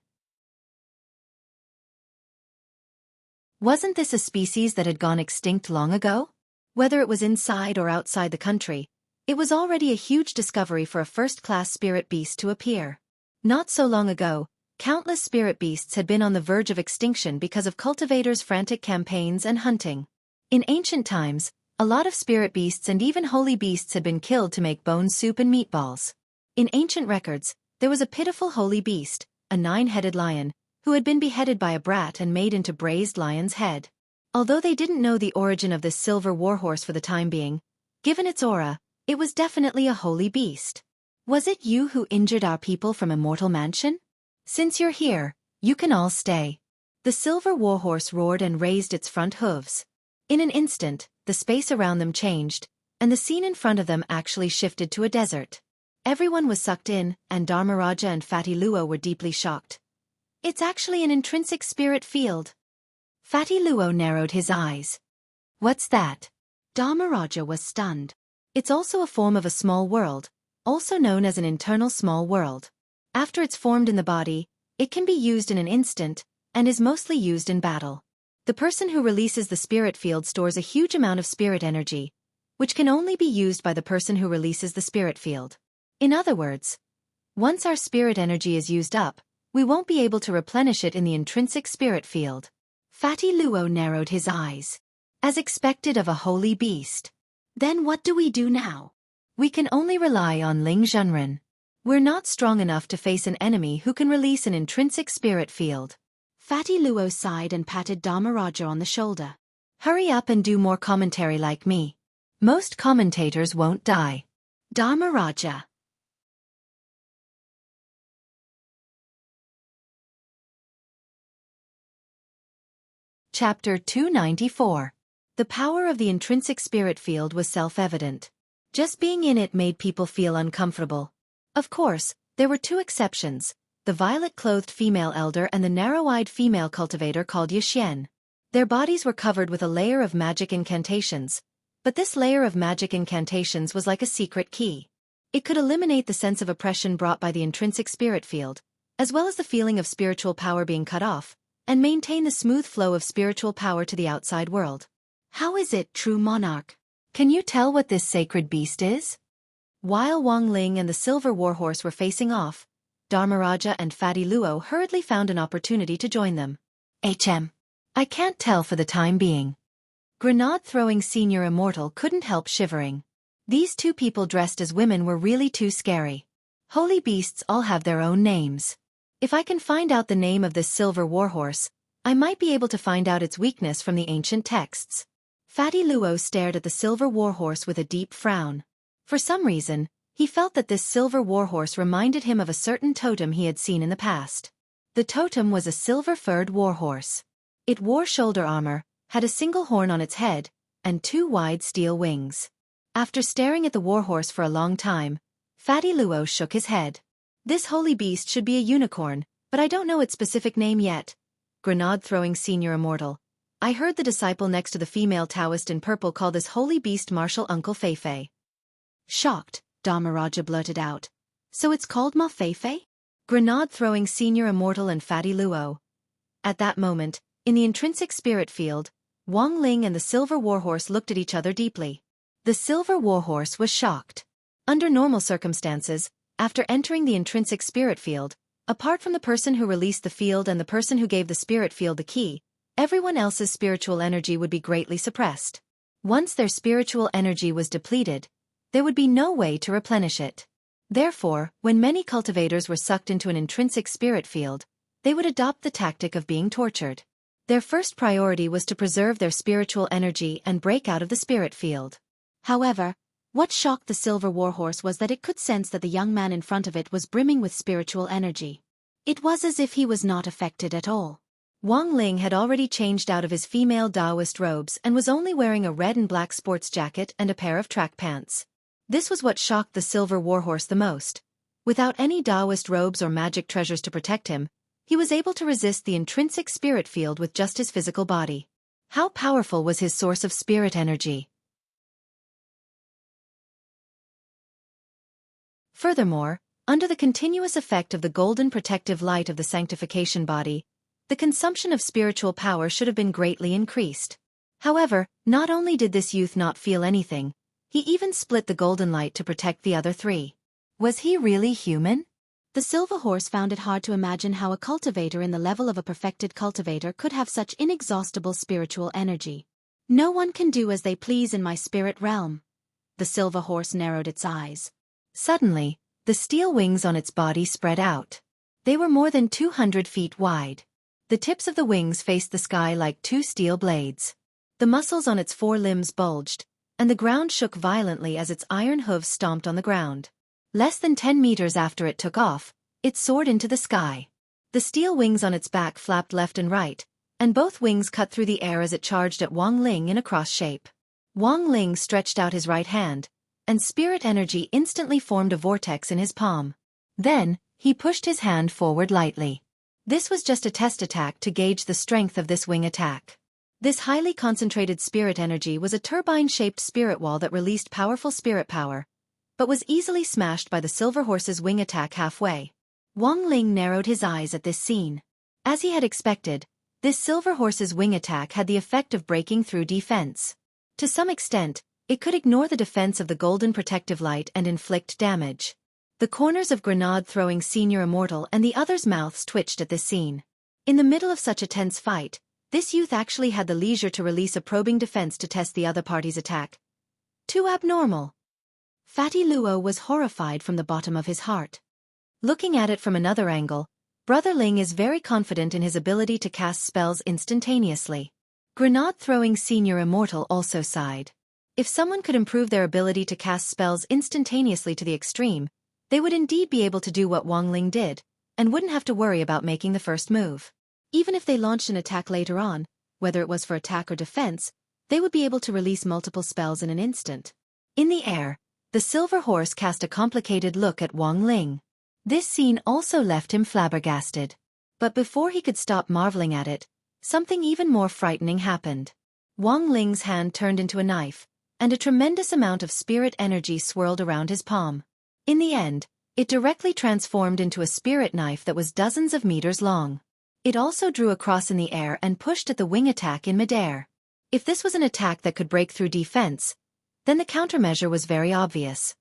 Wasn't this a species that had gone extinct long ago? Whether it was inside or outside the country, it was already a huge discovery for a first-class spirit beast to appear. Not so long ago, countless spirit beasts had been on the verge of extinction because of cultivators' frantic campaigns and hunting. In ancient times, a lot of spirit beasts and even holy beasts had been killed to make bone soup and meatballs. In ancient records, there was a pitiful holy beast, a 9-headed lion, who had been beheaded by a brat and made into braised lion's head. Although they didn't know the origin of this silver warhorse for the time being, given its aura, it was definitely a holy beast. Was it you who injured our people from Immortal Mansion? Since you're here, you can all stay. The silver warhorse roared and raised its front hooves. In an instant, the space around them changed, and the scene in front of them actually shifted to a desert. Everyone was sucked in, and Dharmaraja and Fatty Luo were deeply shocked. It's actually an intrinsic spirit field. Fatty Luo narrowed his eyes. What's that? Dharmaraja was stunned. It's also a form of a small world, also known as an internal small world. After it's formed in the body, it can be used in an instant, and is mostly used in battle. The person who releases the spirit field stores a huge amount of spirit energy, which can only be used by the person who releases the spirit field. In other words, once our spirit energy is used up, we won't be able to replenish it in the intrinsic spirit field. Fatty Luo narrowed his eyes. As expected of a holy beast. Then what do we do now? We can only rely on Ling Zhenren. We're not strong enough to face an enemy who can release an intrinsic spirit field. Fatty Luo sighed and patted Dharmaraja on the shoulder. Hurry up and do more commentary like me. Most commentators won't die. Dharmaraja. Chapter 294. The power of the intrinsic spirit field was self-evident. Just being in it made people feel uncomfortable. Of course, there were two exceptions, the violet-clothed female elder and the narrow-eyed female cultivator called Yuxian. Their bodies were covered with a layer of magic incantations, but this layer of magic incantations was like a secret key. It could eliminate the sense of oppression brought by the intrinsic spirit field, as well as the feeling of spiritual power being cut off, and maintain the smooth flow of spiritual power to the outside world. How is it, true monarch? Can you tell what this sacred beast is? While Wang Ling and the silver warhorse were facing off, Dharmaraja and Fatty Luo hurriedly found an opportunity to join them. I can't tell for the time being. Grenade-throwing senior immortal couldn't help shivering. These two people dressed as women were really too scary. Holy beasts all have their own names. If I can find out the name of this silver warhorse, I might be able to find out its weakness from the ancient texts. Fatty Luo stared at the silver warhorse with a deep frown. For some reason, he felt that this silver warhorse reminded him of a certain totem he had seen in the past. The totem was a silver-furred warhorse. It wore shoulder armor, had a single horn on its head, and two wide steel wings. After staring at the warhorse for a long time, Fatty Luo shook his head. This holy beast should be a unicorn, but I don't know its specific name yet. Grenade-throwing senior immortal. I heard the disciple next to the female Taoist in purple call this holy beast martial Uncle Feifei. Shocked, Dharmaraja blurted out. So it's called Ma Feifei? Grenade-throwing senior immortal and Fatty Luo. At that moment, in the intrinsic spirit field, Wang Ling and the silver warhorse looked at each other deeply. The silver warhorse was shocked. Under normal circumstances, after entering the intrinsic spirit field, apart from the person who released the field and the person who gave the spirit field the key, everyone else's spiritual energy would be greatly suppressed. Once their spiritual energy was depleted, there would be no way to replenish it. Therefore, when many cultivators were sucked into an intrinsic spirit field, they would adopt the tactic of being tortured. Their first priority was to preserve their spiritual energy and break out of the spirit field. However, what shocked the silver warhorse was that it could sense that the young man in front of it was brimming with spiritual energy. It was as if he was not affected at all. Wang Ling had already changed out of his female Taoist robes and was only wearing a red and black sports jacket and a pair of track pants. This was what shocked the silver warhorse the most. Without any Taoist robes or magic treasures to protect him, he was able to resist the intrinsic spirit field with just his physical body. How powerful was his source of spirit energy? Furthermore, under the continuous effect of the golden protective light of the sanctification body, the consumption of spiritual power should have been greatly increased. However, not only did this youth not feel anything, he even split the golden light to protect the other three. Was he really human? The silver horse found it hard to imagine how a cultivator in the level of a perfected cultivator could have such inexhaustible spiritual energy. No one can do as they please in my spirit realm. The silver horse narrowed its eyes. Suddenly, the steel wings on its body spread out. They were more than 200 feet wide. The tips of the wings faced the sky like two steel blades. The muscles on its four limbs bulged, and the ground shook violently as its iron hooves stomped on the ground. Less than 10 meters after it took off, it soared into the sky. The steel wings on its back flapped left and right, and both wings cut through the air as it charged at Wang Ling in a cross shape. Wang Ling stretched out his right hand, and spirit energy instantly formed a vortex in his palm. Then, he pushed his hand forward lightly. This was just a test attack to gauge the strength of this wing attack. This highly concentrated spirit energy was a turbine-shaped spirit wall that released powerful spirit power, but was easily smashed by the silver horse's wing attack halfway. Wang Ling narrowed his eyes at this scene. As he had expected, this silver horse's wing attack had the effect of breaking through defense. To some extent, it could ignore the defense of the golden protective light and inflict damage. The corners of Grenade-throwing Senior Immortal and the others' mouths twitched at this scene. In the middle of such a tense fight, this youth actually had the leisure to release a probing defense to test the other party's attack. Too abnormal. Fatty Luo was horrified from the bottom of his heart. Looking at it from another angle, Brother Ling is very confident in his ability to cast spells instantaneously. Grenade-throwing Senior Immortal also sighed. If someone could improve their ability to cast spells instantaneously to the extreme, they would indeed be able to do what Wang Ling did, and wouldn't have to worry about making the first move. Even if they launched an attack later on, whether it was for attack or defense, they would be able to release multiple spells in an instant. In the air, the silver horse cast a complicated look at Wang Ling. This scene also left him flabbergasted. But before he could stop marveling at it, something even more frightening happened. Wang Ling's hand turned into a knife, and a tremendous amount of spirit energy swirled around his palm. In the end, it directly transformed into a spirit knife that was dozens of meters long. It also drew across in the air and pushed at the wing attack in midair. If this was an attack that could break through defense, then the countermeasure was very obvious.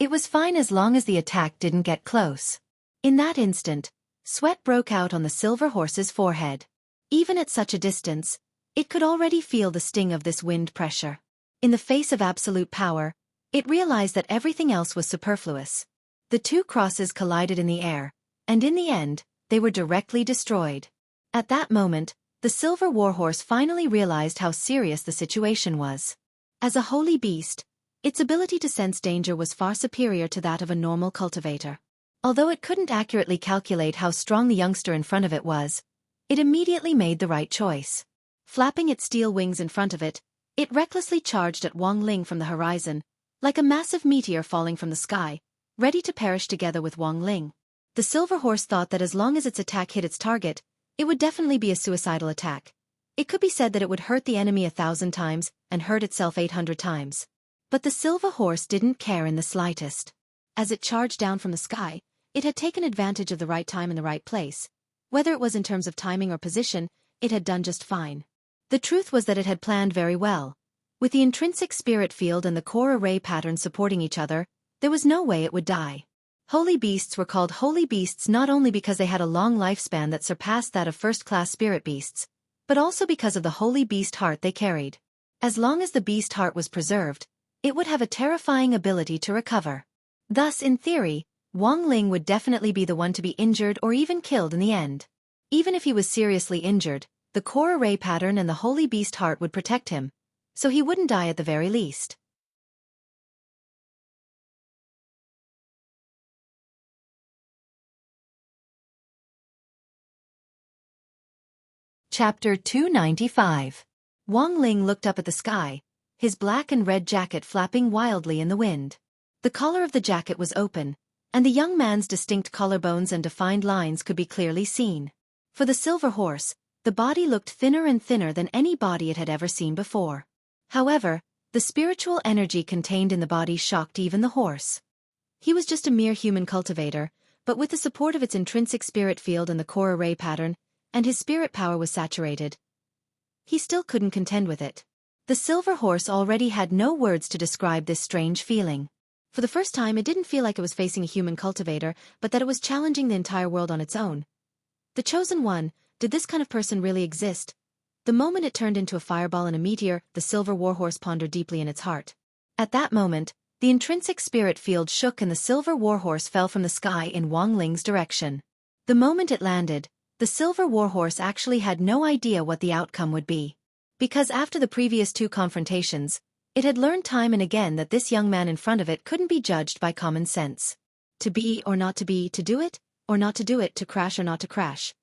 It was fine as long as the attack didn't get close. In that instant, sweat broke out on the silver horse's forehead. Even at such a distance, it could already feel the sting of this wind pressure. In the face of absolute power, it realized that everything else was superfluous. The two crosses collided in the air, and in the end, they were directly destroyed. At that moment, the silver warhorse finally realized how serious the situation was. As a holy beast, its ability to sense danger was far superior to that of a normal cultivator. Although it couldn't accurately calculate how strong the youngster in front of it was, it immediately made the right choice. Flapping its steel wings in front of it, it recklessly charged at Wang Ling from the horizon, like a massive meteor falling from the sky, ready to perish together with Wang Ling. The silver horse thought that as long as its attack hit its target, it would definitely be a suicidal attack. It could be said that it would hurt the enemy 1,000 times and hurt itself 800 times. But the silver horse didn't care in the slightest. As it charged down from the sky, it had taken advantage of the right time and the right place. Whether it was in terms of timing or position, it had done just fine. The truth was that it had planned very well. With the intrinsic spirit field and the core array pattern supporting each other, there was no way it would die. Holy beasts were called holy beasts not only because they had a long lifespan that surpassed that of first-class spirit beasts, but also because of the holy beast heart they carried. As long as the beast heart was preserved, it would have a terrifying ability to recover. Thus, in theory, Wang Ling would definitely be the one to be injured or even killed in the end. Even if he was seriously injured, the core array pattern and the holy beast heart would protect him, so he wouldn't die at the very least. Chapter 295. Wang Ling looked up at the sky, his black and red jacket flapping wildly in the wind. The collar of the jacket was open, and the young man's distinct collarbones and defined lines could be clearly seen. For the silver horse, the body looked thinner and thinner than any body it had ever seen before. However, the spiritual energy contained in the body shocked even the horse. He was just a mere human cultivator, but with the support of its intrinsic spirit field and the core array pattern, and his spirit power was saturated, he still couldn't contend with it. The silver horse already had no words to describe this strange feeling. For the first time, it didn't feel like it was facing a human cultivator, but that it was challenging the entire world on its own. The chosen one, did this kind of person really exist? The moment it turned into a fireball and a meteor, the silver warhorse pondered deeply in its heart. At that moment, the intrinsic spirit field shook and the silver warhorse fell from the sky in Wang Ling's direction. The moment it landed, the silver warhorse actually had no idea what the outcome would be. Because after the previous two confrontations, it had learned time and again that this young man in front of it couldn't be judged by common sense. To be or not to be, to do it, or not to do it, to crash or not to crash.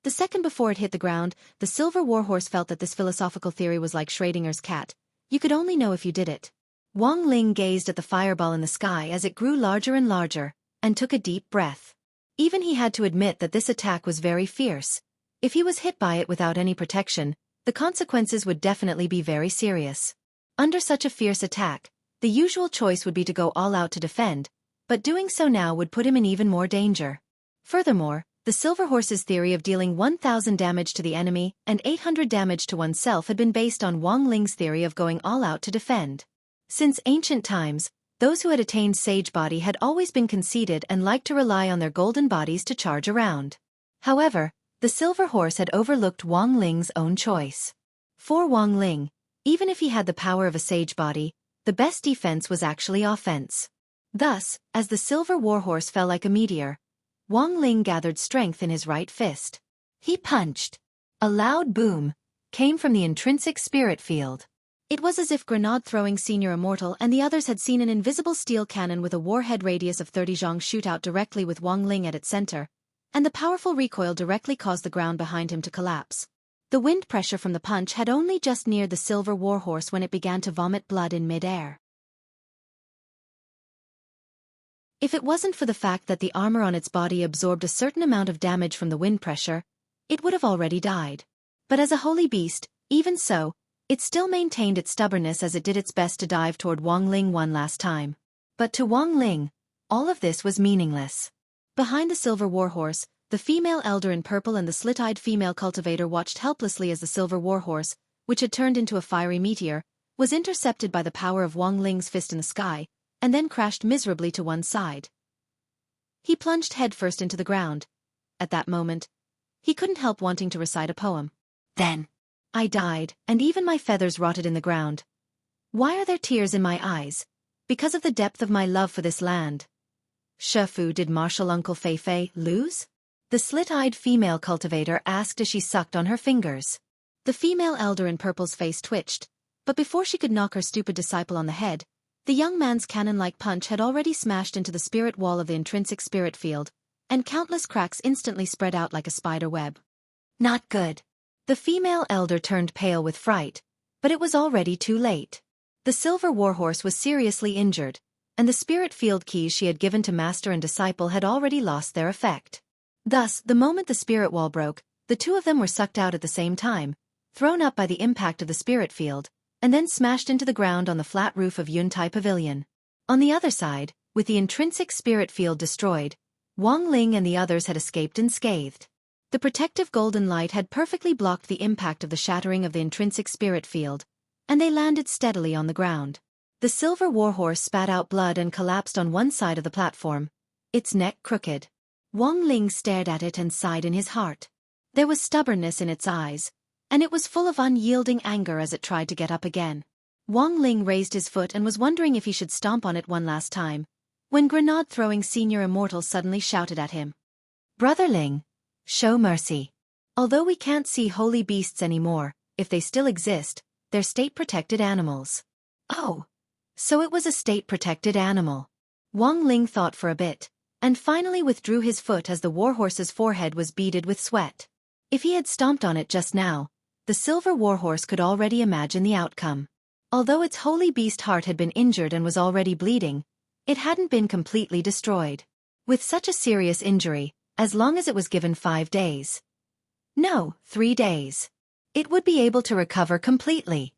The second before it hit the ground, the silver warhorse felt that this philosophical theory was like Schrodinger's cat. You could only know if you did it. Wang Ling gazed at the fireball in the sky as it grew larger and larger, and took a deep breath. Even he had to admit that this attack was very fierce. If he was hit by it without any protection, the consequences would definitely be very serious. Under such a fierce attack, the usual choice would be to go all out to defend, but doing so now would put him in even more danger. Furthermore, the Silver Horse's theory of dealing 1,000 damage to the enemy and 800 damage to oneself had been based on Wang Ling's theory of going all out to defend. Since ancient times, those who had attained sage body had always been conceited and liked to rely on their golden bodies to charge around. However, the Silver Horse had overlooked Wang Ling's own choice. For Wang Ling, even if he had the power of a sage body, the best defense was actually offense. Thus, as the Silver Warhorse fell like a meteor, Wang Ling gathered strength in his right fist. He punched. A loud boom came from the intrinsic spirit field. It was as if grenade-throwing Senior Immortal and the others had seen an invisible steel cannon with a warhead radius of 30 zhong shoot out directly with Wang Ling at its center, and the powerful recoil directly caused the ground behind him to collapse. The wind pressure from the punch had only just neared the Silver Warhorse when it began to vomit blood in mid-air. If it wasn't for the fact that the armor on its body absorbed a certain amount of damage from the wind pressure, it would have already died. But as a holy beast, even so, it still maintained its stubbornness as it did its best to dive toward Wang Ling one last time. But to Wang Ling, all of this was meaningless. Behind the Silver Warhorse, the female elder in purple and the slit-eyed female cultivator watched helplessly as the Silver Warhorse, which had turned into a fiery meteor, was intercepted by the power of Wang Ling's fist in the sky, and then crashed miserably to one side. He plunged headfirst into the ground. At that moment, he couldn't help wanting to recite a poem. Then, I died, and even my feathers rotted in the ground. Why are there tears in my eyes? Because of the depth of my love for this land. Shefu, did martial Uncle Fei lose? The slit-eyed female cultivator asked as she sucked on her fingers. The female elder in purple's face twitched, but before she could knock her stupid disciple on the head, the young man's cannon-like punch had already smashed into the spirit wall of the intrinsic spirit field, and countless cracks instantly spread out like a spider web. Not good. The female elder turned pale with fright, but it was already too late. The Silver Warhorse was seriously injured, and the spirit field keys she had given to master and disciple had already lost their effect. Thus, the moment the spirit wall broke, the two of them were sucked out at the same time, thrown up by the impact of the spirit field, and then smashed into the ground on the flat roof of Yuntai Pavilion. On the other side, with the intrinsic spirit field destroyed, Wang Ling and the others had escaped unscathed. The protective golden light had perfectly blocked the impact of the shattering of the intrinsic spirit field, and they landed steadily on the ground. The Silver Warhorse spat out blood and collapsed on one side of the platform, its neck crooked. Wang Ling stared at it and sighed in his heart. There was stubbornness in its eyes, and it was full of unyielding anger as it tried to get up again. Wang Ling raised his foot and was wondering if he should stomp on it one last time, when grenade-throwing Senior Immortal suddenly shouted at him. Brother Ling, show mercy. Although we can't see holy beasts anymore, if they still exist, they're state-protected animals. Oh, so it was a state-protected animal. Wang Ling thought for a bit, and finally withdrew his foot as the warhorse's forehead was beaded with sweat. If he had stomped on it just now, the Silver Warhorse could already imagine the outcome. Although its holy beast heart had been injured and was already bleeding, it hadn't been completely destroyed. With such a serious injury, as long as it was given 5 days. No, 3 days. It would be able to recover completely.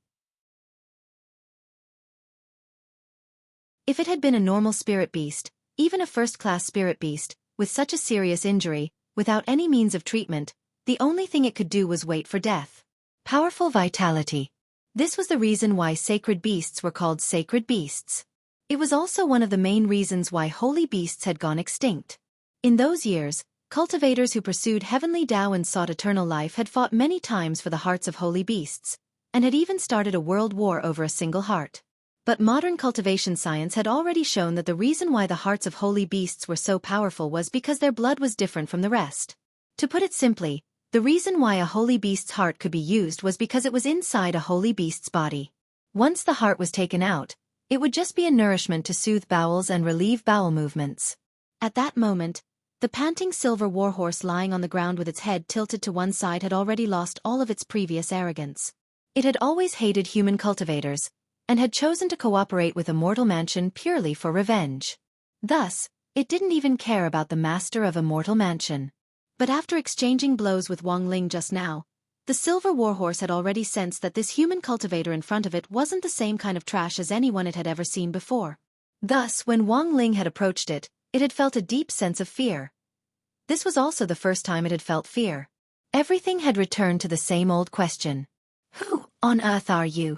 If it had been a normal spirit beast, even a first-class spirit beast, with such a serious injury, without any means of treatment, the only thing it could do was wait for death. Powerful vitality. This was the reason why sacred beasts were called sacred beasts. It was also one of the main reasons why holy beasts had gone extinct. In those years, cultivators who pursued heavenly Tao and sought eternal life had fought many times for the hearts of holy beasts, and had even started a world war over a single heart. But modern cultivation science had already shown that the reason why the hearts of holy beasts were so powerful was because their blood was different from the rest. To put it simply, the reason why a holy beast's heart could be used was because it was inside a holy beast's body. Once the heart was taken out, it would just be a nourishment to soothe bowels and relieve bowel movements. At that moment, the panting Silver Warhorse lying on the ground with its head tilted to one side had already lost all of its previous arrogance. It had always hated human cultivators, and had chosen to cooperate with Immortal Mansion purely for revenge. Thus, It didn't even care about the master of Immortal Mansion. But after exchanging blows with Wang Ling just now, the silver warhorse had already sensed that this human cultivator in front of it wasn't the same kind of trash as anyone it had ever seen before. Thus, when Wang Ling had approached it, it had felt a deep sense of fear. This was also the first time it had felt fear. Everything had returned to the same old question. Who on earth are you?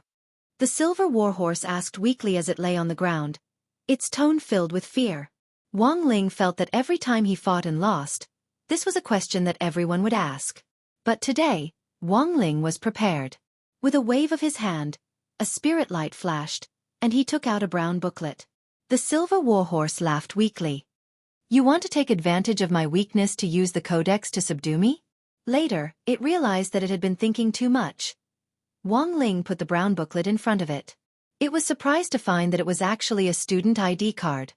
The silver warhorse asked weakly as it lay on the ground, its tone filled with fear. Wang Ling felt that every time he fought and lost, this was a question that everyone would ask. But today, Wang Ling was prepared. With a wave of his hand, a spirit light flashed, and he took out a brown booklet. The silver warhorse laughed weakly. You want to take advantage of my weakness to use the codex to subdue me? Later, it realized that it had been thinking too much. Wang Ling put the brown booklet in front of it. It was surprised to find that it was actually a student ID card.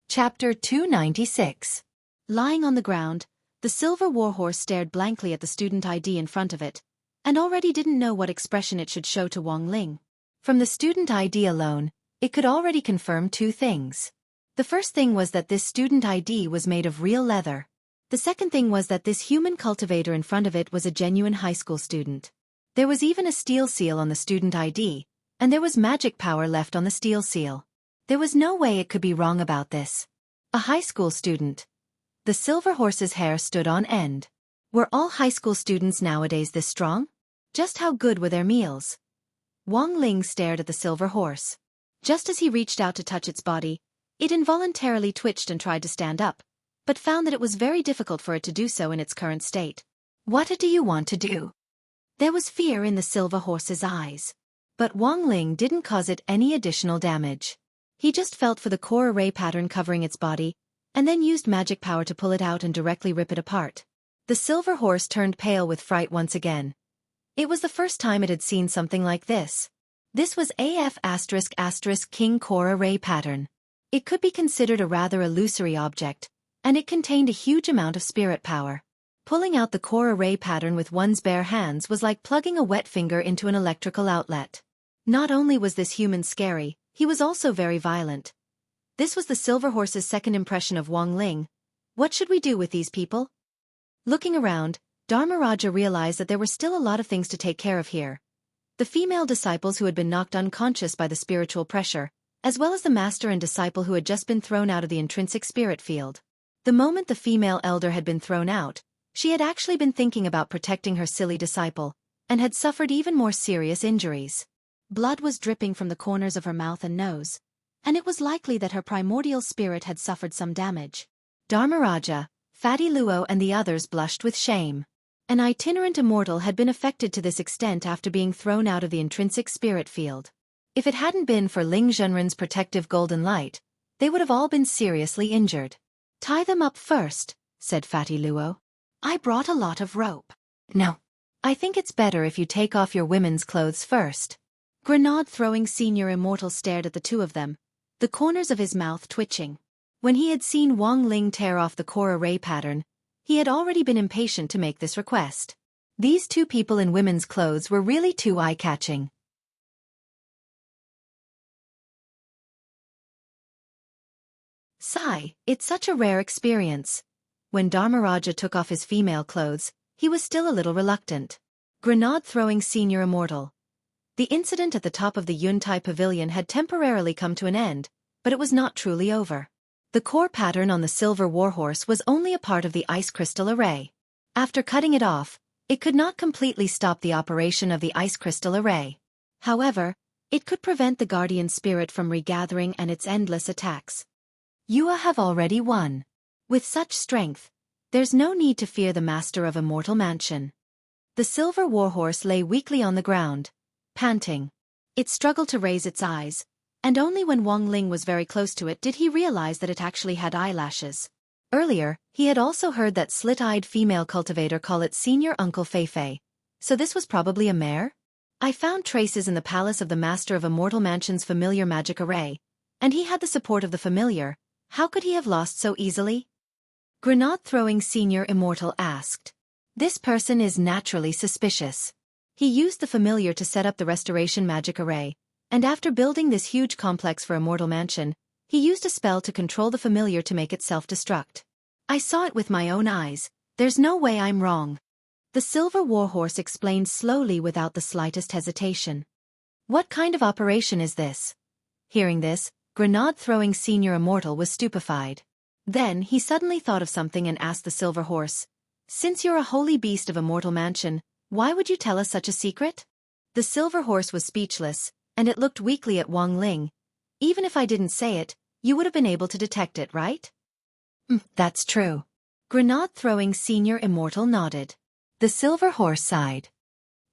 Chapter 296. Lying on the ground, the silver warhorse stared blankly at the student ID in front of it, and already didn't know what expression it should show to Wang Ling. From the student ID alone, it could already confirm two things. The first thing was that this student ID was made of real leather. The second thing was that this human cultivator in front of it was a genuine high school student. There was even a steel seal on the student ID, and there was magic power left on the steel seal. There was no way it could be wrong about this. A high school student. The silver horse's hair stood on end. Were all high school students nowadays this strong? Just how good were their meals? Wang Ling stared at the silver horse. Just as he reached out to touch its body, it involuntarily twitched and tried to stand up, but found that it was very difficult for it to do so in its current state. What do you want to do? There was fear in the silver horse's eyes. But Wang Ling didn't cause it any additional damage. He just felt for the core array pattern covering its body, and then used magic power to pull it out and directly rip it apart. The silver horse turned pale with fright once again. It was the first time it had seen something like this. This was AF*** King core array pattern. It could be considered a rather illusory object, and it contained a huge amount of spirit power. Pulling out the core array pattern with one's bare hands was like plugging a wet finger into an electrical outlet. Not only was this human scary, he was also very violent. This was the silver horse's second impression of Wang Ling. What should we do with these people? Looking around, Dharmaraja realized that there were still a lot of things to take care of here. The female disciples who had been knocked unconscious by the spiritual pressure, as well as the master and disciple who had just been thrown out of the intrinsic spirit field. The moment the female elder had been thrown out, she had actually been thinking about protecting her silly disciple, and had suffered even more serious injuries. Blood was dripping from the corners of her mouth and nose, and it was likely that her primordial spirit had suffered some damage. Dharmaraja, Fatty Luo and the others blushed with shame. An itinerant immortal had been affected to this extent after being thrown out of the intrinsic spirit field. If it hadn't been for Ling Zhenren's protective golden light, they would have all been seriously injured. Tie them up first, said Fatty Luo. I brought a lot of rope. No. I think it's better if you take off your women's clothes first. Grenade-throwing senior immortal stared at the two of them, the corners of his mouth twitching. When he had seen Wang Ling tear off the core array pattern, he had already been impatient to make this request. These two people in women's clothes were really too eye-catching. Sigh, it's such a rare experience. When Dharmaraja took off his female clothes, he was still a little reluctant. Grenade-throwing senior immortal. The incident at the top of the Yuntai Pavilion had temporarily come to an end, but it was not truly over. The core pattern on the silver warhorse was only a part of the ice crystal array. After cutting it off, it could not completely stop the operation of the ice crystal array. However, it could prevent the guardian spirit from regathering and its endless attacks. You have already won. With such strength, there's no need to fear the master of Immortal Mansion. The silver warhorse lay weakly on the ground, panting. It struggled to raise its eyes, and only when Wang Ling was very close to it did he realize that it actually had eyelashes. Earlier, he had also heard that slit-eyed female cultivator call it Senior Uncle Fei-Fei. So this was probably a mare? I found traces in the palace of the master of Immortal Mansion's familiar magic array, and he had the support of the familiar. How could he have lost so easily? Grenade-throwing senior immortal asked. This person is naturally suspicious. He used the familiar to set up the restoration magic array, and after building this huge complex for Immortal Mansion, he used a spell to control the familiar to make it self-destruct. I saw it with my own eyes. There's no way I'm wrong. The Silver Warhorse explained slowly without the slightest hesitation. What kind of operation is this? Hearing this, Grenade-throwing Senior Immortal was stupefied. Then he suddenly thought of something and asked the Silver Horse, "Since you're a holy beast of Immortal Mansion, why would you tell us such a secret?" The Silver Horse was speechless, and it looked weakly at Wang Ling. "Even if I didn't say it, you would have been able to detect it, right?" That's true." Grenade-throwing Senior Immortal nodded. The Silver Horse sighed.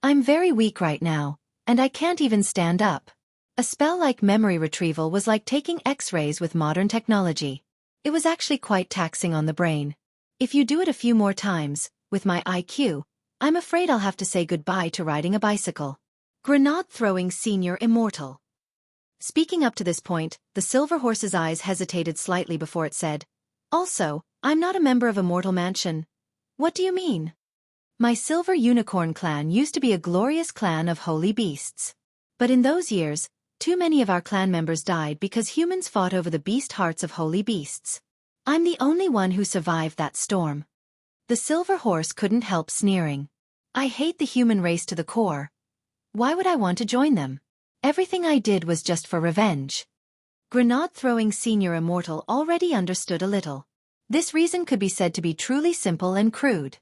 "I'm very weak right now, and I can't even stand up. A spell like memory retrieval was like taking X-rays with modern technology. It was actually quite taxing on the brain. If you do it a few more times, with my IQ, I'm afraid I'll have to say goodbye to riding a bicycle." Grenade-throwing Senior Immortal. Speaking up to this point, the Silver Horse's eyes hesitated slightly before it said, "Also, I'm not a member of Immortal Mansion." "What do you mean?" "My Silver Unicorn clan used to be a glorious clan of holy beasts. But in those years, too many of our clan members died because humans fought over the beast hearts of holy beasts. I'm the only one who survived that storm." The Silver Horse couldn't help sneering. "I hate the human race to the core. Why would I want to join them? Everything I did was just for revenge." Grenade-throwing Senior Immortal already understood a little. This reason could be said to be truly simple and crude.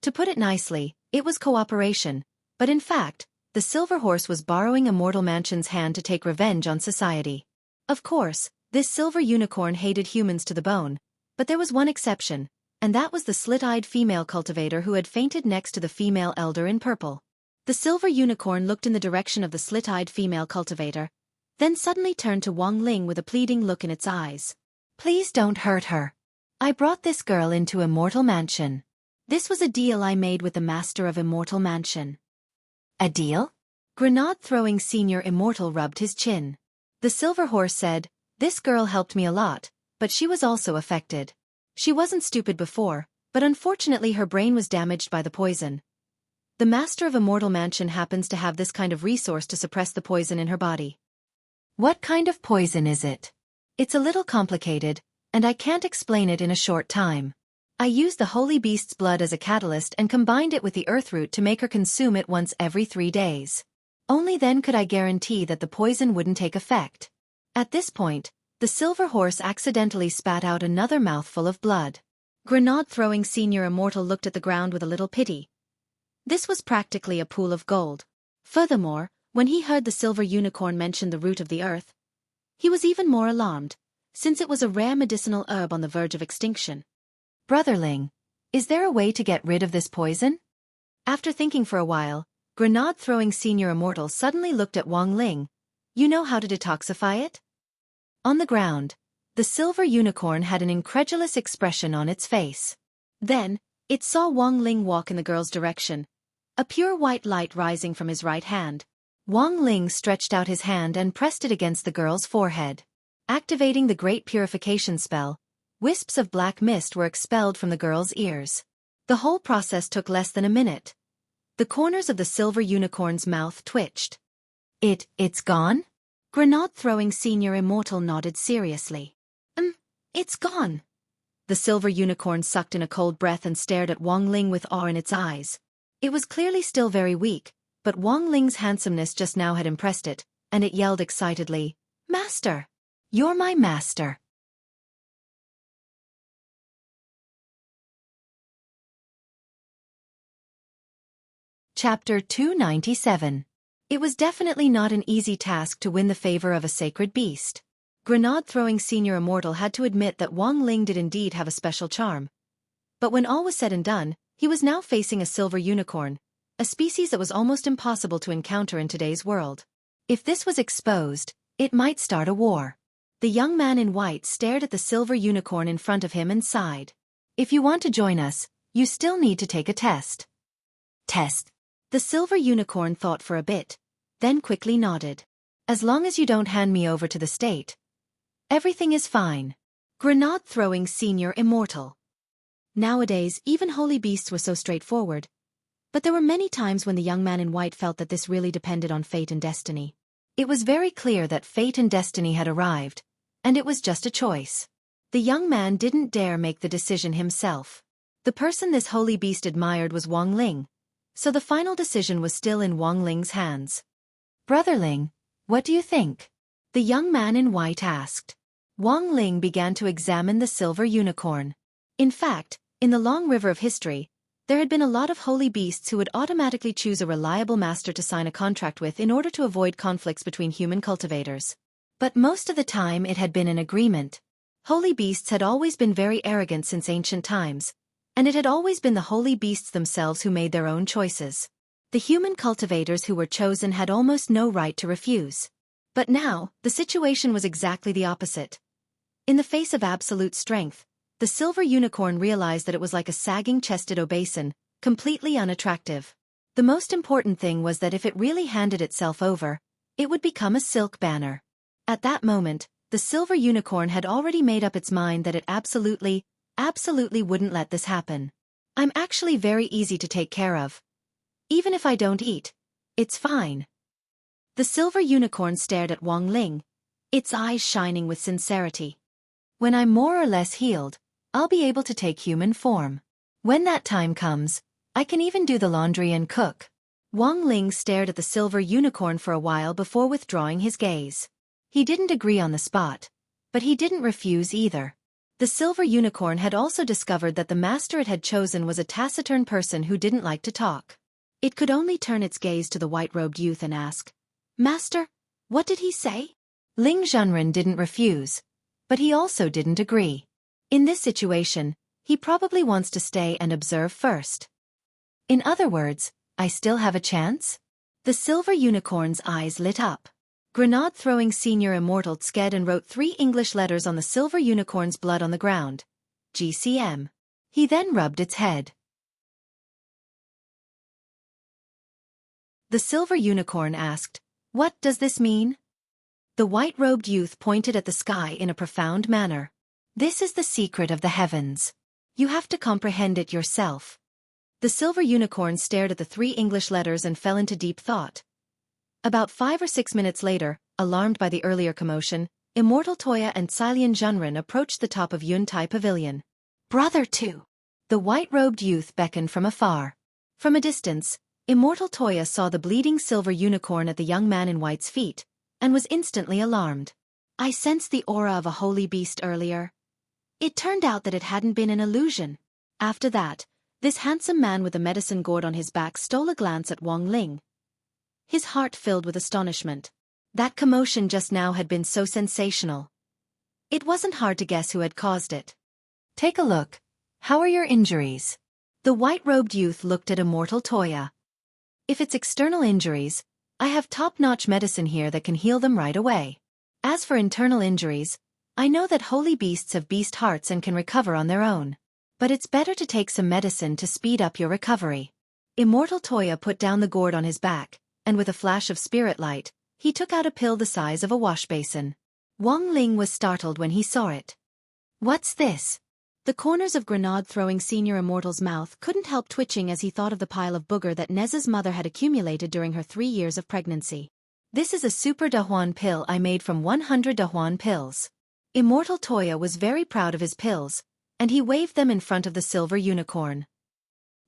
To put it nicely, it was cooperation, but in fact, the Silver Horse was borrowing Immortal Mansion's hand to take revenge on society. Of course, this Silver Unicorn hated humans to the bone, but there was one exception, and that was the slit-eyed female cultivator who had fainted next to the female elder in purple. The Silver Unicorn looked in the direction of the slit-eyed female cultivator, then suddenly turned to Wang Ling with a pleading look in its eyes. "Please don't hurt her. I brought this girl into Immortal Mansion. This was a deal I made with the Master of Immortal Mansion." "A deal?" Grenade-throwing Senior Immortal rubbed his chin. The Silver Horse said, "This girl helped me a lot, but she was also affected. She wasn't stupid before, but unfortunately her brain was damaged by the poison. The Master of Immortal Mansion happens to have this kind of resource to suppress the poison in her body." "What kind of poison is it?" "It's a little complicated, and I can't explain it in a short time. I used the Holy Beast's blood as a catalyst and combined it with the Earthroot to make her consume it once every 3 days. Only then could I guarantee that the poison wouldn't take effect." At this point, the Silver Horse accidentally spat out another mouthful of blood. Grenade-throwing Senior Immortal looked at the ground with a little pity. This was practically a pool of gold. Furthermore, when he heard the Silver Unicorn mention the root of the earth, he was even more alarmed, since it was a rare medicinal herb on the verge of extinction. "Brotherling, is there a way to get rid of this poison?" After thinking for a while, Grenade-throwing Senior Immortal suddenly looked at Wang Ling. "You know how to detoxify it?" On the ground, the Silver Unicorn had an incredulous expression on its face. Then, it saw Wang Ling walk in the girl's direction, a pure white light rising from his right hand. Wang Ling stretched out his hand and pressed it against the girl's forehead. Activating the Great Purification spell, wisps of black mist were expelled from the girl's ears. The whole process took less than a minute. The corners of the Silver Unicorn's mouth twitched. It's gone?" Grenade-throwing Senior Immortal nodded seriously. It's gone." The Silver Unicorn sucked in a cold breath and stared at Wang Ling with awe in its eyes. It was clearly still very weak, but Wang Ling's handsomeness just now had impressed it, and it yelled excitedly, "Master! You're my master!" Chapter 297. It was definitely not an easy task to win the favor of a sacred beast. Grenade-throwing Senior Immortal had to admit that Wang Ling did indeed have a special charm. But when all was said and done, he was now facing a Silver Unicorn, a species that was almost impossible to encounter in today's world. If this was exposed, it might start a war. The young man in white stared at the Silver Unicorn in front of him and sighed. "If you want to join us, you still need to take a test." "Test?" The Silver Unicorn thought for a bit, then quickly nodded. "As long as you don't hand me over to the state, everything is fine." Grenade-throwing Senior Immortal. Nowadays, even holy beasts were so straightforward. But there were many times when the young man in white felt that this really depended on fate and destiny. It was very clear that fate and destiny had arrived, and it was just a choice. The young man didn't dare make the decision himself. The person this holy beast admired was Wang Ling, so the final decision was still in Wang Ling's hands. "Brother Ling, what do you think?" the young man in white asked. Wang Ling began to examine the silver unicorn. In fact, in the long river of history, there had been a lot of holy beasts who would automatically choose a reliable master to sign a contract with in order to avoid conflicts between human cultivators. But most of the time it had been an agreement. Holy beasts had always been very arrogant since ancient times, and it had always been the holy beasts themselves who made their own choices. The human cultivators who were chosen had almost no right to refuse. But now, the situation was exactly the opposite. In the face of absolute strength, the silver unicorn realized that it was like a sagging-chested obeson, completely unattractive. The most important thing was that if it really handed itself over, it would become a silk banner. At that moment, the silver unicorn had already made up its mind that it absolutely wouldn't let this happen. "I'm actually very easy to take care of. Even if I don't eat, it's fine." The silver unicorn stared at Wang Ling, its eyes shining with sincerity. "When I'm more or less healed, I'll be able to take human form. When that time comes, I can even do the laundry and cook." Wang Ling stared at the silver unicorn for a while before withdrawing his gaze. He didn't agree on the spot, but he didn't refuse either. The silver unicorn had also discovered that the master it had chosen was a taciturn person who didn't like to talk. It could only turn its gaze to the white-robed youth and ask, "Master, what did he say?" Ling Zhenren didn't refuse, but he also didn't agree. In this situation, he probably wants to stay and observe first. In other words, I still have a chance? The silver unicorn's eyes lit up. Grenade-throwing senior immortal sked and wrote 3 English letters on the silver unicorn's blood on the ground. GCM. He then rubbed its head. The silver unicorn asked, "What does this mean?" The white-robed youth pointed at the sky in a profound manner. "This is the secret of the heavens. You have to comprehend it yourself." The silver unicorn stared at the 3 English letters and fell into deep thought. About 5 or 6 minutes later, alarmed by the earlier commotion, Immortal Toya and Cilian Zhenren approached the top of Yuntai Pavilion. "Brother too." The white-robed youth beckoned from afar. From a distance, Immortal Toya saw the bleeding silver unicorn at the young man in white's feet, and was instantly alarmed. "I sensed the aura of a holy beast earlier. It turned out that it hadn't been an illusion." After that, this handsome man with the medicine gourd on his back stole a glance at Wang Ling. His heart filled with astonishment. That commotion just now had been so sensational. It wasn't hard to guess who had caused it. "Take a look. How are your injuries?" The white-robed youth looked at Immortal Toya. "If it's external injuries, I have top-notch medicine here that can heal them right away. As for internal injuries, I know that holy beasts have beast hearts and can recover on their own. But it's better to take some medicine to speed up your recovery." Immortal Toya put down the gourd on his back, and with a flash of spirit light, he took out a pill the size of a wash basin. Wang Ling was startled when he saw it. "What's this?" The corners of Grenade-throwing senior immortal's mouth couldn't help twitching as he thought of the pile of booger that Nez's mother had accumulated during her 3 years of pregnancy. "This is a super Dahuan pill I made from 100 Dahuan pills." Immortal Toya was very proud of his pills, and he waved them in front of the silver unicorn.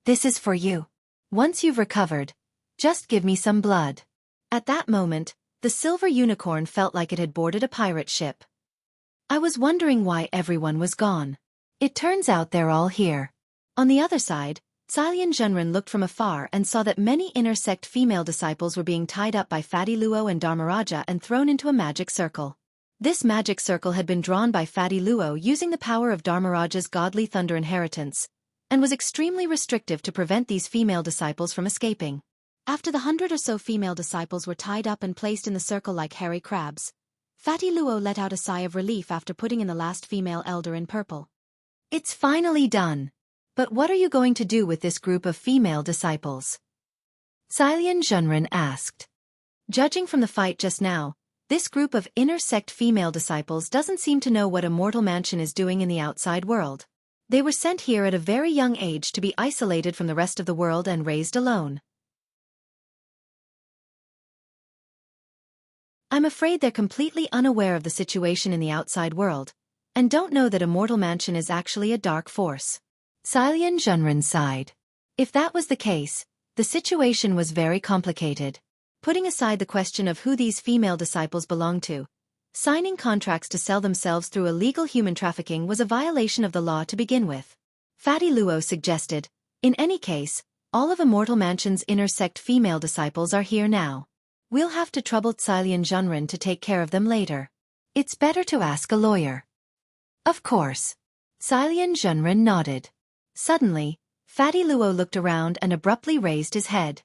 "This is for you. Once you've recovered, just give me some blood." At that moment, the silver unicorn felt like it had boarded a pirate ship. "I was wondering why everyone was gone. It turns out they're all here." On the other side, Cilian Zhenren looked from afar and saw that many inner sect female disciples were being tied up by Fatty Luo and Dharmaraja and thrown into a magic circle. This magic circle had been drawn by Fatty Luo using the power of Dharmaraja's godly thunder inheritance, and was extremely restrictive to prevent these female disciples from escaping. After the 100 or so female disciples were tied up and placed in the circle like hairy crabs, Fatty Luo let out a sigh of relief after putting in the last female elder in purple. "It's finally done. But what are you going to do with this group of female disciples?" Cilian Zhenren asked. Judging from the fight just now, this group of inner sect female disciples doesn't seem to know what Immortal Mansion is doing in the outside world. They were sent here at a very young age to be isolated from the rest of the world and raised alone. I'm afraid they're completely unaware of the situation in the outside world, and don't know that Immortal Mansion is actually a dark force. Xilian Zhenren sighed. If that was the case, the situation was very complicated. Putting aside the question of who these female disciples belonged to, signing contracts to sell themselves through illegal human trafficking was a violation of the law to begin with. Fatty Luo suggested, in any case, all of Immortal Mansion's inner sect female disciples are here now. We'll have to trouble Xilian Zhenren to take care of them later. It's better to ask a lawyer. Of course. Xilian Zhenren nodded. Suddenly, Fatty Luo looked around and abruptly raised his head.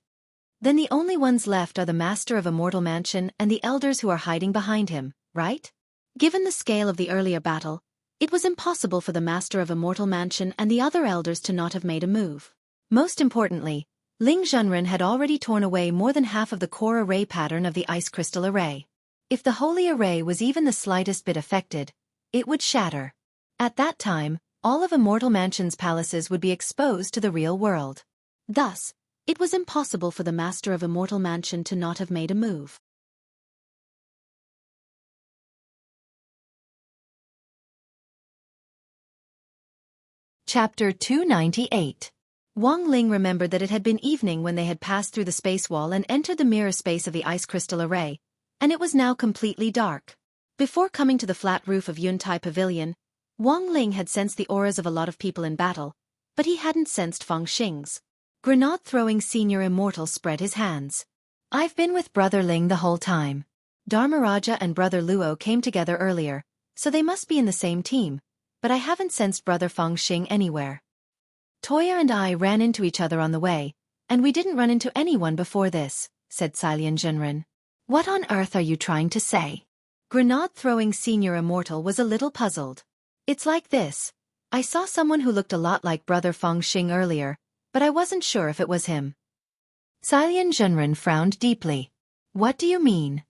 Then the only ones left are the Master of Immortal Mansion and the elders who are hiding behind him, right? Given the scale of the earlier battle, it was impossible for the Master of Immortal Mansion and the other elders to not have made a move. Most importantly, Ling Zhenren had already torn away more than half of the core array pattern of the ice crystal array. If the holy array was even the slightest bit affected, it would shatter. At that time, all of Immortal Mansion's palaces would be exposed to the real world. Thus, it was impossible for the Master of Immortal Mansion to not have made a move. Chapter 298. Wang Ling remembered that it had been evening when they had passed through the space wall and entered the mirror space of the ice crystal array, and it was now completely dark. Before coming to the flat roof of Yuntai Pavilion, Wang Ling had sensed the auras of a lot of people in battle, but he hadn't sensed Feng Xing's. Grenade-throwing Senior Immortal spread his hands. I've been with Brother Ling the whole time. Dharmaraja and Brother Luo came together earlier, so they must be in the same team, but I haven't sensed Brother Feng Xing anywhere. Toya and I ran into each other on the way, and we didn't run into anyone before this, said Xilian Zhenren. What on earth are you trying to say? Grenade-throwing Senior Immortal was a little puzzled. It's like this. I saw someone who looked a lot like Brother Feng Xing earlier, but I wasn't sure if it was him. Xilian Zhenren frowned deeply. What do you mean?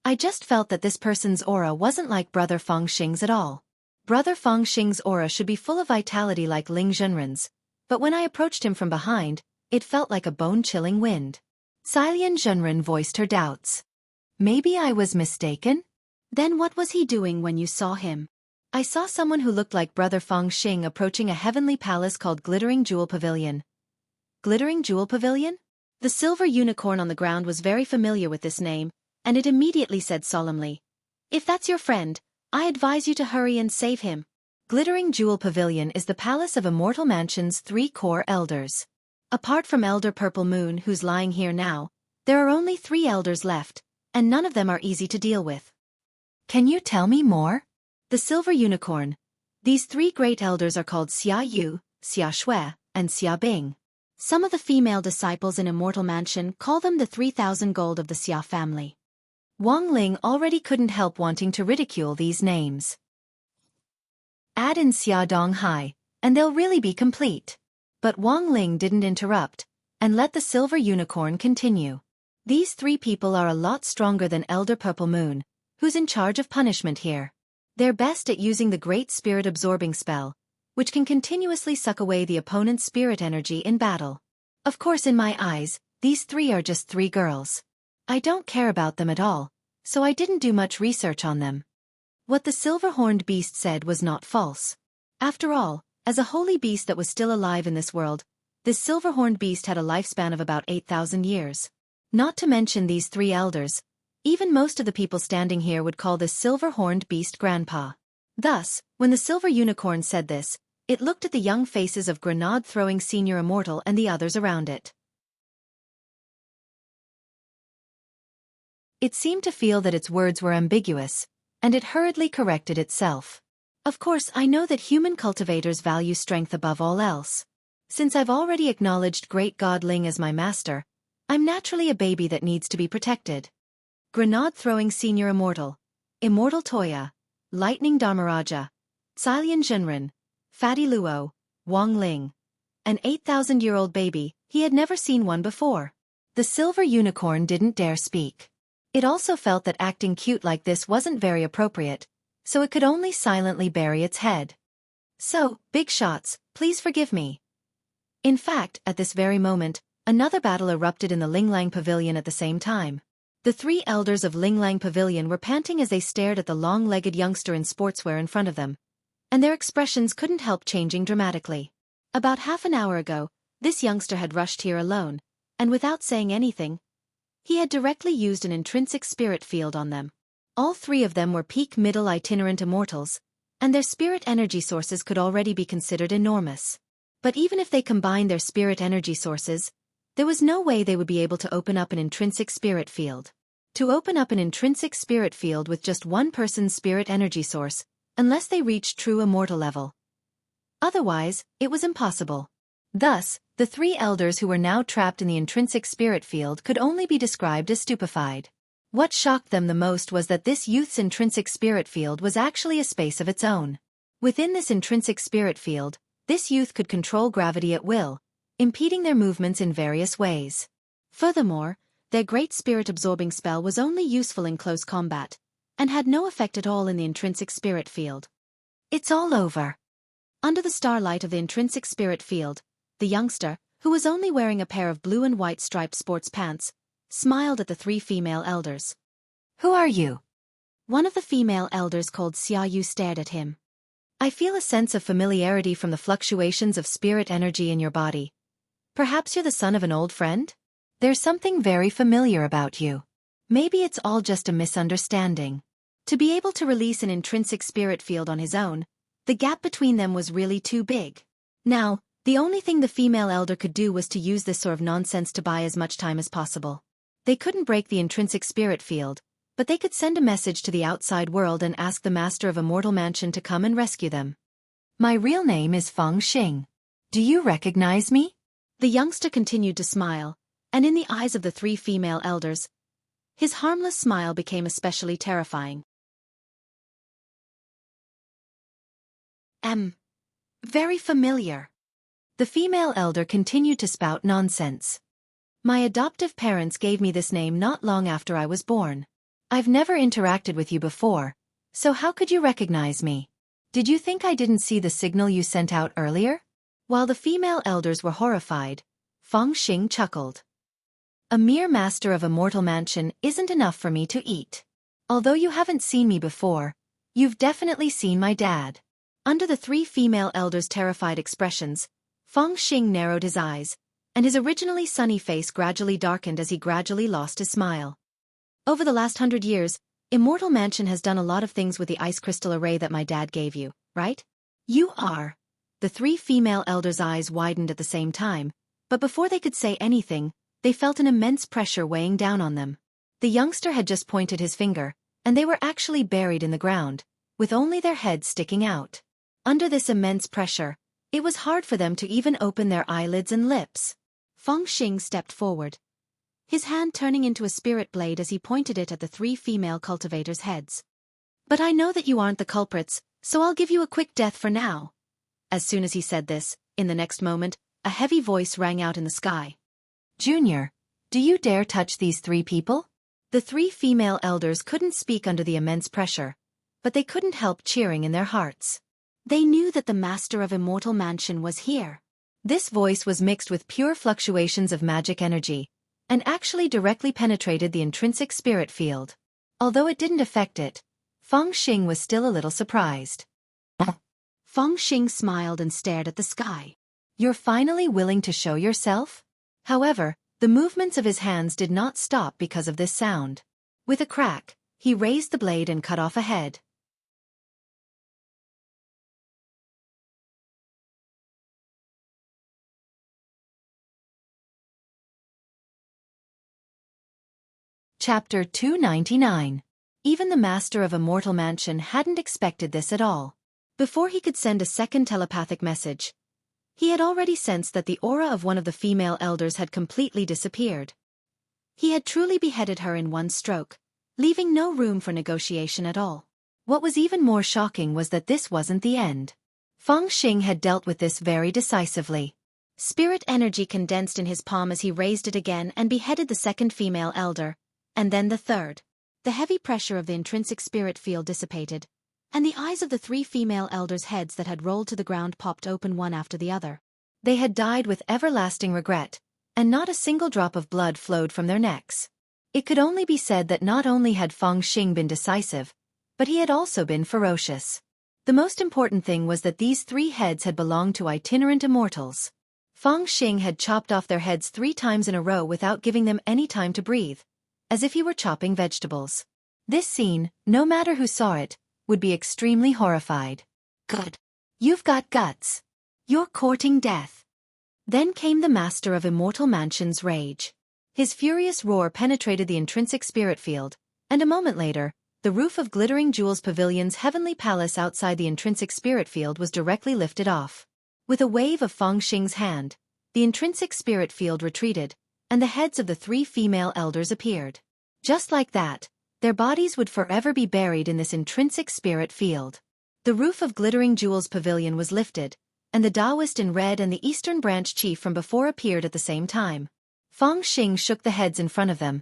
I just felt that this person's aura wasn't like Brother Feng Xing's at all. Brother Feng Xing's aura should be full of vitality like Ling Zhenren's, but when I approached him from behind, it felt like a bone-chilling wind. Xilian Zhenren voiced her doubts. Maybe I was mistaken? Then what was he doing when you saw him? I saw someone who looked like Brother Feng Xing approaching a heavenly palace called Glittering Jewel Pavilion. Glittering Jewel Pavilion? The silver unicorn on the ground was very familiar with this name, and it immediately said solemnly, "If that's your friend, I advise you to hurry and save him." Glittering Jewel Pavilion is the palace of Immortal Mansion's 3 core elders. Apart from Elder Purple Moon who's lying here now, there are only 3 elders left, and none of them are easy to deal with. Can you tell me more? The Silver Unicorn. These 3 great elders are called Xia Yu, Xia Shui, and Xia Bing. Some of the female disciples in Immortal Mansion call them the 3,000 gold of the Xia family. Wang Ling already couldn't help wanting to ridicule these names. Add in Xia Dong Hai, and they'll really be complete. But Wang Ling didn't interrupt, and let the Silver Unicorn continue. These 3 people are a lot stronger than Elder Purple Moon, who's in charge of punishment here. They're best at using the Great Spirit Absorbing spell, which can continuously suck away the opponent's spirit energy in battle. Of course, in my eyes, these 3 are just 3 girls. I don't care about them at all, so I didn't do much research on them. What the silver-horned beast said was not false. After all, as a holy beast that was still alive in this world, this silver-horned beast had a lifespan of about 8,000 years. Not to mention these 3 elders, even most of the people standing here would call this silver-horned beast Grandpa. Thus, when the Silver Unicorn said this, it looked at the young faces of Grenade-throwing Senior Immortal and the others around it. It seemed to feel that its words were ambiguous, and it hurriedly corrected itself. Of course, I know that human cultivators value strength above all else. Since I've already acknowledged Great God Ling as my master, I'm naturally a baby that needs to be protected. Grenade-throwing Senior Immortal, Immortal Toya, Lightning Dharmaraja, Xilian Zhenren, Fatty Luo, Wang Ling. An 8,000-year-old baby, he had never seen one before. The Silver Unicorn didn't dare speak. It also felt that acting cute like this wasn't very appropriate, so it could only silently bury its head. So, big shots, please forgive me. In fact, at this very moment, another battle erupted in the Linglang Pavilion at the same time. The three elders of Linglang Pavilion were panting as they stared at the long-legged youngster in sportswear in front of them, and their expressions couldn't help changing dramatically. About half an hour ago, this youngster had rushed here alone, and without saying anything, he had directly used an intrinsic spirit field on them. All three of them were peak middle itinerant immortals, and their spirit energy sources could already be considered enormous. But even if they combined their spirit energy sources, there was no way they would be able to open up an intrinsic spirit field. To open up an intrinsic spirit field with just one person's spirit energy source, unless they reached true immortal level. Otherwise, it was impossible. Thus, the three elders who were now trapped in the intrinsic spirit field could only be described as stupefied. What shocked them the most was that this youth's intrinsic spirit field was actually a space of its own. Within this intrinsic spirit field, this youth could control gravity at will, impeding their movements in various ways. Furthermore, their great spirit-absorbing spell was only useful in close combat, and had no effect at all in the intrinsic spirit field. It's all over. Under the starlight of the intrinsic spirit field, the youngster, who was only wearing a pair of blue and white striped sports pants, smiled at the three female elders. Who are you? One of the female elders called Xiaofan stared at him. I feel a sense of familiarity from the fluctuations of spirit energy in your body. Perhaps you're the son of an old friend? There's something very familiar about you. Maybe it's all just a misunderstanding. To be able to release an intrinsic spirit field on his own, the gap between them was really too big. Now, the only thing the female elder could do was to use this sort of nonsense to buy as much time as possible. They couldn't break the intrinsic spirit field, but they could send a message to the outside world and ask the master of Immortal Mansion to come and rescue them. My real name is Feng Xing. Do you recognize me? The youngster continued to smile, and in the eyes of the three female elders, his harmless smile became especially terrifying. Very familiar. The female elder continued to spout nonsense. My adoptive parents gave me this name not long after I was born. I've never interacted with you before, so how could you recognize me? Did you think I didn't see the signal you sent out earlier? While the female elders were horrified, Feng Xing chuckled. A mere master of Immortal Mansion isn't enough for me to eat. Although you haven't seen me before, you've definitely seen my dad. Under the three female elders' terrified expressions, Feng Xing narrowed his eyes, and his originally sunny face gradually darkened as he gradually lost his smile. Over the last 100 years, Immortal Mansion has done a lot of things with the ice crystal array that my dad gave you, right? You are. The three female elders' eyes widened at the same time, but before they could say anything, they felt an immense pressure weighing down on them. The youngster had just pointed his finger, and they were actually buried in the ground, with only their heads sticking out. Under this immense pressure, it was hard for them to even open their eyelids and lips. Feng Xing stepped forward, his hand turning into a spirit blade as he pointed it at the three female cultivators' heads. But I know that you aren't the culprits, so I'll give you a quick death for now. As soon as he said this, in the next moment, a heavy voice rang out in the sky. Junior, do you dare touch these three people? The three female elders couldn't speak under the immense pressure, but they couldn't help cheering in their hearts. They knew that the master of Immortal Mansion was here. This voice was mixed with pure fluctuations of magic energy, and actually directly penetrated the intrinsic spirit field. Although it didn't affect it, Feng Xing was still a little surprised. Feng Xing smiled and stared at the sky. You're finally willing to show yourself? However, the movements of his hands did not stop because of this sound. With a crack, he raised the blade and cut off a head. Chapter 299. Even the master of Immortal Mansion hadn't expected this at all. Before he could send a second telepathic message, he had already sensed that the aura of one of the female elders had completely disappeared. He had truly beheaded her in one stroke, leaving no room for negotiation at all. What was even more shocking was that this wasn't the end. Feng Xing had dealt with this very decisively. Spirit energy condensed in his palm as he raised it again and beheaded the second female elder, and then the third. The heavy pressure of the intrinsic spirit field dissipated, and the eyes of the three female elders' heads that had rolled to the ground popped open one after the other. They had died with everlasting regret, and not a single drop of blood flowed from their necks. It could only be said that not only had Feng Xing been decisive, but he had also been ferocious. The most important thing was that these three heads had belonged to itinerant immortals. Feng Xing had chopped off their heads 3 times in a row without giving them any time to breathe, as if he were chopping vegetables. This scene, no matter who saw it, would be extremely horrified. Good. You've got guts. You're courting death. Then came the master of Immortal Mansion's rage. His furious roar penetrated the intrinsic spirit field, and a moment later, the roof of Glittering Jewels Pavilion's heavenly palace outside the intrinsic spirit field was directly lifted off. With a wave of Feng Xing's hand, the intrinsic spirit field retreated, and the heads of the three female elders appeared. Just like that, their bodies would forever be buried in this intrinsic spirit field. The roof of Glittering Jewels Pavilion was lifted, and the Taoist in red and the Eastern Branch chief from before appeared at the same time. Feng Xing shook the heads in front of them,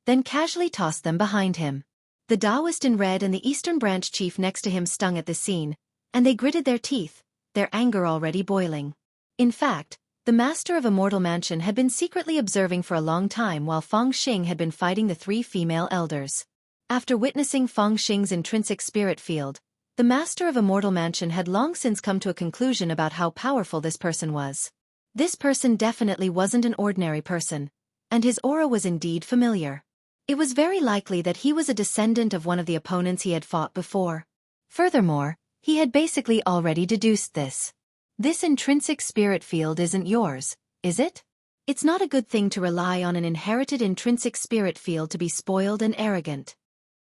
then casually tossed them behind him. The Taoist in red and the Eastern Branch chief next to him stung at this scene, and they gritted their teeth, their anger already boiling. In fact, the master of Immortal Mansion had been secretly observing for a long time while Feng Xing had been fighting the three female elders. After witnessing Feng Xing's intrinsic spirit field, the master of Immortal Mansion had long since come to a conclusion about how powerful this person was. This person definitely wasn't an ordinary person, and his aura was indeed familiar. It was very likely that he was a descendant of one of the opponents he had fought before. Furthermore, he had basically already deduced this. This intrinsic spirit field isn't yours, is it? It's not a good thing to rely on an inherited intrinsic spirit field to be spoiled and arrogant.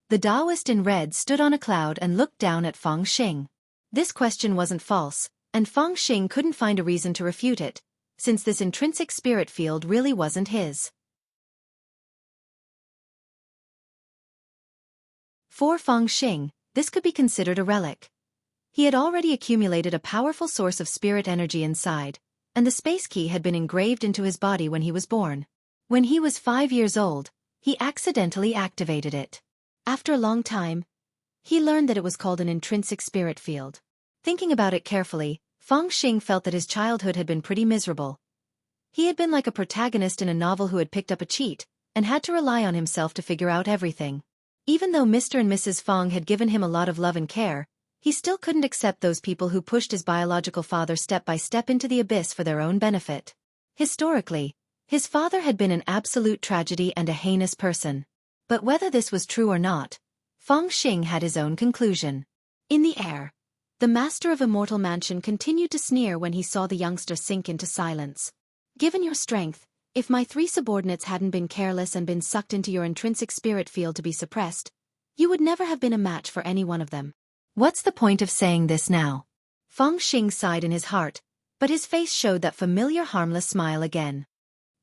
The Taoist in red stood on a cloud and looked down at Feng Xing. This question wasn't false, and Feng Xing couldn't find a reason to refute it, since this intrinsic spirit field really wasn't his. For Feng Xing, this could be considered a relic. He had already accumulated a powerful source of spirit energy inside, and the space key had been engraved into his body when he was born. When he was 5 years old, he accidentally activated it. After a long time, he learned that it was called an intrinsic spirit field. Thinking about it carefully, Feng Xing felt that his childhood had been pretty miserable. He had been like a protagonist in a novel who had picked up a cheat, and had to rely on himself to figure out everything. Even though Mr. and Mrs. Feng had given him a lot of love and care, he still couldn't accept those people who pushed his biological father step by step into the abyss for their own benefit. Historically, his father had been an absolute tragedy and a heinous person. But whether this was true or not, Feng Xing had his own conclusion. In the air, the master of Immortal Mansion continued to sneer when he saw the youngster sink into silence. Given your strength, if my 3 subordinates hadn't been careless and been sucked into your intrinsic spirit field to be suppressed, you would never have been a match for any one of them. What's the point of saying this now? Feng Xing sighed in his heart, but his face showed that familiar harmless smile again.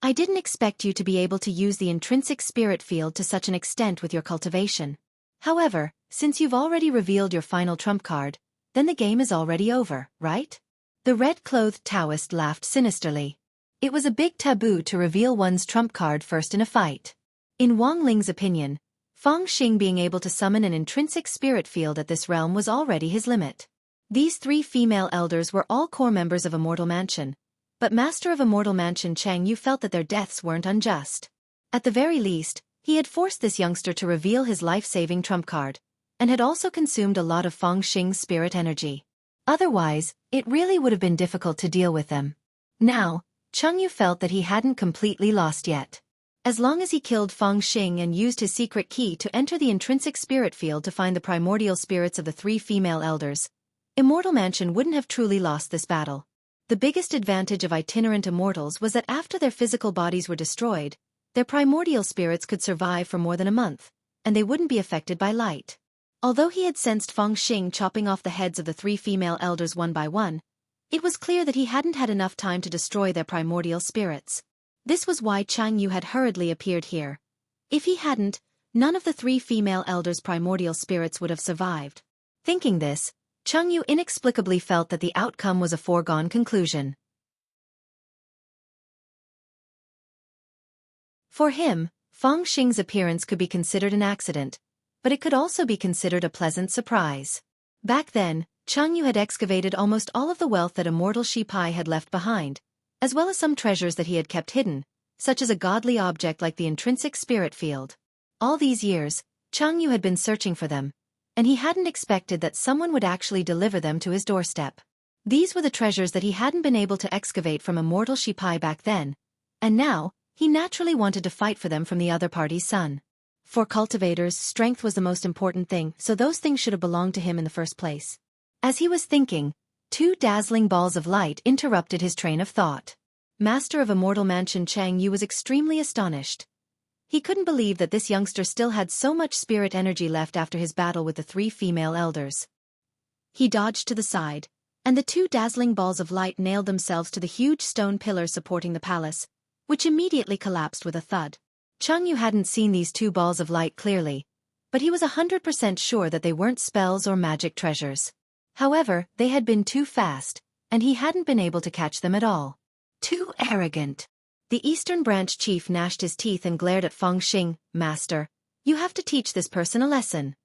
I didn't expect you to be able to use the intrinsic spirit field to such an extent with your cultivation. However, since you've already revealed your final trump card, then the game is already over, right? The red-clothed Taoist laughed sinisterly. It was a big taboo to reveal one's trump card first in a fight. In Wang Ling's opinion, Feng Xing being able to summon an intrinsic spirit field at this realm was already his limit. These 3 female elders were all core members of Immortal Mansion, but Master of Immortal Mansion Chang Yu felt that their deaths weren't unjust. At the very least, he had forced this youngster to reveal his life-saving trump card, and had also consumed a lot of Feng Xing's spirit energy. Otherwise, it really would have been difficult to deal with them. Now, Chang Yu felt that he hadn't completely lost yet. As long as he killed Feng Xing and used his secret key to enter the intrinsic spirit field to find the primordial spirits of the 3 female elders, Immortal Mansion wouldn't have truly lost this battle. The biggest advantage of itinerant immortals was that after their physical bodies were destroyed, their primordial spirits could survive for more than a month, and they wouldn't be affected by light. Although he had sensed Feng Xing chopping off the heads of the 3 female elders one by one, it was clear that he hadn't had enough time to destroy their primordial spirits. This was why Chang Yu had hurriedly appeared here. If he hadn't, none of the 3 female elders' primordial spirits would have survived. Thinking this, Chang Yu inexplicably felt that the outcome was a foregone conclusion. For him, Feng Xing's appearance could be considered an accident, but it could also be considered a pleasant surprise. Back then, Chang Yu had excavated almost all of the wealth that immortal Shi Pai had left behind, as well as some treasures that he had kept hidden, such as a godly object like the intrinsic spirit field. All these years, Chang Yu had been searching for them, and he hadn't expected that someone would actually deliver them to his doorstep. These were the treasures that he hadn't been able to excavate from immortal Shi Pai back then, and now, he naturally wanted to fight for them from the other party's son. For cultivators, strength was the most important thing, so those things should have belonged to him in the first place. As he was thinking, two dazzling balls of light interrupted his train of thought. Master of Immortal Mansion Chang Yu was extremely astonished. He couldn't believe that this youngster still had so much spirit energy left after his battle with the three female elders. He dodged to the side, and the two dazzling balls of light nailed themselves to the huge stone pillars supporting the palace, which immediately collapsed with a thud. Chang Yu hadn't seen these two balls of light clearly, but he was 100% sure that they weren't spells or magic treasures. However, they had been too fast, and he hadn't been able to catch them at all. Too arrogant. The Eastern Branch chief gnashed his teeth and glared at Feng Xing. Master, you have to teach this person a lesson.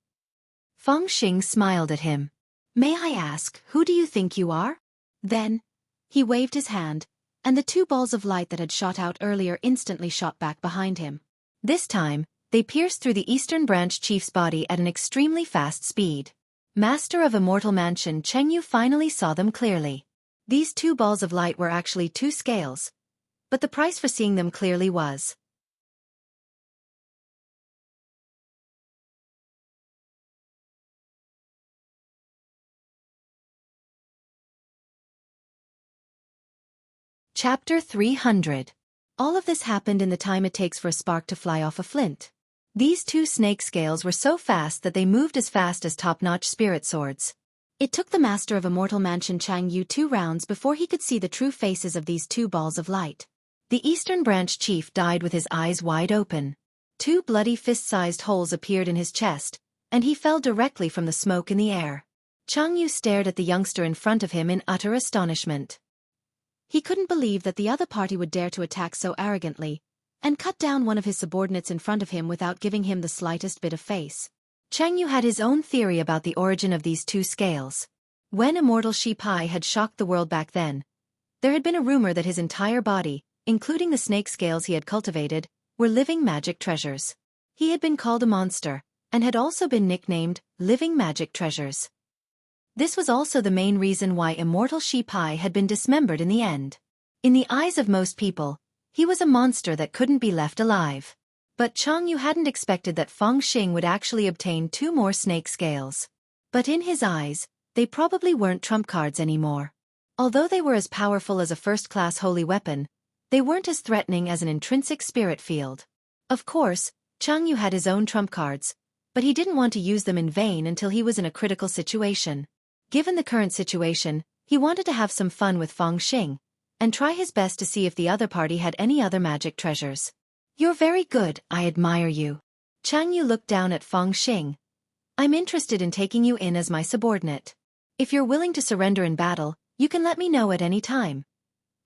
Feng Xing smiled at him. May I ask, who do you think you are? Then, he waved his hand, and the two balls of light that had shot out earlier instantly shot back behind him. This time, they pierced through the Eastern Branch chief's body at an extremely fast speed. Master of Immortal Mansion Cheng Yu finally saw them clearly. These two balls of light were actually two scales, but the price for seeing them clearly was Chapter 300. All of this happened in the time it takes for a spark to fly off a flint. These two snake scales were so fast that they moved as fast as top-notch spirit swords. It took the master of Immortal Mansion Chang Yu 2 rounds before he could see the true faces of these two balls of light. The Eastern Branch chief died with his eyes wide open. Two bloody fist-sized holes appeared in his chest, and he fell directly from the smoke in the air. Chang Yu stared at the youngster in front of him in utter astonishment. He couldn't believe that the other party would dare to attack so arrogantly, and cut down one of his subordinates in front of him without giving him the slightest bit of face. Chang Yu had his own theory about the origin of these two scales. When immortal Shi Pai had shocked the world back then, there had been a rumor that his entire body, including the snake scales he had cultivated, were living magic treasures. He had been called a monster, and had also been nicknamed Living Magic Treasures. This was also the main reason why immortal Shi Pai had been dismembered in the end. In the eyes of most people, he was a monster that couldn't be left alive. But Chang Yu hadn't expected that Feng Xing would actually obtain two more snake scales. But in his eyes, they probably weren't trump cards anymore. Although they were as powerful as a first-class holy weapon, they weren't as threatening as an intrinsic spirit field. Of course, Chang Yu had his own trump cards, but he didn't want to use them in vain until he was in a critical situation. Given the current situation, he wanted to have some fun with Feng Xing, and try his best to see if the other party had any other magic treasures. You're very good, I admire you. Chang Yu looked down at Feng Xing. I'm interested in taking you in as my subordinate. If you're willing to surrender in battle, you can let me know at any time.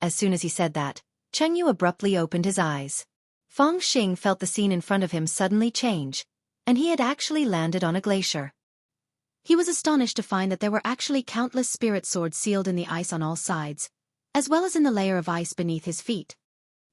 As soon as he said that, Chang Yu abruptly opened his eyes. Feng Xing felt the scene in front of him suddenly change, and he had actually landed on a glacier. He was astonished to find that there were actually countless spirit swords sealed in the ice on all sides, as well as in the layer of ice beneath his feet.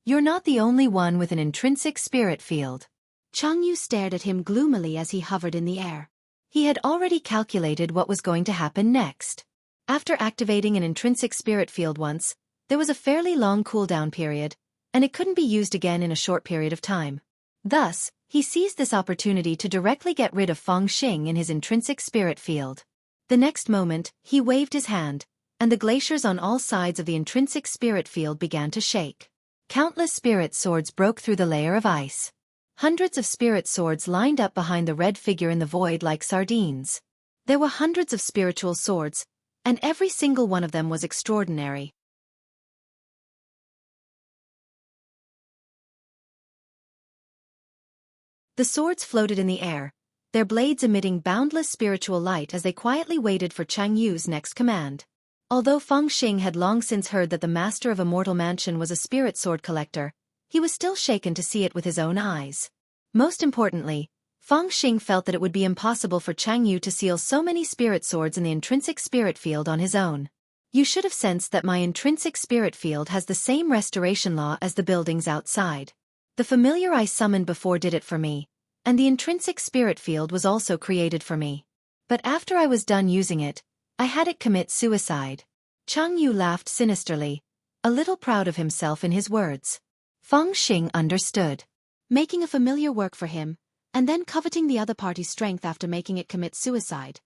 You're not the only one with an intrinsic spirit field. Chang Yu stared at him gloomily as he hovered in the air. He had already calculated what was going to happen next. After activating an intrinsic spirit field once, there was a fairly long cooldown period, and it couldn't be used again in a short period of time. Thus, he seized this opportunity to directly get rid of Feng Xing in his intrinsic spirit field. The next moment, he waved his hand, and the glaciers on all sides of the intrinsic spirit field began to shake. Countless spirit swords broke through the layer of ice. Hundreds of spirit swords lined up behind the red figure in the void like sardines. There were hundreds of spiritual swords, and every single one of them was extraordinary. The swords floated in the air, their blades emitting boundless spiritual light as they quietly waited for Chang Yu's next command. Although Feng Xing had long since heard that the master of Immortal Mansion was a spirit sword collector, he was still shaken to see it with his own eyes. Most importantly, Feng Xing felt that it would be impossible for Chang Yu to seal so many spirit swords in the intrinsic spirit field on his own. You should have sensed that my intrinsic spirit field has the same restoration law as the buildings outside. The familiar I summoned before did it for me, and the intrinsic spirit field was also created for me. But after I was done using it, I had it commit suicide. Chang Yu laughed sinisterly, a little proud of himself in his words. Feng Xing understood. Making a familiar work for him, and then coveting the other party's strength after making it commit suicide.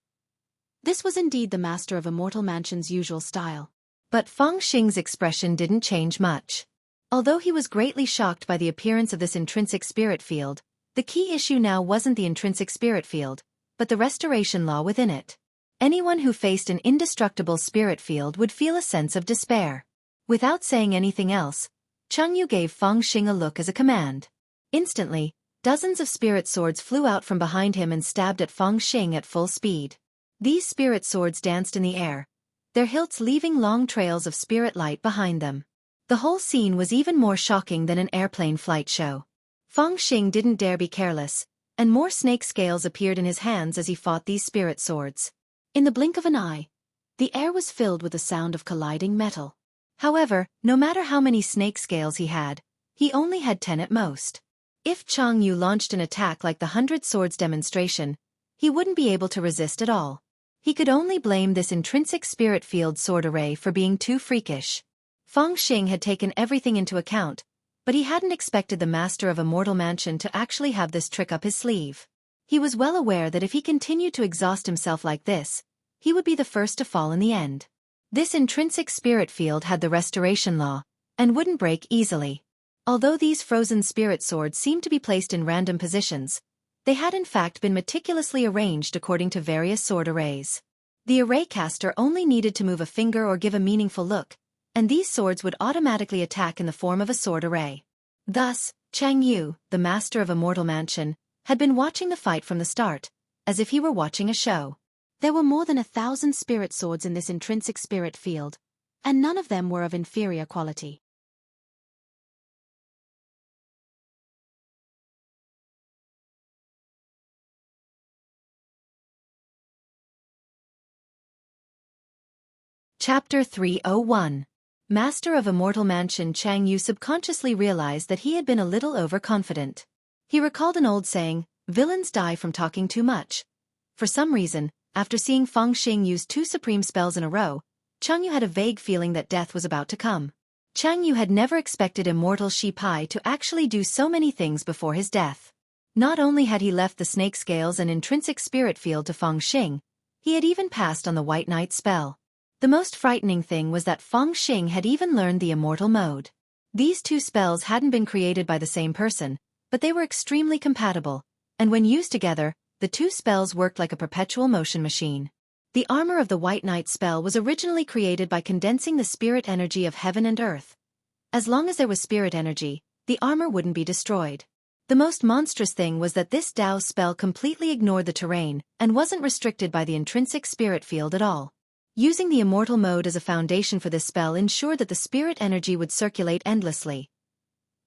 This was indeed the master of Immortal Mansion's usual style. But Feng Xing's expression didn't change much. Although he was greatly shocked by the appearance of this intrinsic spirit field, the key issue now wasn't the intrinsic spirit field, but the restoration law within it. Anyone who faced an indestructible spirit field would feel a sense of despair. Without saying anything else, Chang Yu gave Feng Xing a look as a command. Instantly, dozens of spirit swords flew out from behind him and stabbed at Feng Xing at full speed. These spirit swords danced in the air, their hilts leaving long trails of spirit light behind them. The whole scene was even more shocking than an airplane flight show. Feng Xing didn't dare be careless, and more snake scales appeared in his hands as he fought these spirit swords. In the blink of an eye, the air was filled with the sound of colliding metal. However, no matter how many snake scales he only had 10 at most. If Chang Yu launched an attack like the 100 Swords demonstration, he wouldn't be able to resist at all. He could only blame this intrinsic spirit field sword array for being too freakish. Feng Xing had taken everything into account, but he hadn't expected the master of Immortal Mansion to actually have this trick up his sleeve. He was well aware that if he continued to exhaust himself like this, he would be the first to fall in the end. This intrinsic spirit field had the restoration law, and wouldn't break easily. Although these frozen spirit swords seemed to be placed in random positions, they had in fact been meticulously arranged according to various sword arrays. The array caster only needed to move a finger or give a meaningful look, and these swords would automatically attack in the form of a sword array. Thus, Chang Yu, the master of Immortal Mansion, had been watching the fight from the start, as if he were watching a show. There were more than 1,000 spirit swords in this intrinsic spirit field, and none of them were of inferior quality. Chapter 301. Master of Immortal Mansion Chang Yu subconsciously realized that he had been a little overconfident. He recalled an old saying, villains die from talking too much. For some reason, after seeing Feng Xing use 2 supreme spells in a row, Chang Yu had a vague feeling that death was about to come. Chang Yu had never expected Immortal Shi Pai to actually do so many things before his death. Not only had he left the snake scales and intrinsic spirit field to Feng Xing, he had even passed on the White Knight spell. The most frightening thing was that Feng Xing had even learned the Immortal Mode. These 2 spells hadn't been created by the same person, but they were extremely compatible, and when used together, the 2 spells worked like a perpetual motion machine. The armor of the White Knight spell was originally created by condensing the spirit energy of heaven and earth. As long as there was spirit energy, the armor wouldn't be destroyed. The most monstrous thing was that this Dao spell completely ignored the terrain and wasn't restricted by the intrinsic spirit field at all. Using the Immortal Mode as a foundation for this spell ensured that the spirit energy would circulate endlessly.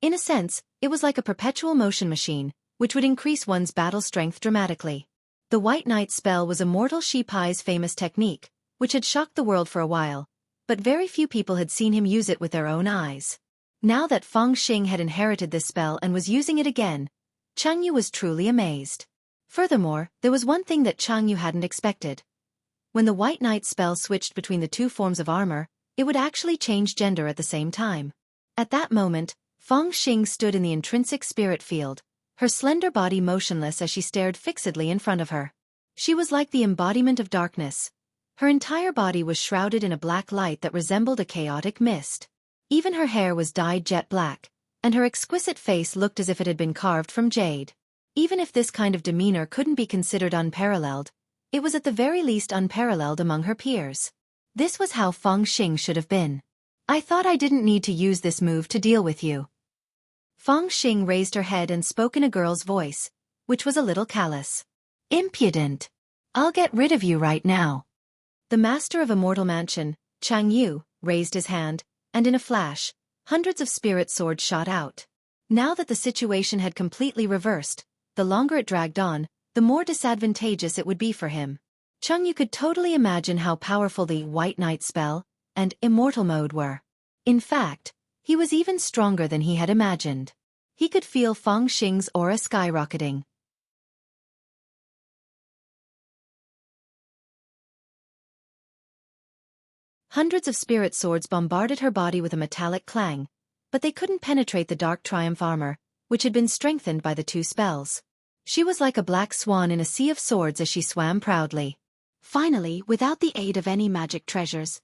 In a sense, it was like a perpetual motion machine, which would increase one's battle strength dramatically. The White Knight spell was Immortal Shi Pai's famous technique, which had shocked the world for a while, but very few people had seen him use it with their own eyes. Now that Feng Xing had inherited this spell and was using it again, Chang Yu was truly amazed. Furthermore, there was one thing that Chang Yu hadn't expected. When the White Knight spell switched between the 2 forms of armor, it would actually change gender at the same time. At that moment, Feng Xing stood in the intrinsic spirit field, her slender body motionless as she stared fixedly in front of her. She was like the embodiment of darkness. Her entire body was shrouded in a black light that resembled a chaotic mist. Even her hair was dyed jet black, and her exquisite face looked as if it had been carved from jade. Even if this kind of demeanor couldn't be considered unparalleled, it was at the very least unparalleled among her peers. This was how Feng Xing should have been. I thought I didn't need to use this move to deal with you. Feng Xing raised her head and spoke in a girl's voice, which was a little callous. Impudent. I'll get rid of you right now. The master of Immortal Mansion, Chang Yu, raised his hand, and in a flash, hundreds of spirit swords shot out. Now that the situation had completely reversed, the longer it dragged on, the more disadvantageous it would be for him. Chengyu could totally imagine how powerful the White Knight spell and Immortal Mode were. In fact, he was even stronger than he had imagined. He could feel Feng Xing's aura skyrocketing. Hundreds of spirit swords bombarded her body with a metallic clang, but they couldn't penetrate the dark triumph armor, which had been strengthened by the two spells. She was like a black swan in a sea of swords as she swam proudly. Finally, without the aid of any magic treasures,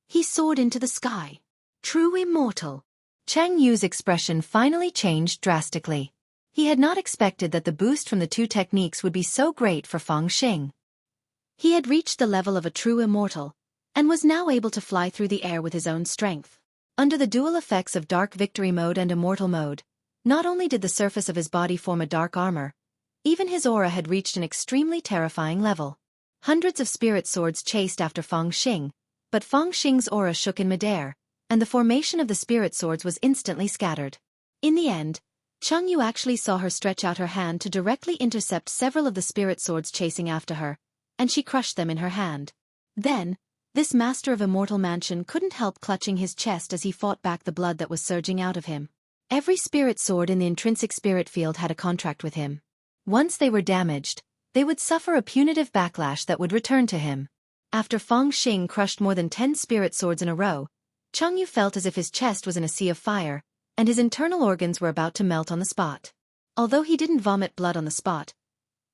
he soared into the sky. True immortal. Cheng Yu's expression finally changed drastically. He had not expected that the boost from the two techniques would be so great for Feng Xing. He had reached the level of a true immortal, and was now able to fly through the air with his own strength. Under the dual effects of Dark Victory Mode and Immortal Mode, not only did the surface of his body form a dark armor, even his aura had reached an extremely terrifying level. Hundreds of spirit swords chased after Feng Xing, but Feng Xing's aura shook in midair, and the formation of the spirit swords was instantly scattered. In the end, Cheng Yu actually saw her stretch out her hand to directly intercept several of the spirit swords chasing after her, and she crushed them in her hand. Then, this master of Immortal Mansion couldn't help clutching his chest as he fought back the blood that was surging out of him. Every spirit sword in the intrinsic spirit field had a contract with him. Once they were damaged, they would suffer a punitive backlash that would return to him. After Feng Xing crushed more than 10 spirit swords in a row, Cheng Yu felt as if his chest was in a sea of fire, and his internal organs were about to melt on the spot. Although he didn't vomit blood on the spot,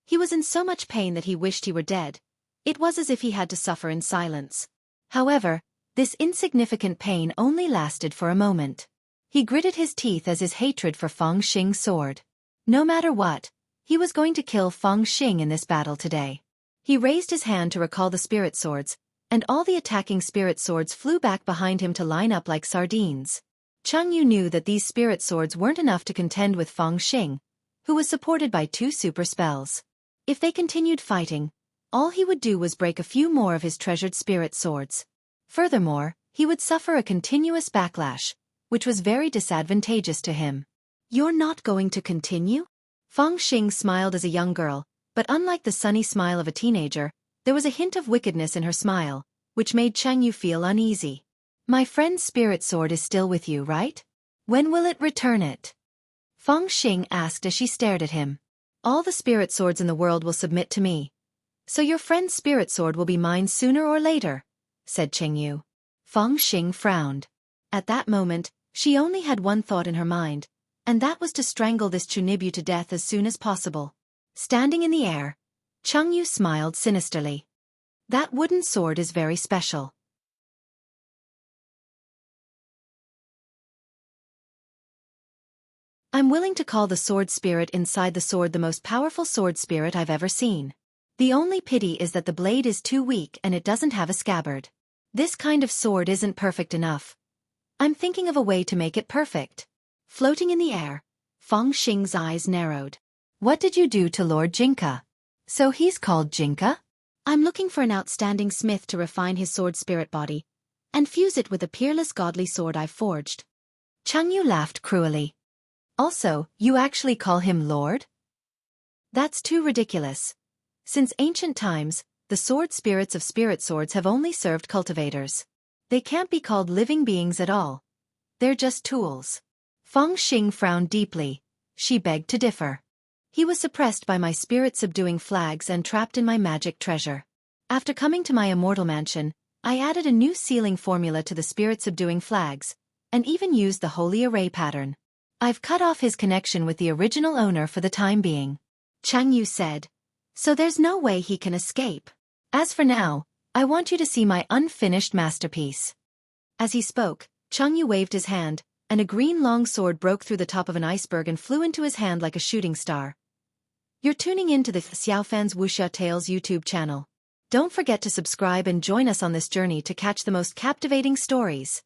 he was in so much pain that he wished he were dead. It was as if he had to suffer in silence. However, this insignificant pain only lasted for a moment. He gritted his teeth as his hatred for Feng Xing soared. No matter what, he was going to kill Feng Xing in this battle today. He raised his hand to recall the spirit swords, and all the attacking spirit swords flew back behind him to line up like sardines. Cheng Yu knew that these spirit swords weren't enough to contend with Feng Xing, who was supported by 2 super spells. If they continued fighting, all he would do was break a few more of his treasured spirit swords. Furthermore, he would suffer a continuous backlash, which was very disadvantageous to him. "You're not going to continue?" Feng Xing smiled as a young girl, but unlike the sunny smile of a teenager, there was a hint of wickedness in her smile, which made Cheng Yu feel uneasy. "My friend's spirit sword is still with you, right? When will it return it?" Feng Xing asked as she stared at him. "All the spirit swords in the world will submit to me. So your friend's spirit sword will be mine sooner or later," said Cheng Yu. Feng Xing frowned. At that moment, she only had one thought in her mind, and that was to strangle this Chunibu to death as soon as possible. Standing in the air, Cheng Yu smiled sinisterly. "That wooden sword is very special. I'm willing to call the sword spirit inside the sword the most powerful sword spirit I've ever seen. The only pity is that the blade is too weak and it doesn't have a scabbard. This kind of sword isn't perfect enough. I'm thinking of a way to make it perfect." Floating in the air, Feng Xing's eyes narrowed. "What did you do to Lord Jinka? So he's called Jinka?" "I'm looking for an outstanding smith to refine his sword spirit body, and fuse it with the peerless godly sword I've forged." Cheng Yu laughed cruelly. "Also, you actually call him Lord? That's too ridiculous. Since ancient times, the sword spirits of spirit swords have only served cultivators. They can't be called living beings at all. They're just tools." Feng Xing frowned deeply. She begged to differ. "He was suppressed by my spirit-subduing flags and trapped in my magic treasure. After coming to my immortal mansion, I added a new sealing formula to the spirit-subduing flags, and even used the holy array pattern. I've cut off his connection with the original owner for the time being," Cheng Yu said. "So there's no way he can escape. As for now, I want you to see my unfinished masterpiece." As he spoke, Cheng Yu waved his hand, and a green long sword broke through the top of an iceberg and flew into his hand like a shooting star. You're tuning in to the Xiaofan's Wuxia Tales YouTube channel. Don't forget to subscribe and join us on this journey to catch the most captivating stories.